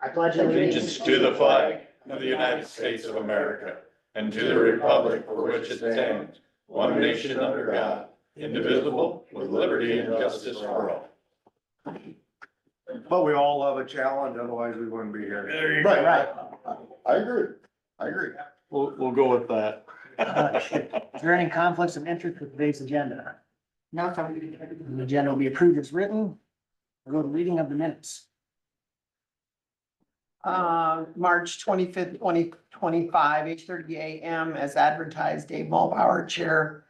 I pledge allegiance to the flag of the United States of America and to the republic for which it stands, one nation under God, indivisible, with liberty and justice for all. But we all love a challenge, otherwise we wouldn't be here. Right. I agree. We'll go with that. Is there any conflicts of interest with today's agenda? No, sir. The agenda will be approved as written. We'll go to reading of the minutes. March 25th, 2025, 8:30 a.m. as advertised, Dave Mulbauer, Chair,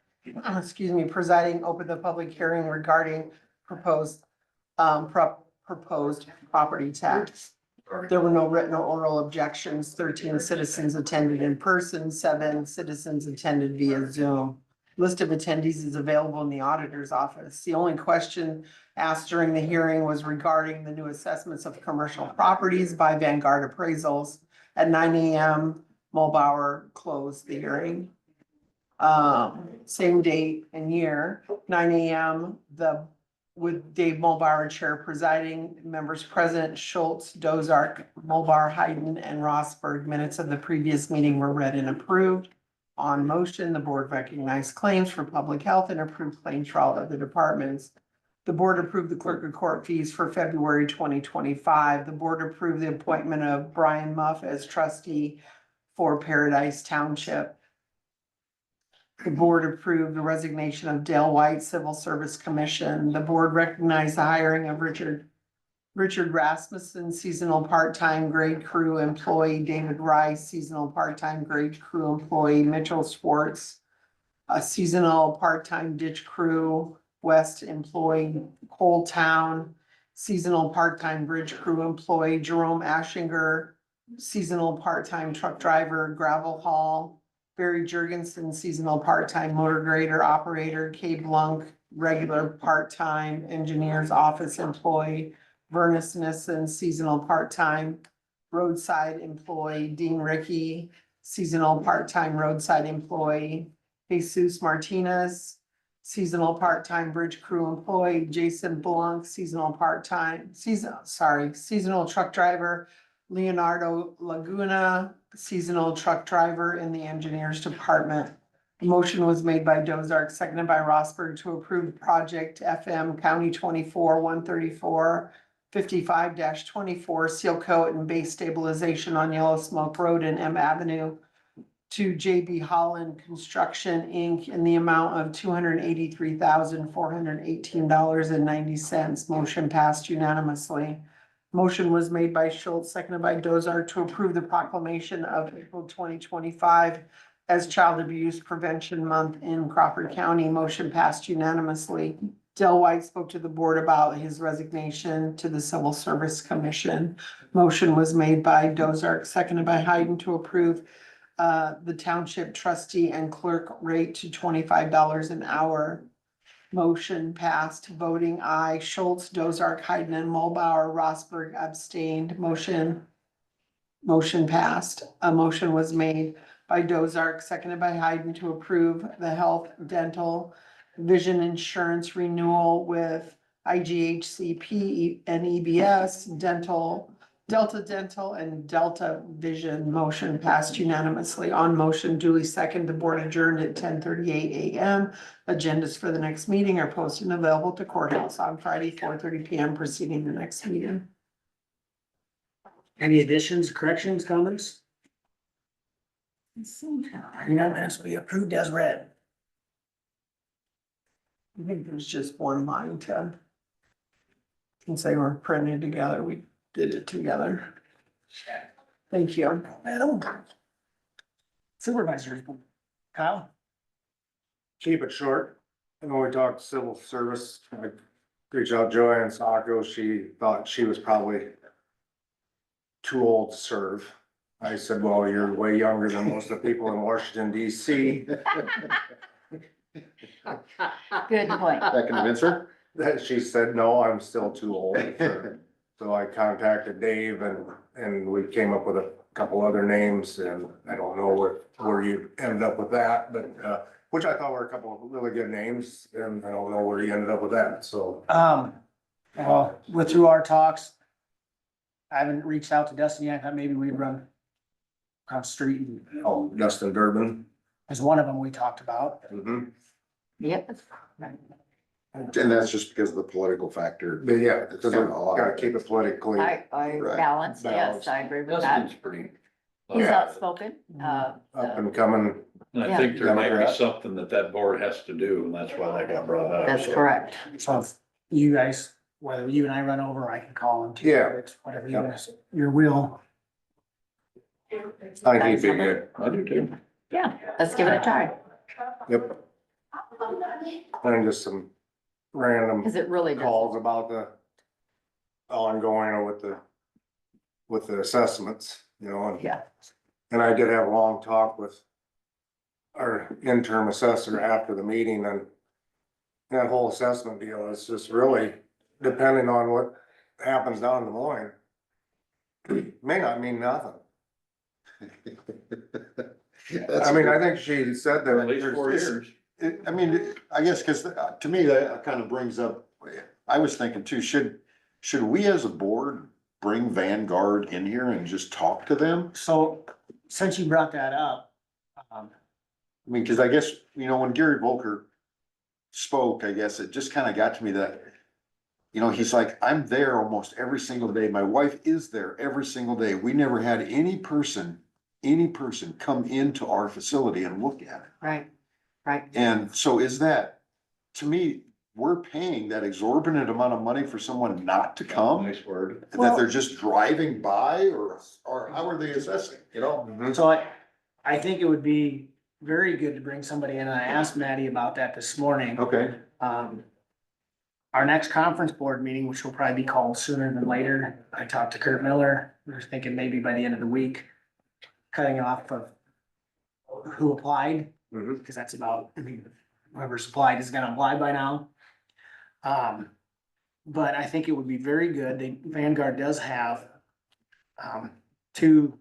presiding, opened the public hearing regarding proposed property tax. There were no written or oral objections. 13 citizens attended in person, 7 citizens attended via Zoom. List of attendees is available in the auditor's office. The only question asked during the hearing was regarding the new assessments of commercial properties by Vanguard Appraisals. At 9 a.m., Mulbauer closed the hearing. Same date and year, 9 a.m., with Dave Mulbauer, Chair, presiding, members present, Schultz, Dozark, Mulbauer, Hayden, and Rossberg. Minutes of the previous meeting were read and approved. On motion, the board recognized claims for public health and approved claims for all other departments. The board approved the clerk of court fees for February 2025. The board approved the appointment of Brian Muff as trustee for Paradise Township. The board approved the resignation of Dale White, Civil Service Commission. The board recognized the hiring of Richard Rasmussen, seasonal part-time grade crew employee, David Rice, seasonal part-time grade crew employee, Mitchell Schwartz, a seasonal part-time ditch crew, West employee, Cole Town, seasonal part-time bridge crew employee, Jerome Ashinger, seasonal part-time truck driver, gravel haul, Barry Jurgensen, seasonal part-time motor grader operator, Kay Blunk, regular part-time engineer's office employee, Vernus Nissen, seasonal part-time roadside employee, Dean Ricky, seasonal part-time roadside employee, Jesus Martinez, seasonal part-time bridge crew employee, Jason Blanc, seasonal truck driver, Leonardo Laguna, seasonal truck driver in the engineers department. The motion was made by Dozark, seconded by Rossberg to approve project FM County 24-134 55-24 seal coat and base stabilization on Yellow Smoke Road and M Avenue to JB Holland Construction, Inc. in the amount of $283,418.90. Motion passed unanimously. Motion was made by Schultz, seconded by Dozark to approve the proclamation of April 2025 as Child Abuse Prevention Month in Crawford County. Motion passed unanimously. Dale White spoke to the board about his resignation to the Civil Service Commission. Motion was made by Dozark, seconded by Hayden to approve the township trustee and clerk rate to $25 an hour. Motion passed, voting aye. Schultz, Dozark, Hayden, and Mulbauer. Rossberg abstained. Motion passed. A motion was made by Dozark, seconded by Hayden to approve the health, dental, vision insurance renewal with IGHCP and EBS, Delta Dental, and Delta Vision. Motion passed unanimously. On motion duly seconded, the board adjourned at 10:38 a.m. Agendas for the next meeting are posted and available to courthouse on Friday, 4:30 p.m. preceding the next meeting. Any additions, corrections, comments? Unanimously approved as read. I think there's just one line to, since they were printed together, we did it together. Thank you. Madam. Supervisors, Kyle? Keep it short. I know we talked civil service. I reached out Joanne Sacco. She thought she was probably too old to serve. I said, well, you're way younger than most of the people in Washington DC. Good point. That convince her? That she said, no, I'm still too old. So I contacted Dave and we came up with a couple other names, and I don't know where you ended up with that, but, which I thought were a couple of really good names, and I don't know where you ended up with that, so. Well, through our talks, I haven't reached out to Dustin yet. I thought maybe we'd run across the street and, Oh, Dustin Durbin. as one of them we talked about. Mm-hmm. Yep. And that's just because of the political factor. But yeah, It's not a lot. gotta keep it politically. I Right. balanced, yes, Balanced. I agree with Dustin's that. pretty. He's Yeah. outspoken, Up and coming. And I Yeah. think there might be Democrat. something that board has to do, and that's why that got brought up. that's So, correct. So if you guys, whether you and I run over, I can call him too. Yeah. It's whatever you Yep. guys, your will. I think he'd be good. I do too. Yeah, let's give it a try, Yep. And just some random because it really does. calls about the ongoing with the assessments, you know, and. Yeah. And I did have a long talk with our interim assessor after the meeting, and that whole assessment deal is just really depending on what happens down in Des Moines. May not mean nothing. I mean, I think she said that. At least 4 there's- years. I mean, I guess, cause to me, that kind of brings up, I was thinking too, should we as a board bring Vanguard in here and just talk to them? So since you brought that up, I mean, cause I guess, you know, when Gary Volker spoke, I guess it just kind of got to me that, you know, he's like, I'm there almost every single day. My wife is there every single day. We never had any person come into our facility and look at it. Right, right. And so is that, to me, we're paying that exorbitant amount of money for someone not to come? Nice word. That they're just driving by or how are they assessing, you know? Mhm. so I think it would be very good to bring somebody in, and I asked Maddie about that this morning. Okay. Our next conference board meeting, which will probably be called sooner than later, I talked to Kurt Miller, we were thinking maybe by the end of the week, cutting off of who applied, Mhm. because that's about, I mean, whoever's applied is gonna apply by now. But I think it would be very good, Vanguard does have, two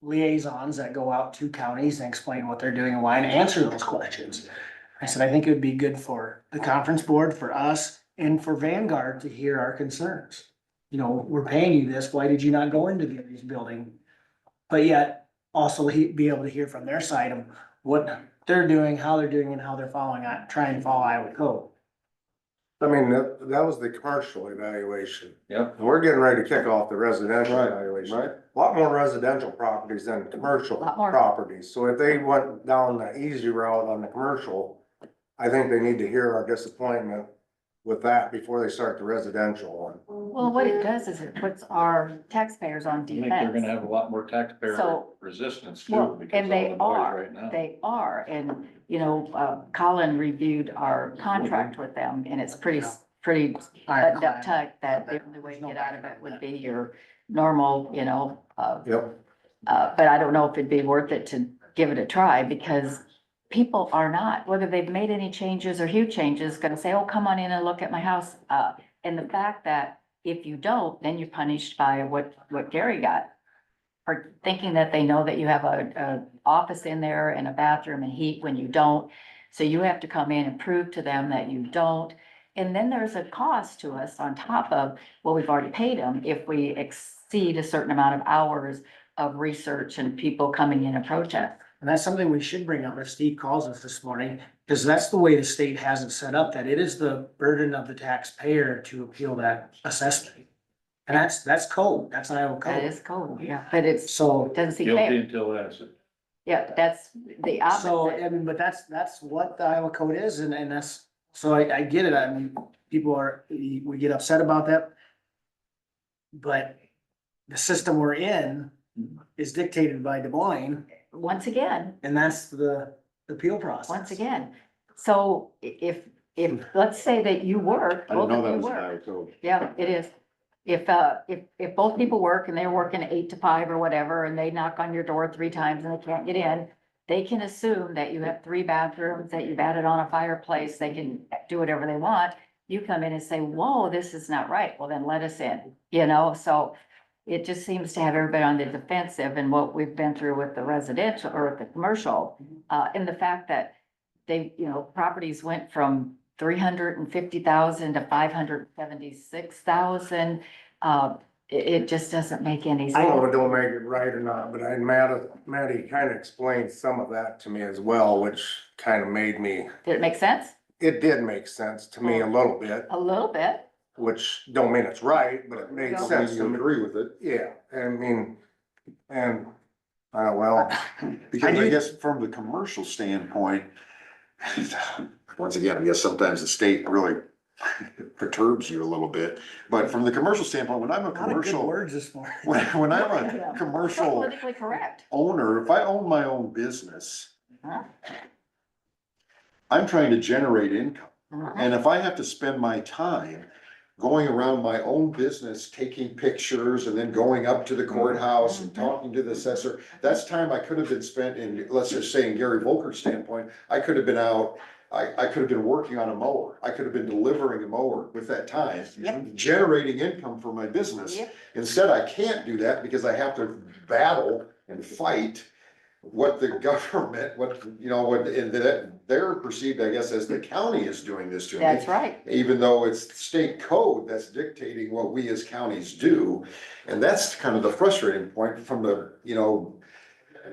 liaisons that go out to counties and explain what they're doing and why, and answer those questions. I said, I think it would be good for the conference board, for us, and for Vanguard to hear our concerns. You know, we're paying you this, why did you not go into Gary's building? But yet, also be able to hear from their side of what they're doing, how they're doing, and how they're trying to follow Iowa code. I mean, that was the commercial evaluation. Yep. We're getting ready to kick off the residential Right, evaluation. right. A lot more residential properties than commercial Lot more. properties. So if they went down the easy route on the commercial, I think they need to hear our disappointment with that before they start the residential one. Well, what it does is it puts our taxpayers on I think they're gonna defense. have a lot more taxpayer So- resistance too, Well, because and of they all the noise are, right now. they are, and, you know, Colin reviewed our contract with them, and it's pretty buttoned up tight, that the only way to get out of it would be your normal, you know, Yep. but I don't know if it'd be worth it to give it a try, because people are not, whether they've made any changes or huge changes, gonna say, oh, come on in and look at my house. And the fact that if you don't, then you're punished by what Gary got. For thinking that they know that you have a office in there and a bathroom and heat when you don't. So you have to come in and prove to them that you don't. And then there's a cost to us on top of what we've already paid them if we exceed a certain amount of hours of research and people coming in and protest. And that's something we should bring up if Steve calls us this morning, because that's the way the state has it set up, that it is the burden of the taxpayer to appeal that assessment. And that's code, that's Iowa That code. is cold, yeah, but it's, So, doesn't seem Guilty fair. until acid. Yeah, that's the so, opposite. I mean, but that's what the Iowa code is, and that's, so I get it, I mean, we get upset about that. But the system we're in is dictated by Des Moines, Once again, and that's the appeal process. once again. So if, let's say that you work, I both didn't know of that you was an work. Iowa code. Yeah, it is. If both people work and they're working 8 to 5 or whatever, and they knock on your door 3 times and they can't get in, they can assume that you have 3 bathrooms, that you've added on a fireplace, they can do whatever they want. You come in and say, whoa, this is not right. Well, then let us in, you know, so it just seems to have everybody on the defensive, and what we've been through with the residential or with the commercial. And the fact that they, you know, properties went from 350,000 to 576,000. it just doesn't make any I know sense. it don't make it right or not, but Maddie kind of explained some of that to me as well, which kind of made me, Did it make sense? it did make sense to me a little bit, A little bit. which don't mean it's right, but it made Don't sense You to me. agree with it? Yeah, I mean, and, well, Because I I do- guess from the commercial standpoint, once again, I guess sometimes the state really perturbs you a little bit. But from the commercial standpoint, when I'm a A lot of good commercial, words this morning. when I'm Yeah. a commercial Politically correct. owner, if I own my own business, Huh? I'm trying to generate income. Mhm. And if I have to spend my time going around my own business, taking pictures and then going up to the courthouse and Mhm. talking to the assessor, that's time I could have been spent in, let's just say in Gary Volker's standpoint, I could have been out, I could have been working on a mower. I could have been delivering a mower with that time, Yep. generating income for my business. Yep. Instead, I can't do that because I have to battle and fight what the government, and that they're perceived, I guess, as the county is doing this to me. That's right. Even though it's state code that's dictating what we as counties do. And that's kind of the frustrating point from the,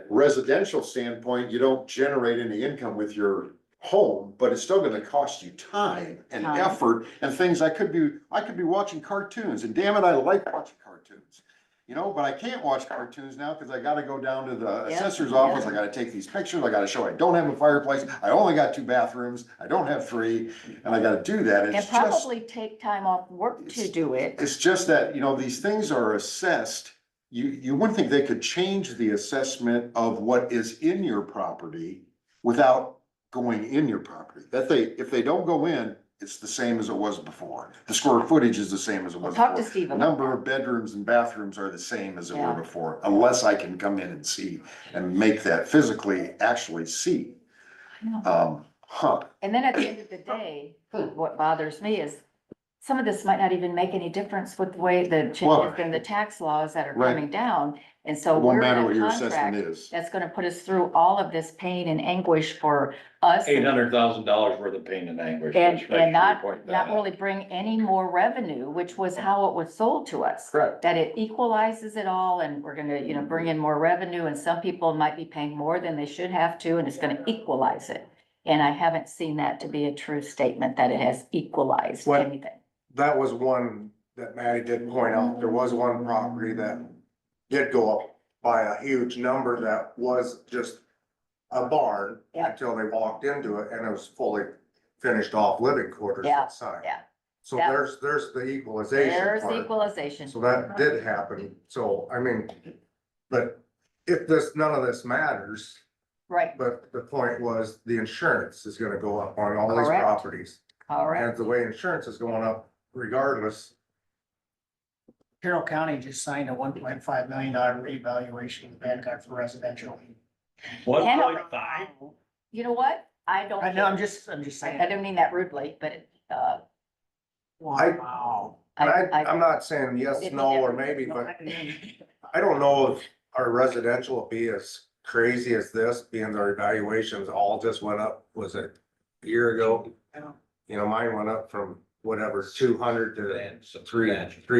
residential standpoint, you don't generate any income with your home, but it's still gonna cost you time and Time. effort and things. I could be watching cartoons, and damn it, I like watching cartoons. But I can't watch cartoons now because I gotta go down to the Yeah, assessor's yeah. office, I gotta take these pictures, I gotta show I don't have a fireplace, I only got 2 bathrooms, I don't have 3, and I gotta do that. And It's just, probably take time off work to do it. it's just that, these things are assessed. You wouldn't think they could change the assessment of what is in your property without going in your property. If they don't go in, it's the same as it was before. The square footage is the same as it We'll was talk to before. Steve The about number that. of bedrooms and bathrooms are the same as it Yeah. were before, unless I can come in and see and make that physically actually see. I know. Huh. And then at the end of the day, what bothers me is some of this might not even make any difference with the way the Well, changes in the tax laws that are right. coming down. And so It won't we're matter in what a your assessment contract is. that's gonna put us through all of this pain and anguish for us. $800,000 worth of pain and anguish. And, Let's make and sure we not point that out. really bring any more revenue, which was how it was sold to us. Correct. That it equalizes it all and we're gonna, bring in more revenue and some people might be paying more than they should have to, and it's gonna equalize it. And I haven't seen that to be a true statement that it has equalized What- anything. that was one that Maddie did point out. There was one property that did go up by a huge number that was just a barn Yeah. until they walked into it and it was fully finished off living quarters Yeah, inside. yeah. So Yeah. there's the equalization There's part. equalization. So that did happen. So, I mean, but if none of this matters, Right, but the point was the insurance is gonna go up on all these Correct. properties. all right. And the way insurance is going up regardless. Carroll County just signed a $1.5 million revaluation of Vanguard for residential. 1.5. You know what? I don't. I know, I'm just I saying. don't mean that rudely, but, Wow. I'm not saying yes, It- no, or maybe, but I don't know if our residential will be as crazy as this, being our evaluations all just went up, was it a year ago? Mine went up from whatever, 200 to three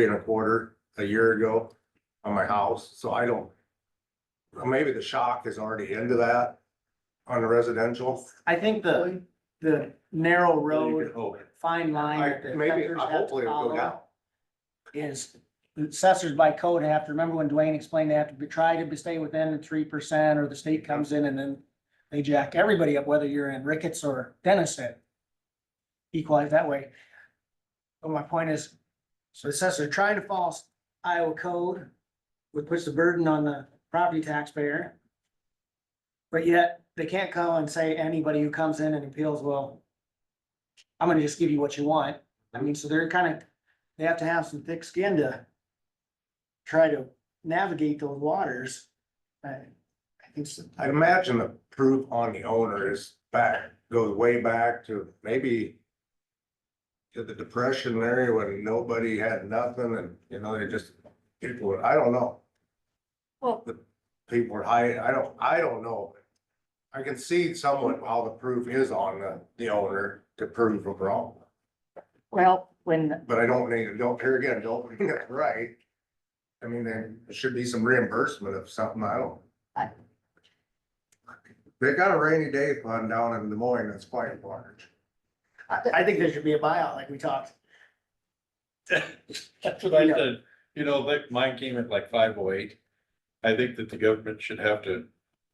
and a quarter a year ago on my house, so I don't. Maybe the shock is already into that on the residential. I think the narrow road, fine line. that the Maybe, assessors have to hopefully it'll go follow down. Is the assessors by code have to, remember when Dwayne explained they have to try to stay within the 3%, or the state comes in and then they jack everybody up, whether you're in Ricketts or Denison. Equalize that way. But my point is, so the assessors are trying to follow Iowa code, which puts the burden on the property taxpayer. But yet they can't come and say anybody who comes in and appeals, well, I'm gonna just give you what you want. I mean, so they have to have some thick skin to try to navigate those waters. I think so. I'd imagine the proof on the owner goes way back to maybe to the Depression area when nobody had nothing and, they just, I don't know. well, People were hiding, I don't know. I can see somewhat how the proof is on the owner to prove them wrong, well, when, but I don't mean it right. I mean, there should be some reimbursement of something, I don't. I- They got a rainy day fund down in Des Moines that's quite large. I think there should be a buyout like we talked. That's what I said, you know, like mine came at like 508. I think that the government should have to,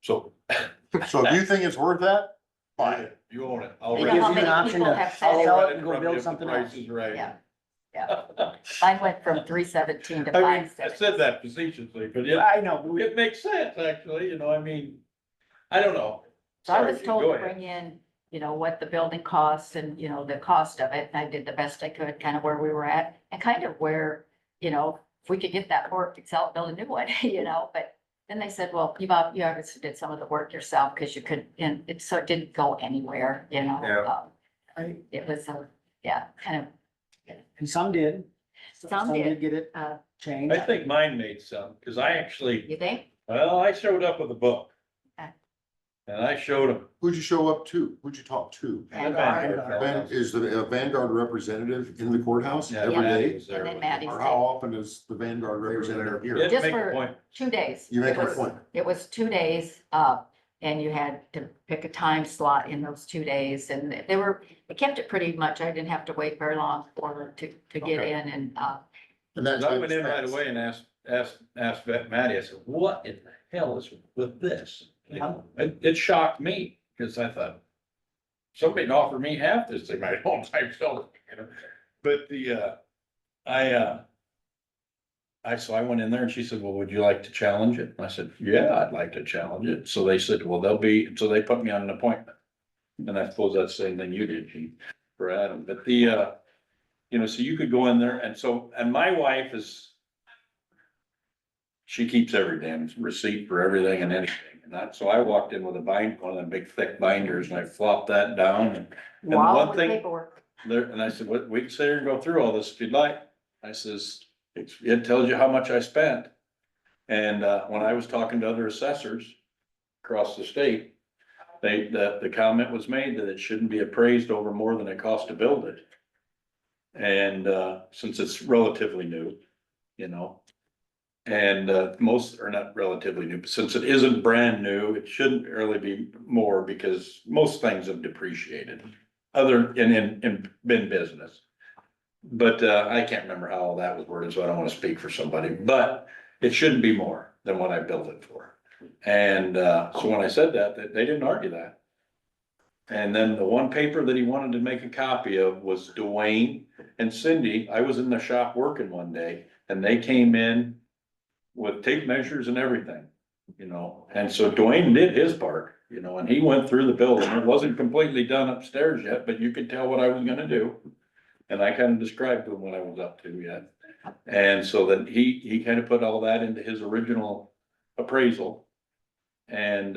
so. So if you think it's worth that, buy it. You own it. I'll You It know rent gives how you it. an many option people to have said I'll it? sell rent it and go from build you if the something price else. is right. Yeah. Mine went from 317 to I mean, I 560. said that facetiously, but it, I know, but we, it makes sense, actually, you know, I mean, I don't know. So I Sorry, was you told go to ahead. bring in, you know, what the building costs and, you know, the cost of it. And I did the best I could, kind of where we were at and kind of where, you know, if we could get that work, sell it, build a new one, you know, but then they said, well, you obviously did some of the work yourself because you could, and it, so it didn't go anywhere, you know? Yeah. It was, yeah, kind of, and some did. Some did. Get it uh, changed. I think mine made some, cause I actually, you think? well, I showed up with a book. Okay. And I showed them. Who'd you show up to? Who'd you talk to? Is the Vanguard representative in the courthouse every Yeah. day? And then Maddie Or stayed. how often is the Vanguard representative Yeah, here? Just make a for- point. 2 days. You make It a was- point. It was 2 days, and you had to pick a time slot in those 2 days, and it kept it pretty much, I didn't have to wait very long to get Okay. in and, And that's. I went in right away and asked Matty, I said, what in the hell is with this? You know, it shocked me, cause I thought, somebody offered me half this thing, my home type selling, you know, but so I went in there and she said, well, would you like to challenge it? And I said, yeah, I'd like to challenge it. So they said, well, so they put me on an appointment. And I suppose that's the same thing you did, Chief, for Adam, but you know, so you could go in there and my wife she keeps every damn receipt for everything and anything. So I walked in with one of them big thick binders and I flopped that down and wow, one with thing- paperwork. and I said, we can sit here and go through all this if you'd like. I says, it tells you how much I spent. And, when I was talking to other assessors across the state, the comment was made that it shouldn't be appraised over more than it costs to build it. And, since it's relatively new, you know. And, most are not relatively new, but since it isn't brand new, it shouldn't really be more because most things have depreciated. In business. But, I can't remember how all that was worded, so I don't wanna speak for somebody, but it shouldn't be more than what I built it for. And, so when I said that, they didn't argue that. And then the one paper that he wanted to make a copy of was Dwayne and Cindy. I was in the shop working one day and they came in with tape measures and everything, you know, and so Dwayne did his part, you know, and he went through the building. It wasn't completely done upstairs yet, but you could tell what I was gonna do. And I kind of described to him what I was up to yet. And so then he kind of put all that into his original appraisal. And,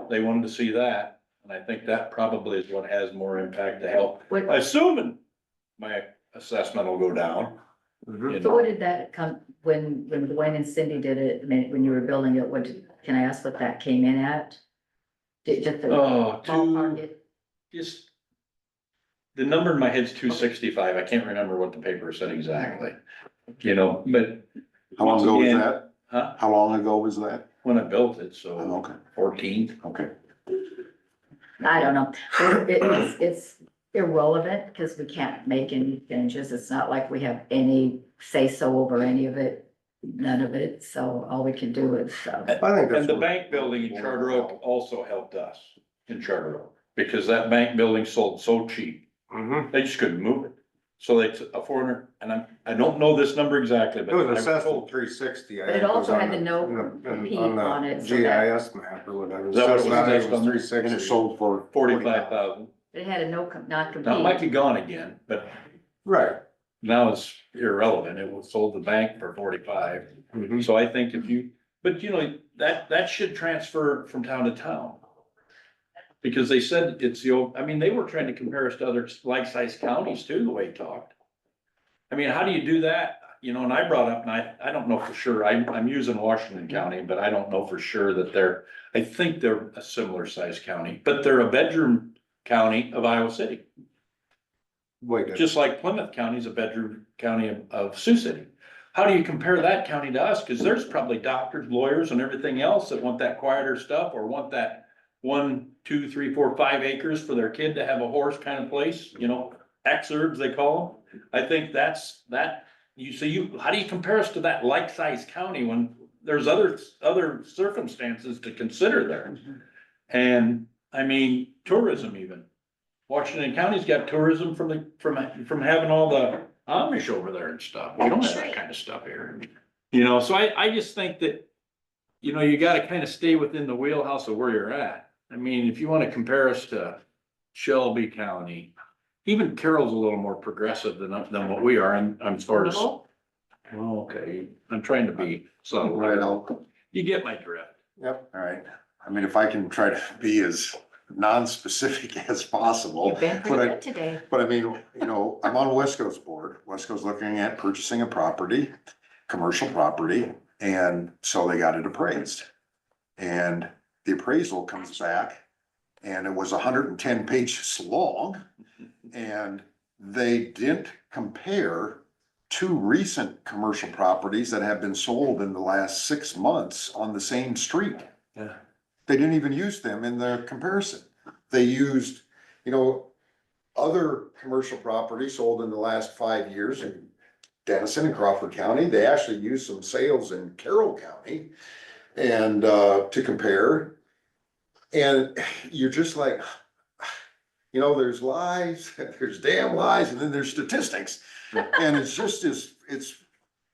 they wanted to see that, and I think that probably is what has more impact to help, What- assuming my assessment will go down. You So know. what did that come, when Dwayne and Cindy did it, I mean, when you were building it, can I ask what that came in at? Just the Oh, ballpark it? just. The number in my head's 265, I can't remember what the paper said exactly, you know, but. How long ago was Again, that? Huh? How long ago was that? When I built it, so Oh, okay, 14. okay. I don't know. It's irrelevant because we can't make any changes. It's not like we have any say-so over any of it, none of it. So all we can do is, I think that's. And the what- bank building in Charter Oak also helped us in Charter Oak, because that bank building sold so cheap, Mhm. they just couldn't move it. So they took a 400, and I don't know this number exactly, but. It was I assessed told- at 360. I But it think, was also on had the- the no in the- compete on the on it, so that- GIS map or whatever. Is that what it was Assessed value based on there? 360. And it sold for 45,000. it had a Now, it might non-compete. be gone again, but Right. now it's irrelevant. It was sold the bank for 45. Mhm. So I think but you know, that should transfer from town to town. Because they said it's they were trying to compare us to other like-sized counties too, the way he talked. I mean, how do you do that? You know, and I brought up, and I don't know for sure, I'm using Washington County, but I don't know for sure that I think they're a similar sized county, but they're a bedroom county of Iowa City. Wait, Just like Plymouth County is a bedroom county of Sioux City. how do you compare that county to us? Cause there's probably doctors, lawyers and everything else that want that quieter stuff or want that 1, 2, 3, 4, 5 acres for their kid to have a horse kind of place, you know, exurbs they call them. I think that's, how do you compare us to that like-sized county when there's other circumstances to consider there? And I mean, tourism even. Washington County's got tourism from having all the Amish over there and stuff. We don't have that kind of stuff here. You know, so I just think that, you know, you gotta kind of stay within the wheelhouse of where you're at. I mean, if you wanna compare us to Shelby County, even Carroll's a little more progressive than what we are and as far as, Little? well, okay, I'm trying to be subtle. Right, I'll, You get my drift. Yep. all right. I mean, if I can try to be as non-specific as possible. You've been but pretty I- good today. But I mean, you know, I'm on Wesco's board. Wesco's looking at purchasing a property, commercial property, and so they got it appraised. And the appraisal comes back and it was 110 pages long. And they didn't compare two recent commercial properties that have been sold in the last 6 months on the same street. Yeah. They didn't even use them in the comparison. They used, you know, other commercial property sold in the last 5 years in Denison and Crawford County. They actually used some sales in Carroll County and to compare. And you're just like, you know, there's lies, there's damn lies, and then there's statistics. And it's just it's,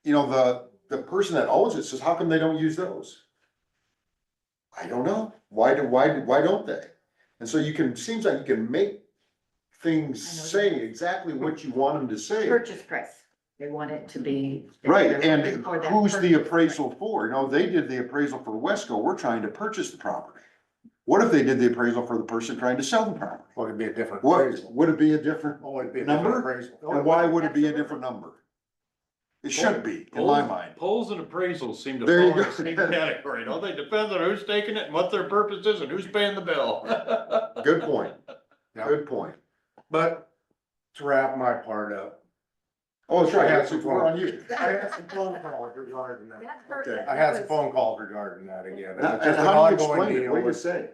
you know, the person that owns it says, how come they don't use those? I don't know. Why don't they? And so seems like you can make things say exactly what you want them to say. Purchase price. They want it to be. Right, they're and looking for that who's the purchase appraisal price. for? You know, they did the appraisal for Wesco, we're trying to purchase the property. What if they did the appraisal for the person trying to sell the property? Well, it'd be a different What, appraisal. would it be a different, Oh, it'd be a different number? appraisal. and why would it be a different number? It should be, in my mind. Polls and appraisals seem to There you fall in go. the same category, don't they? Depends on who's taking it and what their purpose is and who's paying the bill. Good point, Yeah. good point. But to wrap my part up, Oh, that's right, I had that's some more on you. I had some phone calls regarding that. That hurt- Okay. that I had some was- phone calls regarding that again. Now, It's and just an how do you ongoing explain it? deal What do you with- say?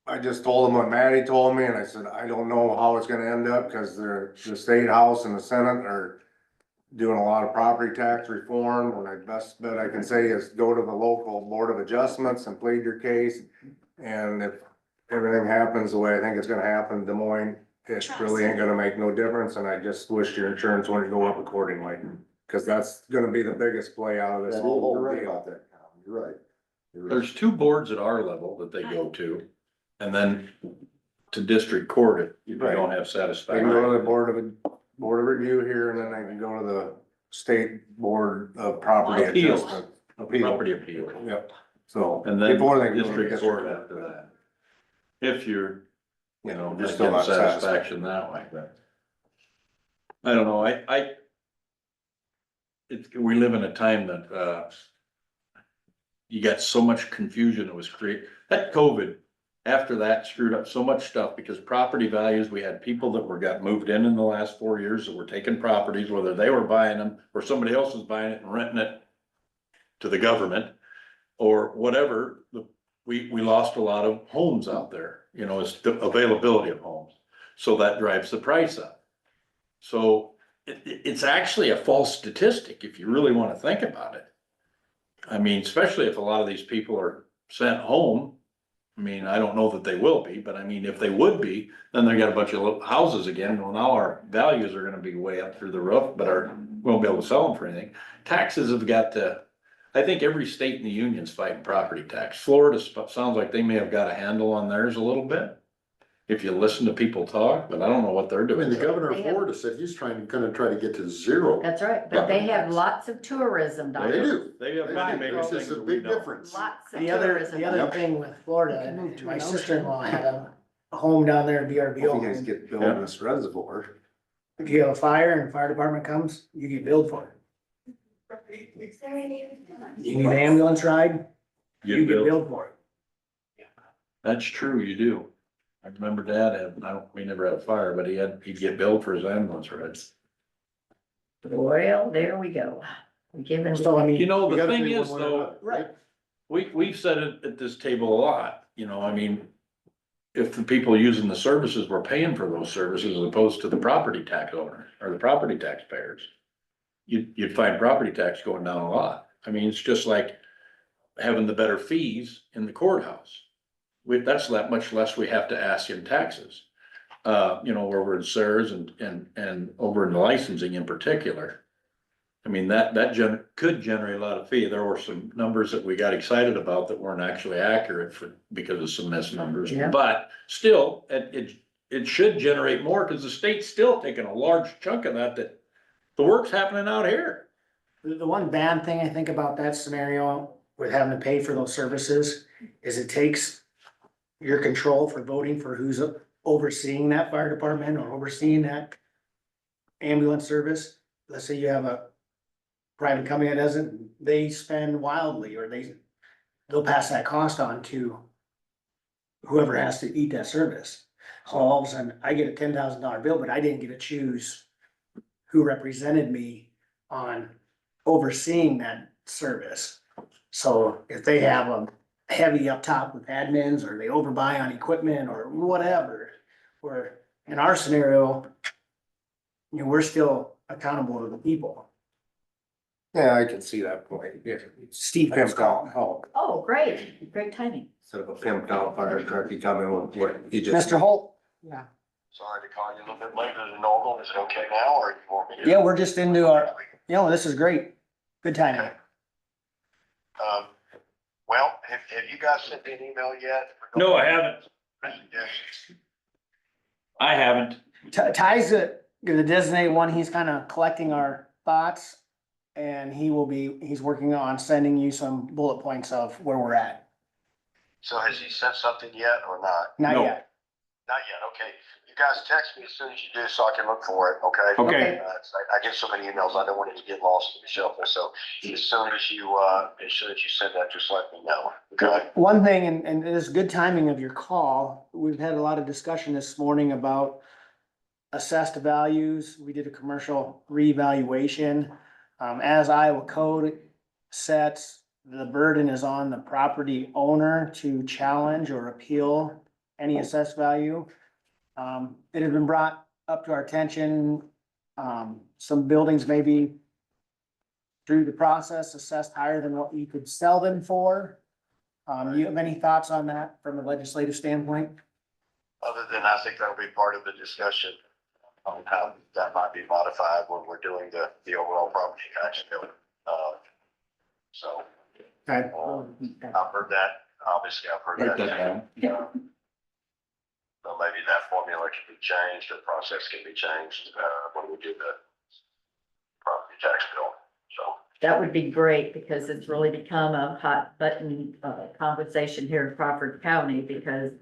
I just told him what Maddie told me, and I said, I don't know how it's gonna end up, cause the state house and the senate are doing a lot of property tax reform, and the best bet I can say is go to the local board of adjustments and plead your case. And if everything happens the way I think it's gonna happen in Des Moines, it really ain't gonna make no difference, and I just wish your insurance wouldn't go up accordingly. Cause that's gonna be the biggest play out of this whole You're right deal. about that, you're right. You're right. There's two boards at our level that they go to, and then to district court if you Right. don't have They can go to satisfactory. the board of review here, and then they can go to the state board of property Appeals. adjustment. Appeal. Property appeal, Yep, so. and then before they go to district court after that. If you're, you know, You're just still getting not satisfied. satisfaction that way, but. I don't know, we live in a time that, you got so much confusion that was that COVID, after that screwed up so much stuff because property values, we had people that got moved in the last 4 years that were taking properties, whether they were buying them or somebody else was buying it and renting it to the government or whatever. We lost a lot of homes out there, you know, it's the availability of homes. So that drives the price up. So it's actually a false statistic if you really want to think about it. I mean, especially if a lot of these people are sent home. I mean, I don't know that they will be, but I mean, if they would be, then they got a bunch of houses again. Well, now our values are gonna be way up through the roof, but we won't be able to sell them for anything. Taxes have got to, I think every state in the union's fighting property tax. Florida sounds like they may have got a handle on theirs a little bit. If you listen to people talk, but I don't know what they're I mean, doing. the governor They of have- Florida said he's gonna try to get to zero. That's right, but they have lots of tourism, They Doctor. do. They have many, many This things is a that we big don't. difference. Lots of The other tourism. Yep. thing with Florida, Move and to my an ocean. sister-in-law had a home down there in If you BRBO. guys get building this reservoir, If you have a fire and the fire department comes, you get billed for it. You need an ambulance ride, you get billed for it. That's true, you do. I remember Dad we never had a fire, but he'd get billed for his ambulance rides. Well, there we go. Given. So I You mean, know, We the gotta thing do is one way or though, another. right, we've said it at this table a lot, you know, I mean, if the people using the services were paying for those services as opposed to the property tax owner or the property taxpayers, you'd find property tax going down a lot. I mean, it's just like having the better fees in the courthouse. That's much less we have to ask in taxes. You know, over in SARS and over in licensing in particular. I mean, that could generate a lot of fee. There were some numbers that we got excited about that weren't actually accurate because of some missed numbers. Yeah. But still, it should generate more because the state's still taking a large chunk of that the work's happening out here. the one bad thing I think about that scenario with having to pay for those services is it takes your control for voting for who's overseeing that fire department or overseeing that ambulance service. Let's say you have a private company that doesn't, they spend wildly, or they'll pass that cost on to whoever has to eat that service. So all of a sudden, I get a $10,000 bill, but I didn't get to choose who represented me on overseeing that service. So if they have a heavy up top with admins, or they overbuy on equipment or whatever, or in our scenario, you know, we're still accountable to the people. Yeah, I can see that point. Yeah. Steve has Pimped out called. help. Oh, great timing. Instead of a pimped out fire truck, you come in with what you just. Mr. Holt? Yeah. Sorry to call you a little bit later than normal. Is it okay now, or you want me to? Yeah, we're just into our, you know, this is great. Good timing. Well, have you guys sent me an email yet? No, I haven't. Yes. I haven't. Ty's gonna designate one, he's kind of collecting our thoughts. And he's working on sending you some bullet points of where we're at. So has he sent something yet or not? Not No. yet. Not yet, okay. You guys text me as soon as you do so I can look for it, okay? Okay. I get so many emails, I don't want it to get lost in the shelter, so as soon as you send that, just let me know, okay? One thing, and it is good timing of your call, we've had a lot of discussion this morning about assessed values. We did a commercial revaluation. As Iowa code sets, the burden is on the property owner to challenge or appeal any assessed value. It has been brought up to our attention, some buildings may be through the process assessed higher than what you could sell them for. You have any thoughts on that from a legislative standpoint? Other than I think that'll be part of the discussion on how that might be modified when we're doing the overall property tax bill. So, Okay. I've heard that, obviously I've heard that. So maybe that formula can be changed, the process can be changed, when we do the property tax bill, so. That would be great because it's really become a hot button, conversation here in Crawford County because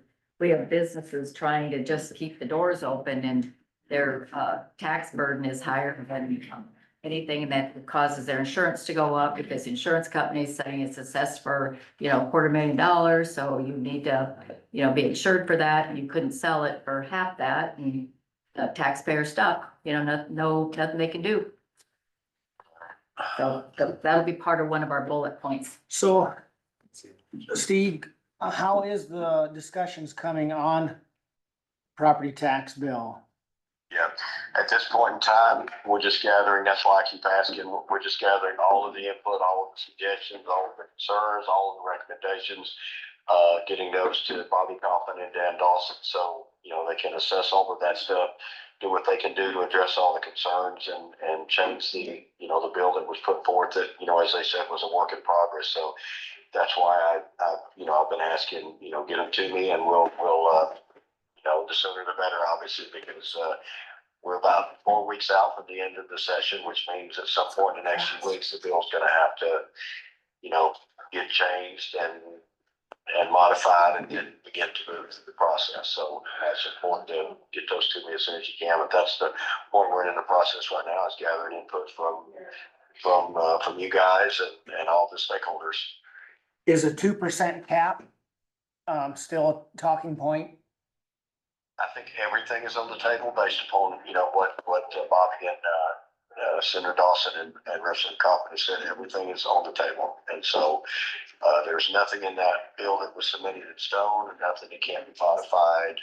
we have businesses trying to just keep the doors open and their, tax burden is higher than anything that causes their insurance to go up because the insurance company is saying it's assessed for, $250,000. So you need to, be insured for that and you couldn't sell it for half that and the taxpayer stuck, nothing they can do. So that'll be part of one of our bullet points. So, Steve, how is the discussions coming on property tax bill? Yeah, at this point in time, we're just gathering, that's why I keep asking, we're just gathering all of the input, all of the suggestions, all of the concerns, all of the recommendations, getting those to Bobby Kaufman and Dan Dawson, so, they can assess all of that stuff, do what they can do to address all the concerns and change the bill that was put forth that, as they said, was a work in progress, so that's why I've been asking, get them to me and we'll the sooner the better, obviously, because we're about 4 weeks out from the end of the session, which means at some point in the next few weeks, the bill's gonna have to, get changed and modified and begin to move through the process. So it's important to get those to me as soon as you can. But that's the point we're in the process right now, is gathering input from you guys and all the stakeholders. Is a 2% cap, still a talking point? I think everything is on the table based upon, what Bobby Senator Dawson and Representative Crawford have said everything is on the table. And so there's nothing in that bill that was submitted in stone, and nothing that can't be modified,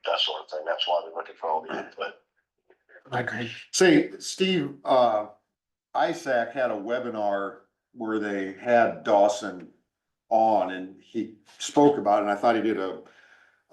that sort of thing. That's why we're looking for all the input. I agree. Say, Steve, ISAC had a webinar where they had Dawson on and he spoke about it, and I thought he did a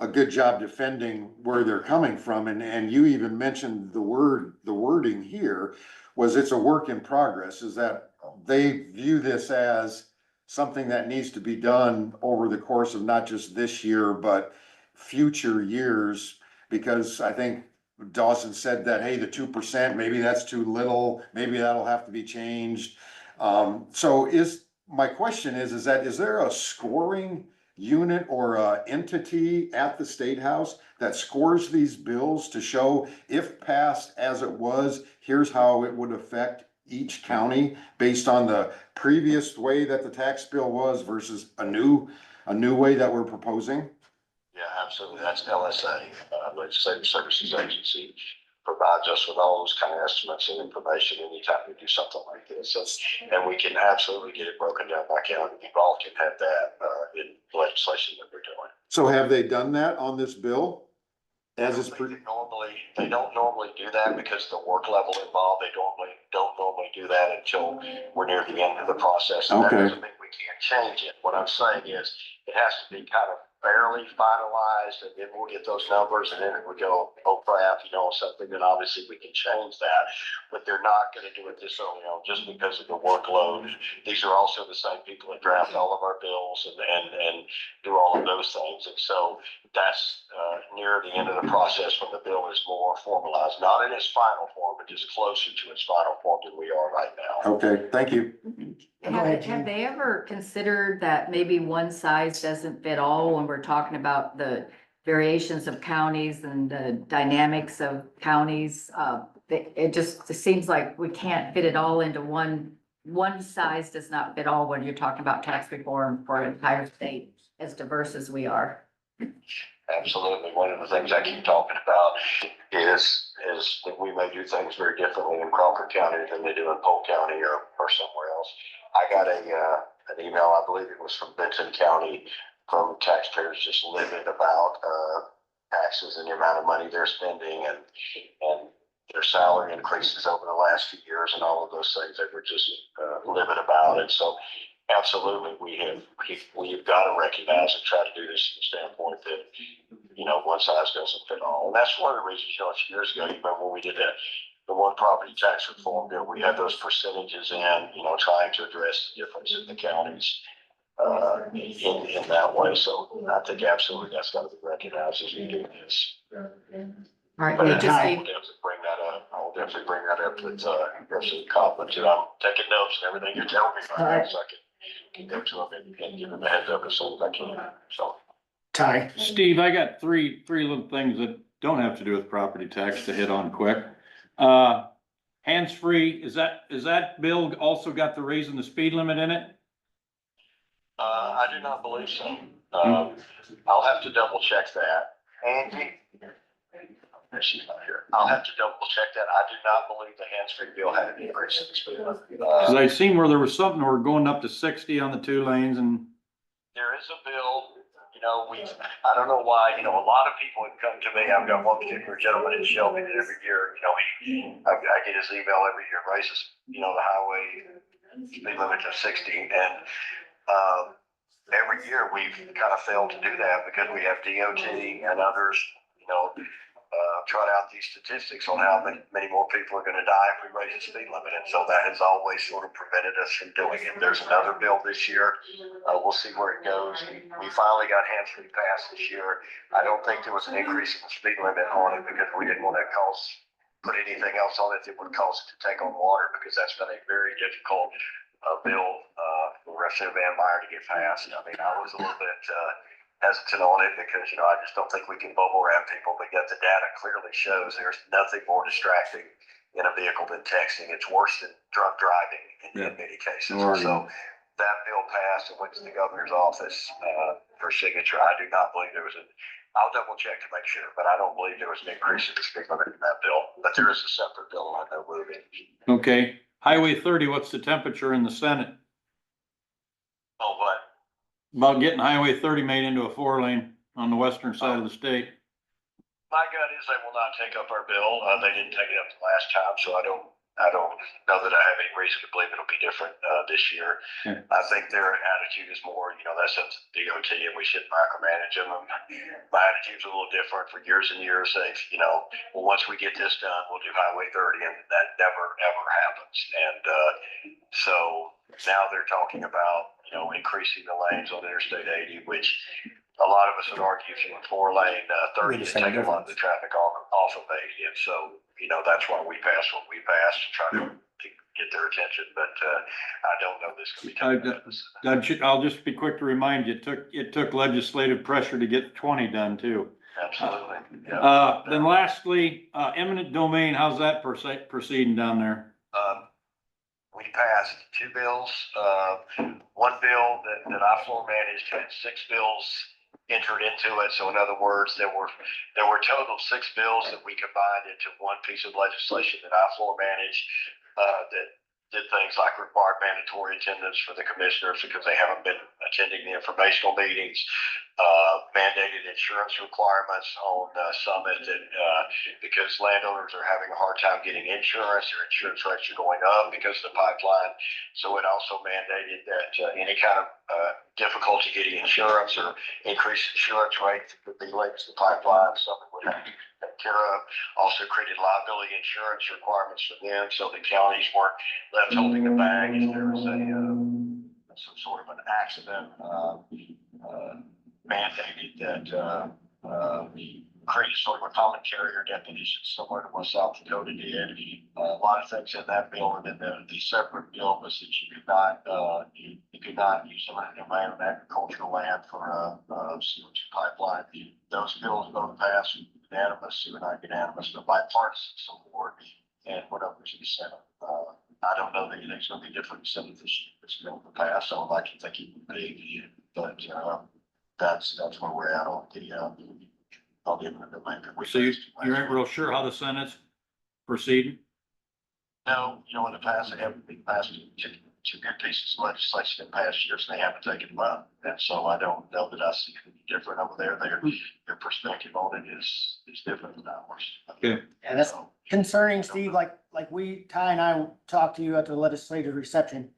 good job defending where they're coming from, and you even mentioned the wording here was it's a work in progress, is that they view this as something that needs to be done over the course of not just this year, but future years, because I think Dawson said that, hey, the 2%, maybe that's too little, maybe that'll have to be changed. So my question is there a scoring unit or a entity at the State House that scores these bills to show if passed as it was, here's how it would affect each county based on the previous way that the tax bill was versus a new way that we're proposing? Yeah, absolutely. That's LSA, Legislative Services Agency, provides us with all those kind of estimates and information anytime we do something like this. And we can absolutely get it broken down by county. You all can have that in legislation that we're doing. So have they done that on this bill? As it's They don't normally do that because the work level involved, they don't normally do that until we're near the end of the process. And that Okay. doesn't mean we can't change it. What I'm saying is it has to be kind of fairly finalized, and then we'll get those numbers, and then it would go, oh crap, something, then obviously we can change that. But they're not gonna do it this early on just because of the workload. These are also the same people that draft all of our bills and do all of those things. And so that's near the end of the process when the bill is more formalized, not in its final form, but just closer to its final form than we are right now. Okay, thank you. Go ahead, Have Jean. they ever considered that maybe one size doesn't fit all when we're talking about the variations of counties and the dynamics of counties? It seems like we can't fit it all into one size does not fit all when you're talking about tax reform for an entire state as diverse as we are. Absolutely. One of the things I keep talking about is that we may do things very differently in Crawford County than they do in Polk County or somewhere else. I got an email, I believe it was from Benton County, from taxpayers just livid about taxes and the amount of money they're spending and their salary increases over the last few years and all of those things that we're just livid about. And so absolutely, we've got to recognize and try to do this from the standpoint that, one size doesn't fit all. And that's one of the reasons, a few years ago, you remember when we did the one property tax reform bill, we had those percentages in, trying to address the difference in the counties in that way. So I think absolutely that's got to be recognized as we do this. All right, But we I just will need, definitely bring that up. I will definitely bring that up with Representative Crawford too. I'm taking notes and everything you're telling me All right right. now, so I can go to them and give them a heads up as soon as I can. So. Ty. Steve, I got three little things that don't have to do with property tax to hit on quick. Hands-free, is that bill also got the raising the speed limit in it? I do not believe so. I'll have to double check that. Angie? She's not here. I'll have to double check that. I do not believe the hands-free bill had an increase in the speed limit. Cause I seen where there was something, where we're going up to 60 on the 2 lanes and. There is a bill, I don't know why, a lot of people have come to me. I've got one particular gentleman in Shelby that every year, I get his email every year, raises, the highway speed limit to 60. And, every year we've kind of failed to do that because we have DOT and others, trot out these statistics on how many more people are going to die if we raise the speed limit. And so that has always sort of prevented us from doing it. There's another bill this year. We'll see where it goes. We finally got hands-free passed this year. I don't think there was an increase in the speed limit on it because we didn't want to put anything else on it that would cause it to take on water, because that's been a very difficult bill for Representative Van Meyer to get passed. I mean, I was a little bit hesitant on it because, I just don't think we can bubble wrap people, but yet the data clearly shows there's nothing more distracting in a vehicle than texting. It's worse than drunk driving in many cases. So that bill passed and went to the governor's office for signature. I do not believe there was I'll double check to make sure, but I don't believe there was an increase in the speed limit in that bill, but there is a separate bill on that moving. Okay, Highway 30, what's the temperature in the Senate? Oh, what? About getting Highway 30 made into a 4-lane on the western side of the state. My gut is they will not take up our bill. They didn't take it up the last time, so I don't know that I have any reason to believe it'll be different, this year. Okay. I think their attitude is more, that's up to the DOT and we should micromanage them. My attitude's a little different. For years and years, they've, well, once we get this done, we'll do Highway 30, and that never, ever happens. And, so now they're talking about, increasing the lanes on Interstate 80, which a lot of us would argue if you were 4-lane, 30 to take a lot of the traffic off of 80. And so, that's why we passed what we passed to try to get their attention, but, I don't know this could be coming. I'll just be quick to remind you, it took legislative pressure to get 20 done too. Absolutely. Yeah. Then lastly, eminent domain, how's that proceeding down there? We passed 2 bills. One bill that I floor managed had 6 bills entered into it. So in other words, there were total 6 bills that we combined into one piece of legislation that I floor managed, that did things like required mandatory attendance for the commissioners because they haven't been attending the informational meetings, mandated insurance requirements on Summit that, because landowners are having a hard time getting insurance, their insurance rates are going up because of the pipeline. So it also mandated that any kind of difficulty getting insurance or increased insurance rates that could be linked to the pipeline, Summit would have to take care of. Also created liability insurance requirements for them so the counties weren't left holding the bag if there was some sort of an accident. Mandated that create sort of a common carrier definition similar to what South Dakota did. A lot of things in that bill, and then the separate bill was that you could not use eminent domain on agricultural land for a CO2 pipeline. Those bills both passed unanimous, or not unanimous, but bipartisan support, and went over to the Senate. I don't know that anything's going to be different in the Senate this year. It's going to pass. I would like to think it would be, but that's where we're at on the eminent domain. So you ain't real sure how the Senate's proceeding? No, in the past, they haven't been passed two good pieces of legislation in past years, and they haven't taken them up. And so I don't know that I see anything different over there. Their perspective on it is different than ours. Okay. And that's concerning, Steve, like Ty and I talked to you at the legislative reception.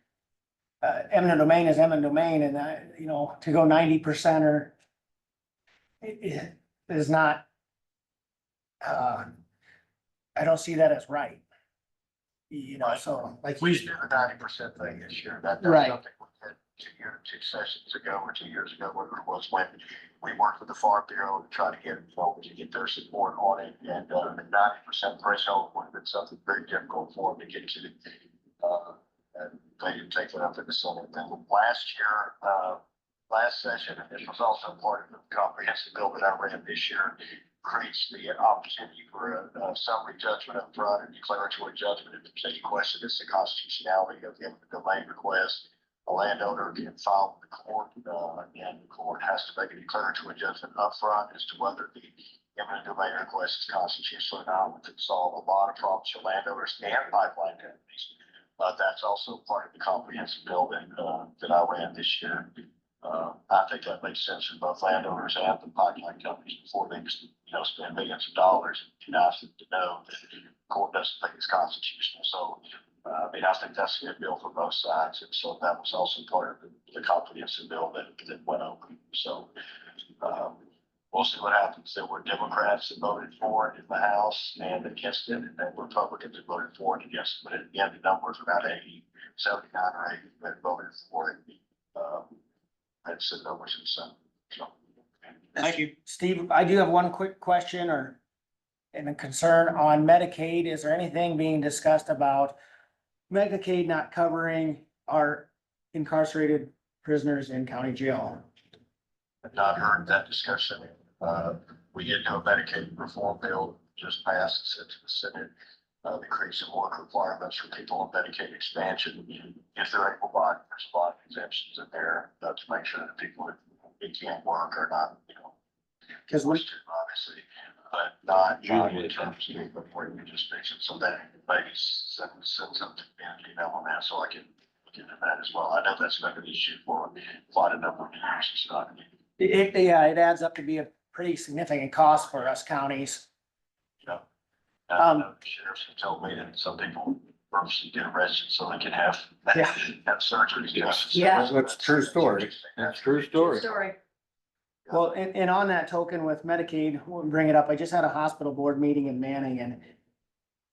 Eminent domain is eminent domain, and to go 90% or it is not, I don't see that as right. So like We did the 90% thing this year. That's Right. something we did 2 sessions ago or 2 years ago, whatever it was, when we worked with the Farm Bureau to try to get their support on it. And the 90% threshold would have been something very difficult for them to get to. And they didn't take it up in the Senate. Then last session, and this was also part of the comprehensive bill that I ran this year, creates the opportunity for a summary judgment up front and declaratory judgment if there's any question as to the constitutionality of the domain request. A landowner can file with the court, and the court has to make a declaratory judgment up front as to whether the eminent domain request is constitutional or not, which would solve a lot of problems for landowners and pipeline companies. But that's also part of the comprehensive bill that I ran this year. I think that makes sense for both landowners and the pipeline companies before they spend millions of dollars. It'd be nice to know that the court doesn't think it's constitutional. So, I think that's a good bill for both sides. And so that was also part of the comprehensive bill that went over. So, we'll see what happens. There were Democrats that voted for it in the House and against it, and then Republicans that voted for it and against it. But at the end, the numbers were about 79 or 80 that voted for it. I'd send over to the Senate. So. Thank you. Steve, I do have one quick question and a concern on Medicaid. Is there anything being discussed about Medicaid not covering our incarcerated prisoners in county jail? I've not heard that discussion. We did do a Medicaid reform bill just passed, sent to the Senate, increasing work requirements for people on Medicaid expansion. If they're able bodied, there's a lot of exemptions in there to make sure that people who can't work are not, 'Cause we- obviously, but not in terms of where you just mentioned, so that maybe send something to me, email on that, so I can look into that as well. I know that's been an issue for quite a number of years, it's not. Yeah, it adds up to be a pretty significant cost for us counties. I know the sheriffs have told me that some people purposely get arrested so they can have, Yeah. have surgery. Yeah. That's a true story. That's a true story. Story. Well, and on that token with Medicaid, we'll bring it up, I just had a hospital board meeting in Manning and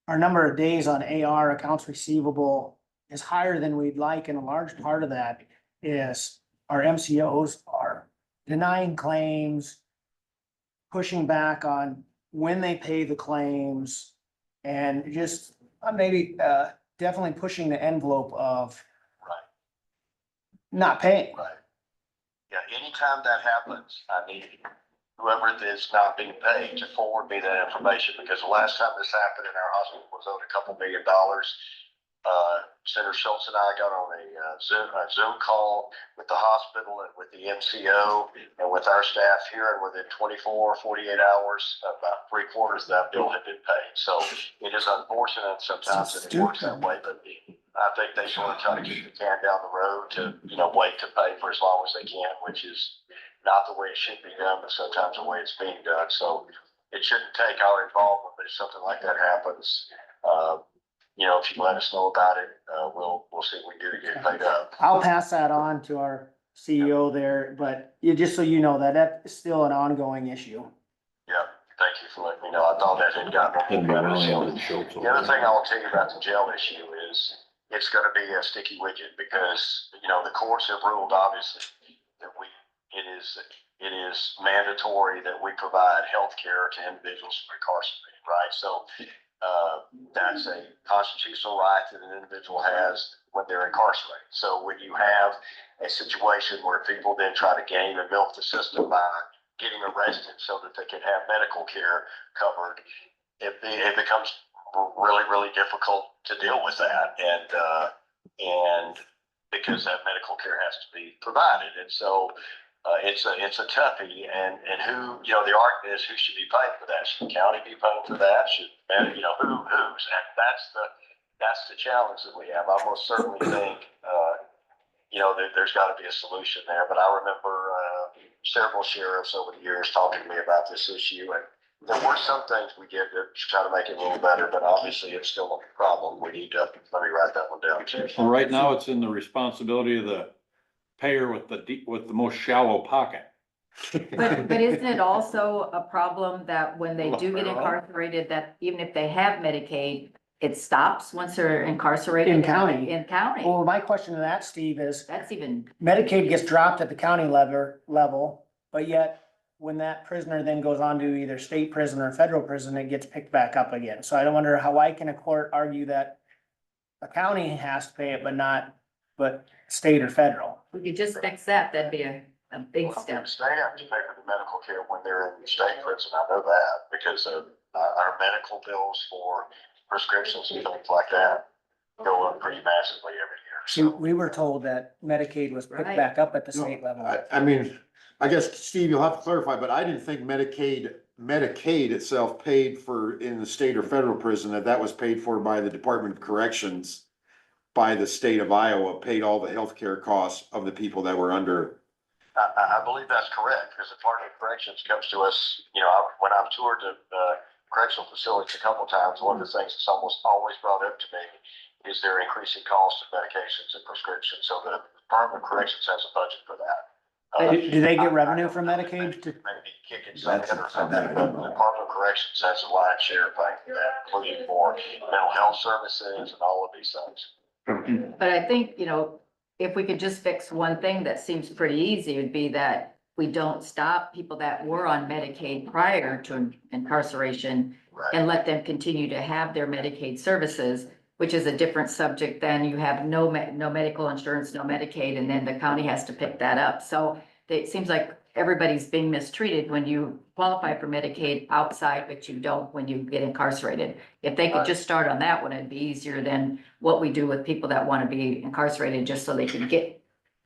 our number of days on AR accounts receivable is higher than we'd like, and a large part of that is our MCOs are denying claims, pushing back on when they pay the claims, and just maybe definitely pushing the envelope of Right. not paying. Right. Yeah, anytime that happens, I need whoever is not being paid to forward me that information, because the last time this happened in our hospital was owed a couple $1 million. Senator Schultz and I got on a Zoom call with the hospital and with the MCO and with our staff here, and within 24, 48 hours, about 3/4 of that bill had been paid. So it is unfortunate sometimes that it works that way, but I think they sort of try to kick the can down the road to, wait to pay for as long as they can, which is not the way it should be done, but sometimes the way it's being done. So it shouldn't take our involvement, but if something like that happens, if you let us know about it, we'll see what we can do to get it paid up. I'll pass that on to our CEO there, but just so you know, that is still an ongoing issue. Yeah, thank you for letting me know. I thought that had gotten better. The other thing I will tell you about the jail issue is it's gonna be a sticky widget, because, the courts have ruled obviously that it is mandatory that we provide health care to individuals who are incarcerated, right? So that's a constitutional right that an individual has when they're incarcerated. So when you have a situation where people then try to game and milk the system by getting arrested so that they can have medical care covered, it becomes really, really difficult to deal with that. And because that medical care has to be provided. And so it's a toughie, and who, the argument is, who should be paying for that? Should the county be paying for that? Should, who's? And that's the challenge that we have. I most certainly think, there's gotta be a solution there, but I remember, several sheriffs over the years talking to me about this issue, and there were some things we did to try to make it a little better, but obviously it's still a problem. We need to, let me write that one down too. Well, right now, it's in the responsibility of the payer with the most shallow pocket. But isn't it also a problem that when they do get incarcerated, that even if they have Medicaid, it stops once they're incarcerated? In county. In county. Well, my question to that, Steve, is That's even, Medicaid gets dropped at the county level, but yet when that prisoner then goes on to either state prison or federal prison, it gets picked back up again. So I don't wonder why can a court argue that a county has to pay it, but state or federal? we could just fix that, that'd be a big Well, step. the state have to pay for the medical care when they're in the state prison. I know that, because of our medical bills for prescriptions and things like that go up pretty massively every year. So we were told that Medicaid was picked Right. back up at the state level. I mean, I guess, Steve, you'll have to clarify, but I didn't think Medicaid itself paid for in the state or federal prison, that was paid for by the Department of Corrections by the state of Iowa, paid all the healthcare costs of the people that were under. I believe that's correct, because the Department of Corrections comes to us, when I've toured the correctional facilities a couple of times, one of the things that's almost always brought up to me is their increasing cost of medications and prescriptions. So the Department of Corrections has a budget for that. Do they get revenue from Medicaid to? Maybe kicking some in or something, but the Department of Corrections has a lion's share of paying for that, including for mental health services and all of these things. But I think, if we could just fix one thing that seems pretty easy, would be that we don't stop people that were on Medicaid prior to incarceration Right. and let them continue to have their Medicaid services, which is a different subject than you have no medical insurance, no Medicaid, and then the county has to pick that up. So it seems like everybody's being mistreated when you qualify for Medicaid outside, but you don't when you get incarcerated. If they could just start on that one, it'd be easier than what we do with people that want to be incarcerated just so they can get.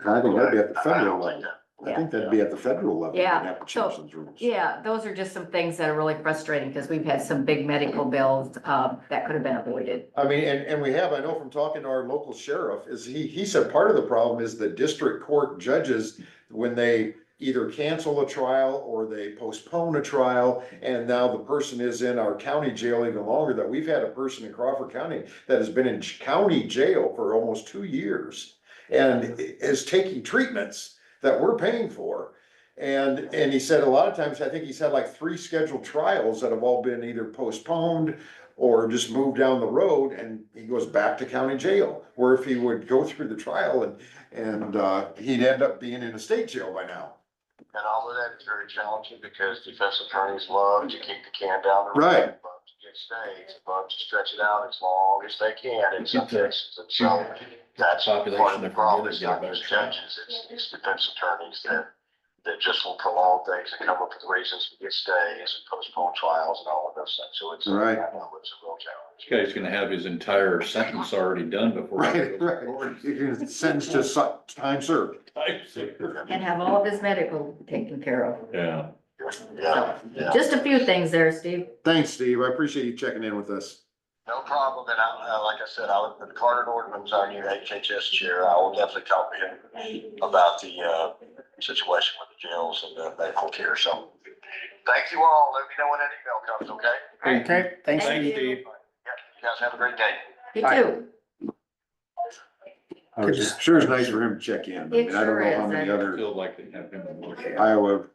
I think that'd be at the federal level. I think that'd be at the federal level. Yeah, They'd have to change so- those rules. Yeah, those are just some things that are really frustrating because we've had some big medical bills, that could have been avoided. I mean, and we have, I know from talking to our local sheriff, is he said part of the problem is the district court judges, when they either cancel a trial or they postpone a trial, and now the person is in our county jail even longer, that we've had a person in Crawford County that has been in county jail for almost 2 years and is taking treatments that we're paying for. And he said a lot of times, I think he's had like 3 scheduled trials that have all been either postponed or just moved down the road, and he goes back to county jail, where if he would go through the trial and he'd end up being in a state jail by now. And all of that is very challenging because defense attorneys love to kick the can down the road. Right. Love to get stays, love to stretch it out as long as they can in some cases. And so that's part Population of the of problem. forget it, It's get a not better just trial. judges, it's defense attorneys that just will prolong things and come up with reasons to get stays and postpone trials and all of those things. So it's, Right. it's a real challenge. This guy's gonna have his entire sentence already done before. he Right, goes right. forward. You're sentenced to time served. And have all of his medical taken care of. Yeah. Yeah, yeah. Just a few things there, Steve. Thanks, Steve. I appreciate you checking in with us. No problem, and like I said, when Carter Nordman's our new HHS chair, I will definitely talk to him about the, situation with the jails and the medical care, so. Thank you all, let me know when that email comes, okay? Okay, thanks, Thank Steve. you. Yeah, you guys have a great day. You Bye. too. Sure is nice for him to check in. I mean, I don't sure know how is. many I other feel like they have him. Iowa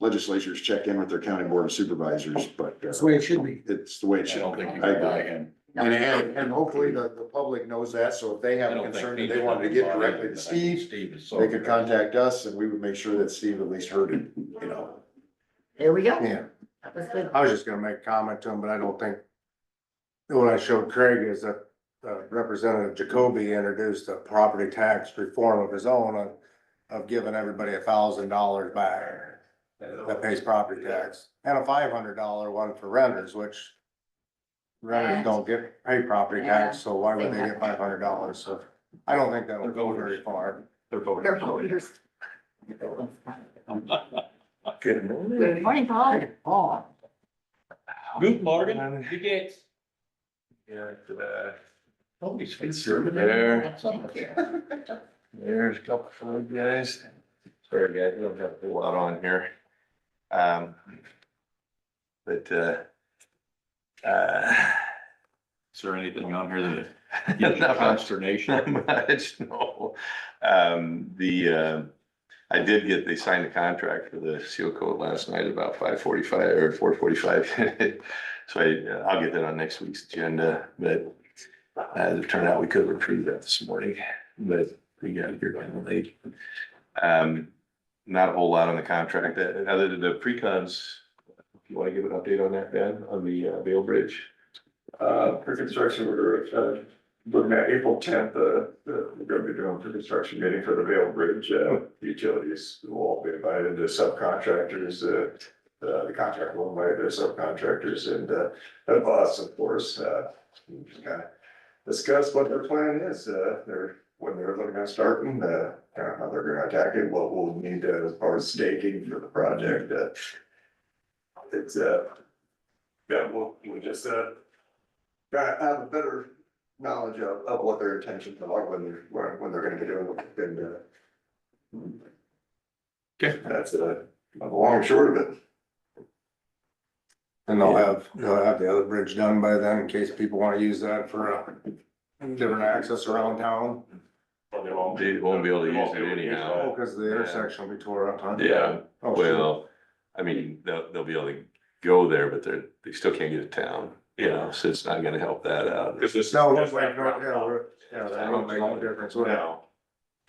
legislatures check in with their county board of supervisors, but That's the way it should be. it's the way it I should don't be. think you I can buy agree. him. And hopefully the public knows that, so if they have I a don't think concern that Pete's they wanted to gonna get buy him, directly but to I think Steve, Steve is so. they could contact us and we would make sure that Steve at least heard it, you know. There we go. Yeah, That was good. I was just gonna make a comment to him, but I don't think, what I showed Craig is that Representative Jacoby introduced a property tax reform of his own of giving everybody $1,000 back that pays property tax, and a $500 one for renters, which renters don't pay property tax, so why would they get $500? So I don't think that'll go very far. They're voting. They're voters. Good Good morning, Paul. Paul. Good morning. Wie geht's? Oh, he's fixing there. There's a couple for you guys. Sorry, guys, we don't have a whole lot on here. But, Is there anything on here that gives you Not much. consternation? not much, no. I did they signed the contract for the seal coat last night about 5:45 or 4:45. So I'll get that on next week's agenda, but as it turned out, we could retrieve that this morning, but we got here kind of late. Not a whole lot on the contract, other than the pre-cons. If you want to give an update on that, Ben, on the Vale Bridge. Pre-construction, we're looking at April 10th, we're gonna be doing pre-construction meeting for the Vale Bridge. Utilities will all be invited, the subcontractors, the contractor will invite their subcontractors and, us, of course, just kind of discuss what their plan is, when they're looking at starting, kind of how they're gonna attack it, what we'll need as far as staking for the project, it's, yeah, we'll just, kind of have a better knowledge of what their intentions are, when they're gonna be doing it, and, Okay. that's, the long and short of it. And they'll have the other bridge done by then in case people wanna use that for different access around town. Well, they won't They won't be able to use it anyhow. Oh, cause the intersection will be tore up, huh? Yeah, Oh, sure. well, I mean, they'll be able to go there, but they still can't get to town, you know, so it's not gonna help that out. Cause this is No, just like, that yeah, that don't make no difference. We No.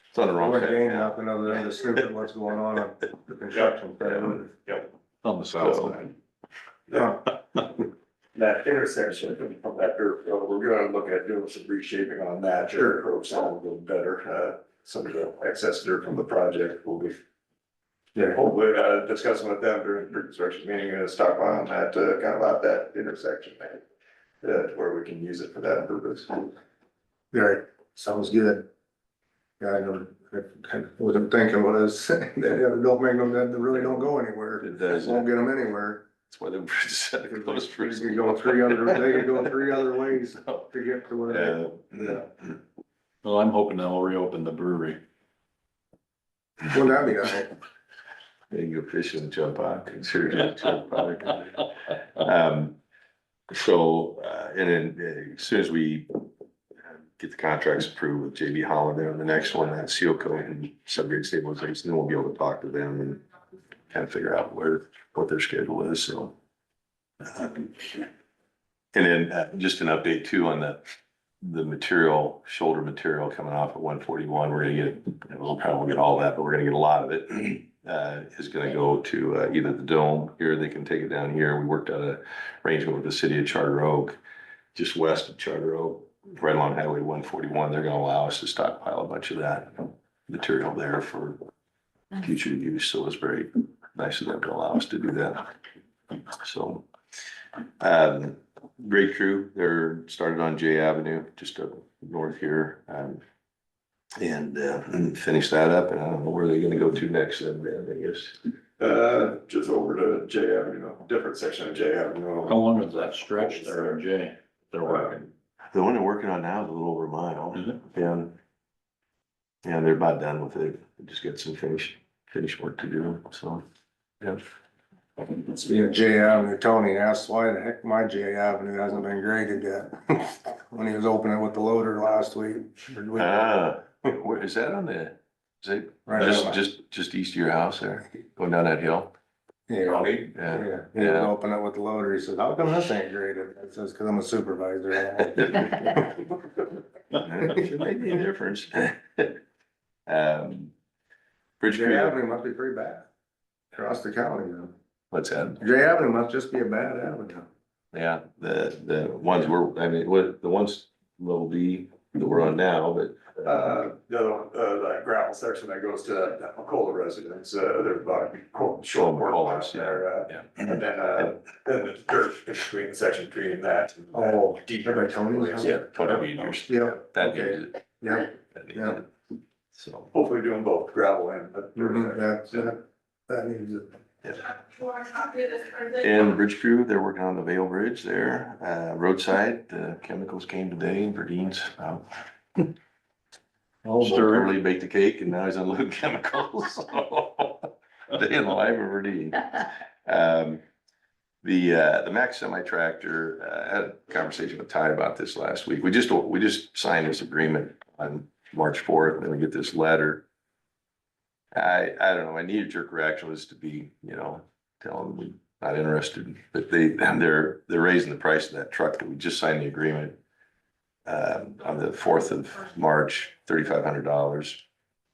It's on the wrong wouldn't side. gain now. nothing other than the stupid what's going on the construction. On the south So- side. Huh. That intersection from that dirt road, we're gonna look at doing some reshaping on that. Dirt road sound a little better, some of the excess dirt from the project will be. Yeah, hopefully, discussing with them during the pre-construction meeting, stop on that, kind of about that intersection, where we can use it for that purpose. Right, sounds good. Yeah, I wasn't thinking what I was saying, they don't make them, that really don't go anywhere. It does. Won't get them anywhere. That's why the bridge is set close They for. could go they could go 3 other ways to get to where Yeah. Well, I'm hoping they'll reopen the brewery. they, wouldn't that be nice? They can go fishing and jump on, consider it. And then as soon as we get the contracts approved with JB Holiday on the next one, that seal coat and subgrade stabilization, then we'll be able to talk to them and kind of figure out what their schedule is, so. And then just an update too on the material, shoulder material coming off at 141, we're gonna get, we'll probably get all that, but we're gonna get a lot of it. Is gonna go to either the dome here, they can take it down here. We worked out an arrangement with the city of Charter Oak, just west of Charter Oak, right along Highway 141. They're gonna allow us to stockpile a bunch of that material there for future use, so it's very nice of them to allow us to do that. So, great crew, they're started on J Avenue, just up north here, and finish that up, and I don't know where they're gonna go to next, I guess. Just over to J Avenue, different section of J Avenue. How long is that stretch there, Jay? They're working. The one they're working on now is a little over a mile. Is it? Yeah. Yeah, they're about done with it, they just got some finish work to do, so, yeah. Speaking of J Avenue, Tony asked why the heck my J Avenue hasn't been graded yet. When he was opening with the loader last week. Where is that on the, is it Right on. just east of your house there, going down that hill? Yeah, Yeah, yeah, he was opening it with the loader, he said, how come this ain't graded? I says, cause I'm a supervisor. It may be a difference. Bridge J crew, Avenue must be pretty bad, across the county, though. what's that? J Avenue must just be a bad avenue. Yeah, the ones the ones level B that we're on now, but That gravel section that goes to that McCullough residence, there's about a short McCullough's, portion there, yeah. and then the dirt in between, the section between that. and that Oh, deep by Tony's house? Yeah, 20 meters. Yeah, That okay. needs it. yeah, That needs yeah. it. So, Hopefully doing both gravel and. that needs it. and the bridge crew, they're working on the Vale Bridge there, roadside, the chemicals came today, Verdine's, early baked a cake and now he's unloading chemicals. Day in the life of Verdine. The Mack semi tractor, I had a conversation with Ty about this last week. We just signed this agreement on March 4th, and then we get this letter. I don't know, my knee jerk reaction was to be, tell them we're not interested, but they're raising the price of that truck that we just signed the agreement on the 4th of March, $3,500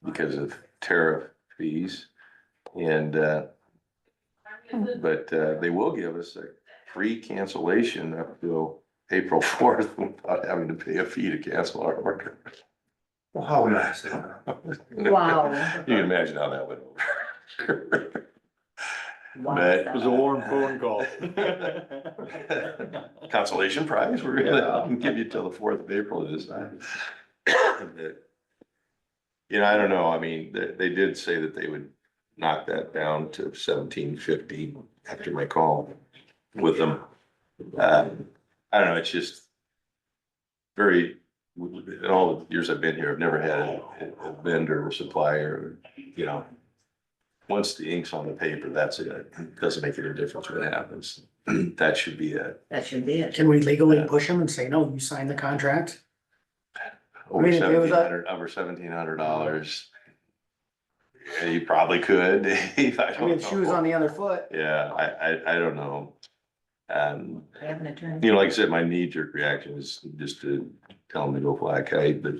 because of tariff fees. And, but they will give us a free cancellation up till April 4th without having to pay a fee to cancel our order. Well, how nice. Wow. You can imagine how that went over. Wow. But- It was a warm phone call. Consolation prize, we're gonna give you till the 4th of April this time. I don't know, I mean, they did say that they would knock that down to 1750 after my call with them. I don't know, it's just very, in all the years I've been here, I've never had a vendor or supplier, once the ink's on the paper, that's it. Doesn't make any difference what happens. That should be it. That should be it. Can we legally push them and say, no, you signed the contract? Over mean, if it was over $1,700. Yeah, you probably could. I I mean, shoes on the other foot. Yeah, I don't know. They have an attorney. Like I said, my knee jerk reaction is just to tell them to go fly a kite, but,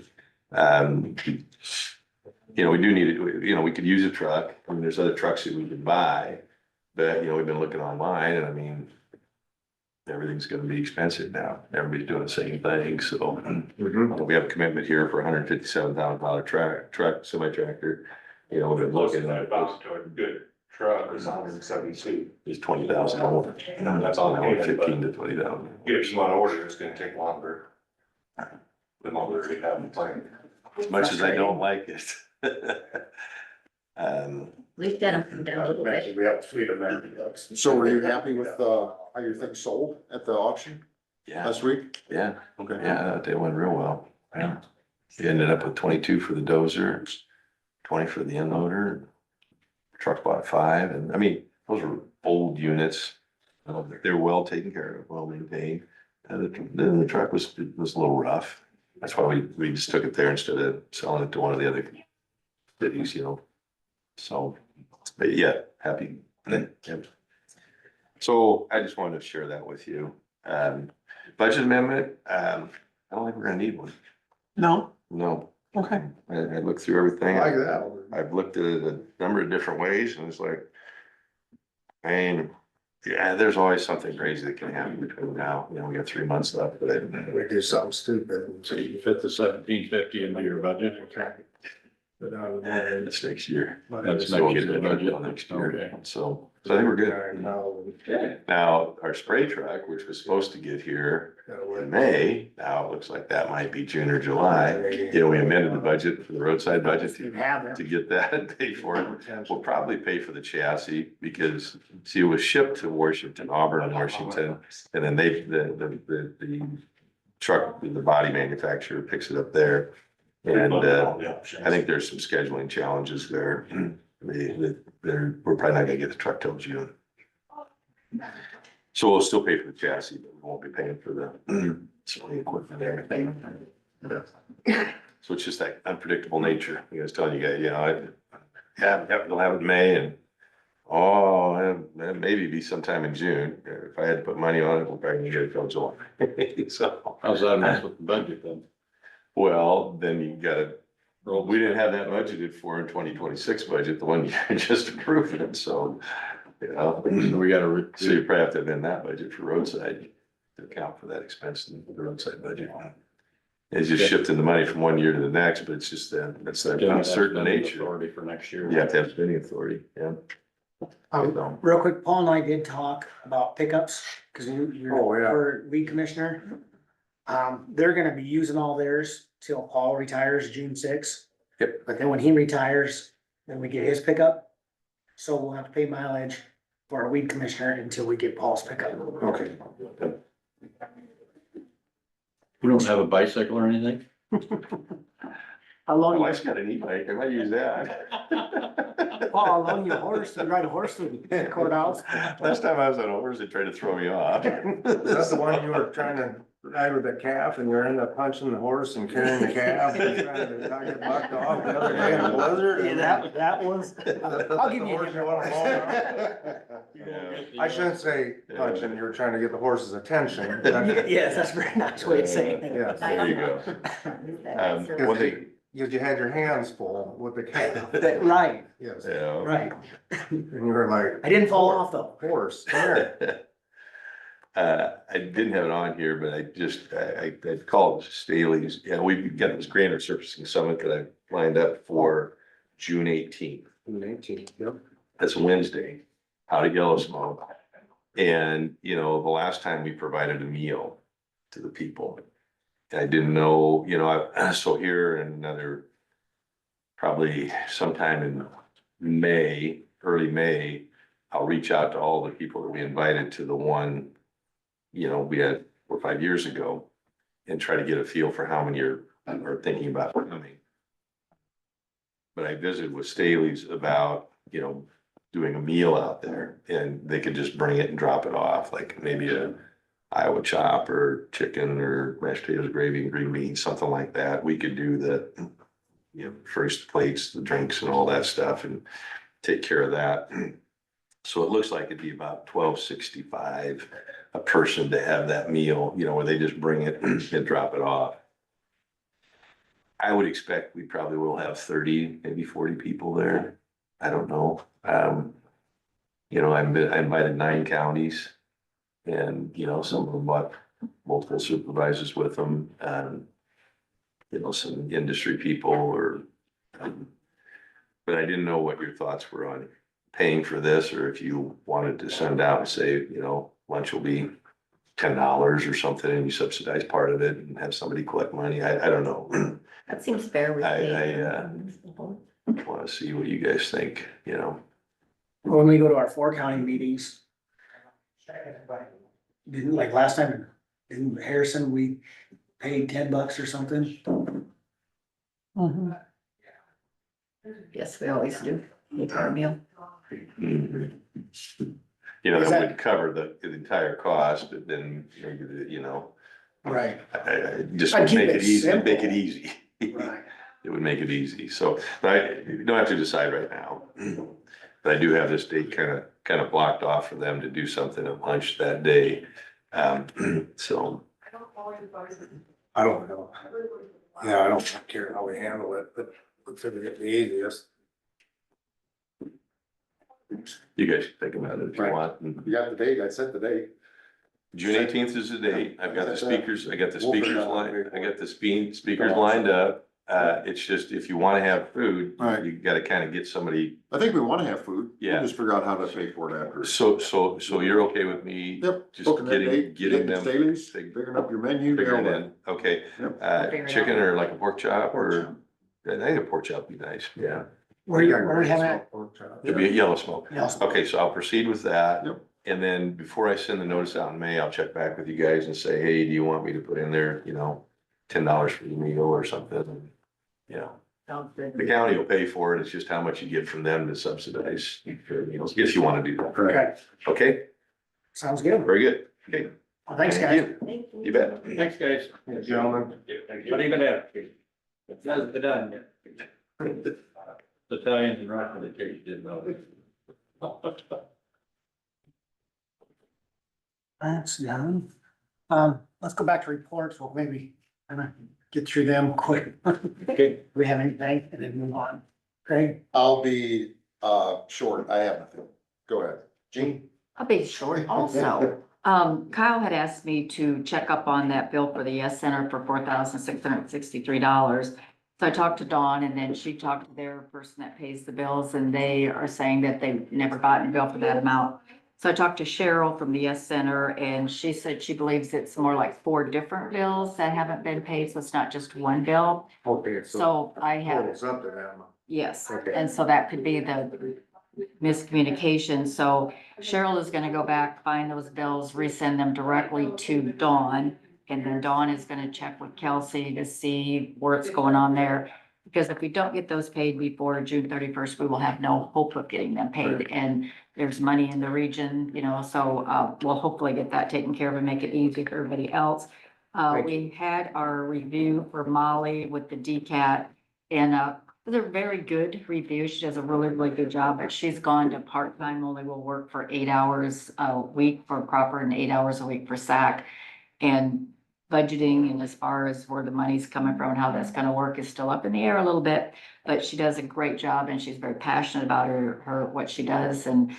we do need it, we could use a truck. I mean, there's other trucks that we could buy, but, we've been looking online and I mean, everything's gonna be expensive now. Everybody's doing the same thing, so. We have a commitment here for $157,000 truck, semi tractor. We've been looking at About to a good truck is 172. it's 20,000 more. That's all I need, 15 to 20,000. Get some on order, it's gonna take longer. The longer we have the plan. as much as I don't like it. We've done them down a little bit. We have a fleet of men. So were you happy with, how your thing sold at the auction Yeah, last week? yeah, Okay. yeah, they went real well. Yeah. We ended up with 22 for the dozer, 20 for the unloader. Truck bought 5, and I mean, those were old units. They were well taken care of, well maintained. The truck was a little rough. That's why we just took it there instead of selling it to one of the other cities, you know. So, but yeah, happy. Yeah. So I just wanted to share that with you. Budget amendment, I don't think we're gonna need one. No? No, Okay. I looked through everything. Like that. I've looked at it a number of different ways and it's like, man, yeah, there's always something crazy that can happen between now, you know, we got 3 months left, but We do something stupid. So you fit the 1750 into your budget? that's next year. That's So we'll next get the year's budget budget. next year, Okay. so I think we're good. Now, our spray truck, which was supposed to get here in May, now it looks like that might be June or July. You know, we amended the budget for the roadside budget You have to it. get that and pay for it. We'll probably pay for the chassis because, see, it was shipped to Washington, Auburn and Washington. And then the truck, the body manufacturer picks it up there. And, I think there's some scheduling challenges there. We're probably not gonna get the truck till June. So we'll still pay for the chassis, but we won't be paying for the swing equipment and everything. So it's just that unpredictable nature. I was telling you guys, you know, they'll have it in May and, maybe be sometime in June. If I had to put money on it, we're probably gonna get it till July. So, How's that mess with the budget then? well, then you gotta, we didn't have that budgeted for in 2026 budget, the one you just approved it, so, you know. We gotta, So you probably have to amend that budget for roadside to account for that expense in the roadside budget. It's just shifting the money from one year to the next, but it's just that's that uncertain nature. Authority for next year. You have to have spending authority, yeah. Real quick, Paul and I did talk about pickups, cause you're Oh, yeah. for weed commissioner. They're gonna be using all theirs till Paul retires June 6th. Yep. But then when he retires, then we get his pickup. So we'll have to pay mileage for our weed commissioner until we get Paul's pickup. Okay. We don't have a bicycle or anything? How My long, wife's got an e-bike, I might use that. Paul, how long you horse, you ride a horse to the courthouse? Last time I was on a horse, they tried to throw me off. That's the one you were trying to ride with the calf and you ended up punching the horse and carrying the calf and trying to not get bucked off the other day in the blizzard. Yeah, that was, I'll give you a The horse different wanna horse. Yeah. I shouldn't say punching, you were trying to get the horse's attention. Yes, that's a very nice way of saying it. Yes. There you go. One thing, Because you had your hands full with the calf. Right, Yes. yeah. right. And you were like, I didn't fall off though. horse, come here. I didn't have it on here, but I called Staley's, yeah, we've got this Grander Surfacing Summit that I lined up for June 18th. 18, yep. That's a Wednesday, out of Yellow Smoke. And, you know, the last time we provided a meal to the people. I didn't know, you know, so here in another, probably sometime in May, early May, I'll reach out to all the people that we invited to the one, you know, we had 4 or 5 years ago and try to get a feel for how many are thinking about coming. But I visited with Staley's about, you know, doing a meal out there and they could just bring it and drop it off, like maybe a Iowa chop or chicken or mashed potatoes, gravy and green beans, something like that. We could do the, you know, first plates, the drinks and all that stuff and take care of that. So it looks like it'd be about $12.65 a person to have that meal, you know, where they just bring it and drop it off. I would expect we probably will have 30, maybe 40 people there. I don't know. You know, I invited 9 counties and, you know, some of them brought multiple supervisors with them and, you know, some industry people or, but I didn't know what your thoughts were on paying for this, or if you wanted to send out and say, you know, lunch will be $10 or something and you subsidize part of it and have somebody collect money. I don't know. That seems fair. We I, paid I, them. wanna see what you guys think, you know. When we go to our 4 county meetings. Didn't, like last time, in Harrison, we paid $10 or something. Mhm. Yes, we always do. With our meal. You know, Is that that- would cover the entire cost, but then, you know, Right. I just I'd would keep make it it easy, make it simple. easy. Right. It would make it easy, so, but you don't have to decide right now. But I do have this date kind of blocked off for them to do something at lunch that day. So, I don't know. Yeah, I don't care how we handle it, but let's figure it the easiest. you guys can think about it if you Right. want. You got the date, I set the date. June 18th is the date. I've got the speakers, I got the We'll figure speakers out how to lined, pay for I it. got the speakers lined up. It's just, if you wanna have food, Right. you gotta kind of get somebody. I think we wanna have food. Yeah. We'll just figure out how to pay for it after. So you're okay with me? Yep, Just booking that date, getting getting them, Staley's, figuring up your menu. figuring it all that. in, okay. Yep. Figure it Chicken out. or like a pork chop Pork or, chop. I think a pork chop would be nice, yeah. Where are we having it? It'd be a yellow smoke. Yes. Okay, so I'll proceed with that. Yep. And then before I send the notice out in May, I'll check back with you guys and say, hey, do you want me to put in there, $10 for the meal or something? You know, Sounds good. the county will pay for it. It's just how much you get from them to subsidize your meals, if you wanna do that. Okay, Okay, sounds good. very good. Okay, Well, thanks, Thank guys. you bet. Thanks, guys. Gentlemen. What are you gonna have? That's done yet. Italians and Russian, they take you did know. That's done. Let's go back to reports. We'll maybe get through them quick. Okay. Do we have anything? And then move on. Craig? I'll be, short. I have nothing. Go ahead. Gene? I'll be short also. Kyle had asked me to check up on that bill for the Yes Center for $4,663. So I talked to Dawn and then she talked to their person that pays the bills and they are saying that they've never gotten a bill for that amount. So I talked to Cheryl from the Yes Center and she said she believes it's more like 4 different bills that haven't been paid, so it's not just one bill. Okay, So I have. totals up to them. Yes, Okay. and so that could be the miscommunication. So Cheryl is gonna go back, find those bills, resend them directly to Dawn. And then Dawn is gonna check with Kelsey to see what's going on there. Because if we don't get those paid before June 31st, we will have no hope of getting them paid. And there's money in the region, so we'll hopefully get that taken care of and make it easy for everybody else. We had our review for Molly with the DCAT and they're very good reviews. She does a really, really good job, but she's gone to part-time, only will work for 8 hours a week for Crawford and 8 hours a week for SAC. And budgeting and as far as where the money's coming from and how that's gonna work is still up in the air a little bit. But she does a great job and she's very passionate about what she does and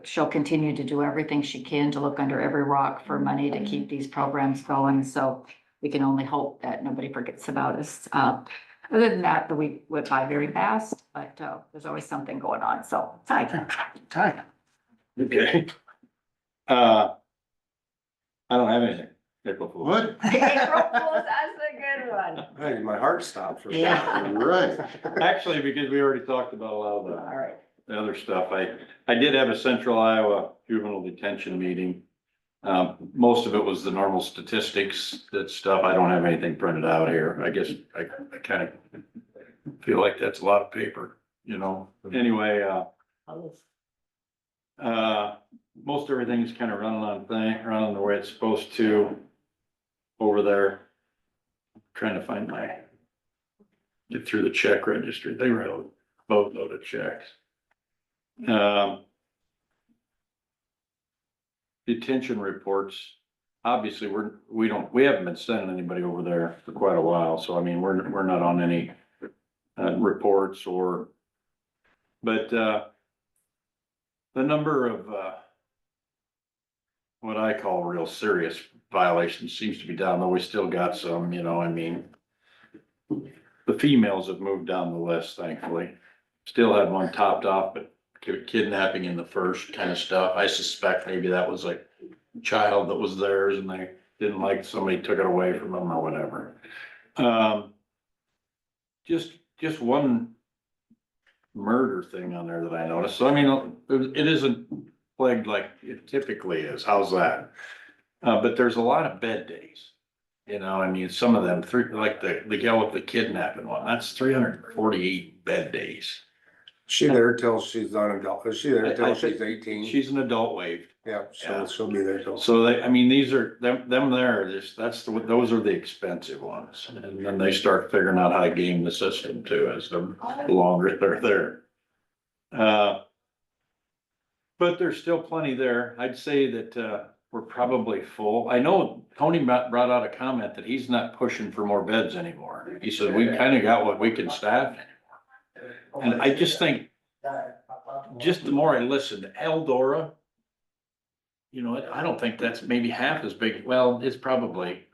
she'll continue to do everything she can to look under every rock for money to keep these programs going. So we can only hope that nobody forgets about us. Other than that, the week went by very fast, but there's always something going on. So, hi. Ty? Okay. I don't have anything. April Fool's. What? April Fools, that's a good one. Hey, my heart stopped for a Yeah. second. Right. Actually, because we already talked about a lot of All right. the other stuff, I did have a Central Iowa juvenile detention meeting. Most of it was the normal statistics, that stuff. I don't have anything printed out here. I guess I kind of feel like that's a lot of paper, Anyway, most everything's kind of running the way it's supposed to over there. Trying to find get through the check registry. They were a boatload of checks. Detention reports, obviously, we haven't been sending anybody over there for quite a while, so I mean, we're not on any reports but the number of what I call real serious violations seems to be down, though we still got some, I mean, the females have moved down the list, thankfully. Still had one topped off, but kidnapping in the first kind of stuff. I suspect maybe that was a child that was theirs and they didn't like somebody took it away from them or whatever. just one murder thing on there that I noticed. So I mean, it isn't plagued like it typically is. How's that? But there's a lot of bed days. You know, I mean, some of them, like the gal with the kidnapping one, that's 348 bed days. She there till she's on adult, is she there I till think she's 18? She's an adult waived. Yeah, Yeah. she'll be there till. So they, I mean, these are, them there, those are the expensive ones. And then they start figuring out how to game the system too, as the longer they're there. But there's still plenty there. I'd say that, we're probably full. I know Tony brought out a comment that he's not pushing for more beds anymore. He said, we kind of got what we can staff. And I just think, just the more I listen to Eldora, you know, I don't think that's maybe half as big. Well, it's probably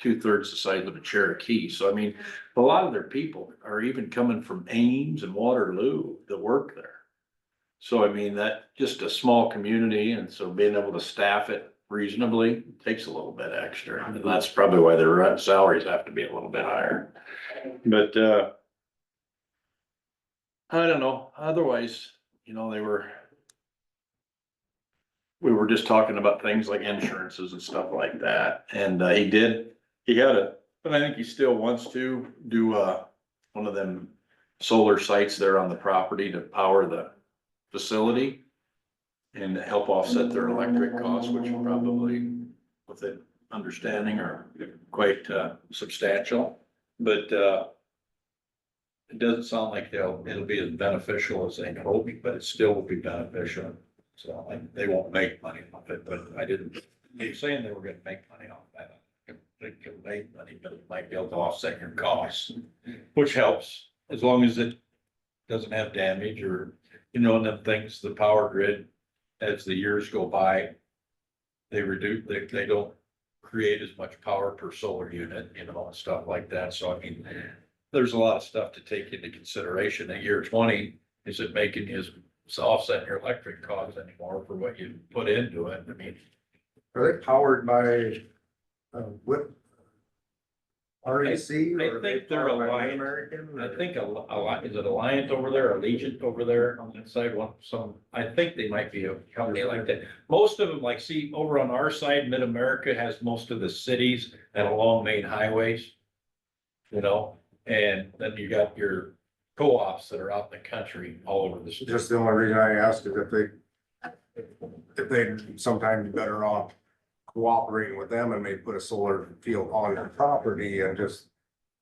2/3 the size of a Cherokee. So I mean, a lot of their people are even coming from Ames and Waterloo that work there. So I mean, that just a small community, and so being able to staff it reasonably takes a little bit extra. And that's probably why their salaries have to be a little bit higher. But I don't know. Otherwise, you know, we were just talking about things like insurances and stuff like that. And but I think he still wants to do one of them solar sites there on the property to power the facility and help offset their electric costs, which are probably, with it understanding, are quite substantial. But it doesn't sound like it'll be as beneficial as they hope, but it still will be beneficial. So like, they won't make money off it, but they were saying they were gonna make money off that. They can make money, but it might be able to offset your costs, which helps as long as it doesn't have damage or, you know, and then things, the power grid, as the years go by, they don't create as much power per solar unit, you know, and stuff like that. So I mean, there's a lot of stuff to take into consideration. At year 20, is it making you offset your electric costs anymore for what you put into it? I mean, Are they powered by, what? REC? I think they're Alliant. I think a lot, is it Alliant over there, Allegiant over there on that side, I think they might be a company like that. Most of them, like, see, over on our side, Mid-America has most of the cities and along main highways. You know, and then you got your co-ops that are out in the country all over the state. Just the only reason I asked is if they sometimes be better off cooperating with them and maybe put a solar field on their property and just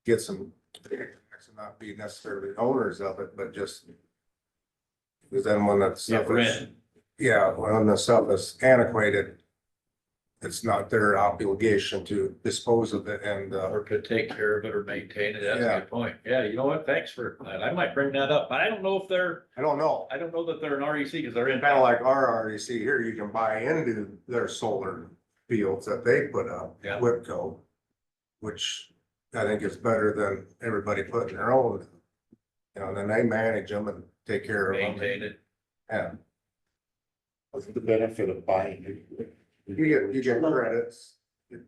get some, and not be necessarily owners of it, but just. Because then when that stuff is, rent. yeah, when the stuff is antiquated, it's not their obligation to dispose of it and, Or could take care of it or maintain it. That's Yeah. a good point. Yeah, you know what? Thanks for that. I might bring that up. I don't know if I don't know. I don't know that they're an REC because they're in. Kind of like our REC here, you can buy into their solar fields that they put up, Yeah. Whipco. Which I think is better than everybody putting their own. You know, then they manage them and take care of them. Maintain it. Yeah, What's the benefit of buying? you get credits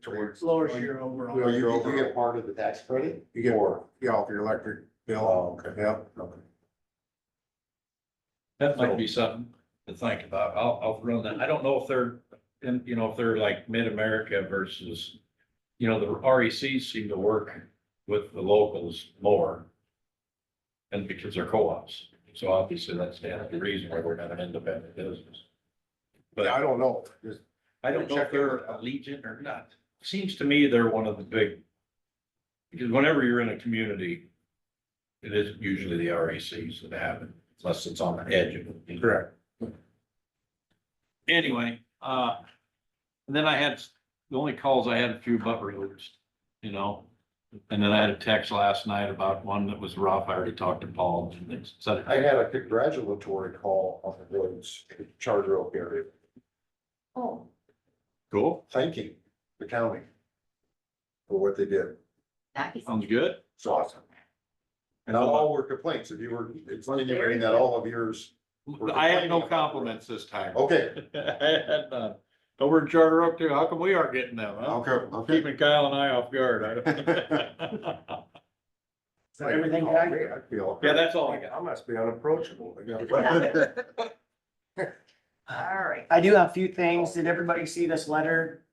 towards. Lowers your overall. Well, You get part of the tax credit? You get, Or- yeah, off your electric bill. Oh, okay. Yeah. That might be something to think about. I'll run that. I don't know if they're, you know, if they're like Mid-America versus, you know, the RECs seem to work with the locals more. And because they're co-ops. So obviously that's the reason why we're not an independent business. But I don't know, just, I don't know if they're Allegiant or not. Seems to me they're one of the big. Because whenever you're in a community, it is usually the RECs that have it, unless it's on the edge of it. correct. Anyway, and then the only calls I had a few about roads, you know. And then I had a text last night about one that was rough. I already talked to Paul. And they said, I had a congratulatory call on the roads, Charter Oak area, Oh, cool, thanking the county for what they did. nice. sounds good. It's awesome. And not all were complaints. If you were, it's insinuating that all of yours. I had no compliments this time. Okay, I had none. Over in Charter Oak too, how come we aren't getting them, huh? okay, okay. Keeping Kyle and I off guard. Is that everything, I Jack? feel. Yeah, that's all I got. I must be unapproachable. All right. I do have a few things. Did everybody see this letter?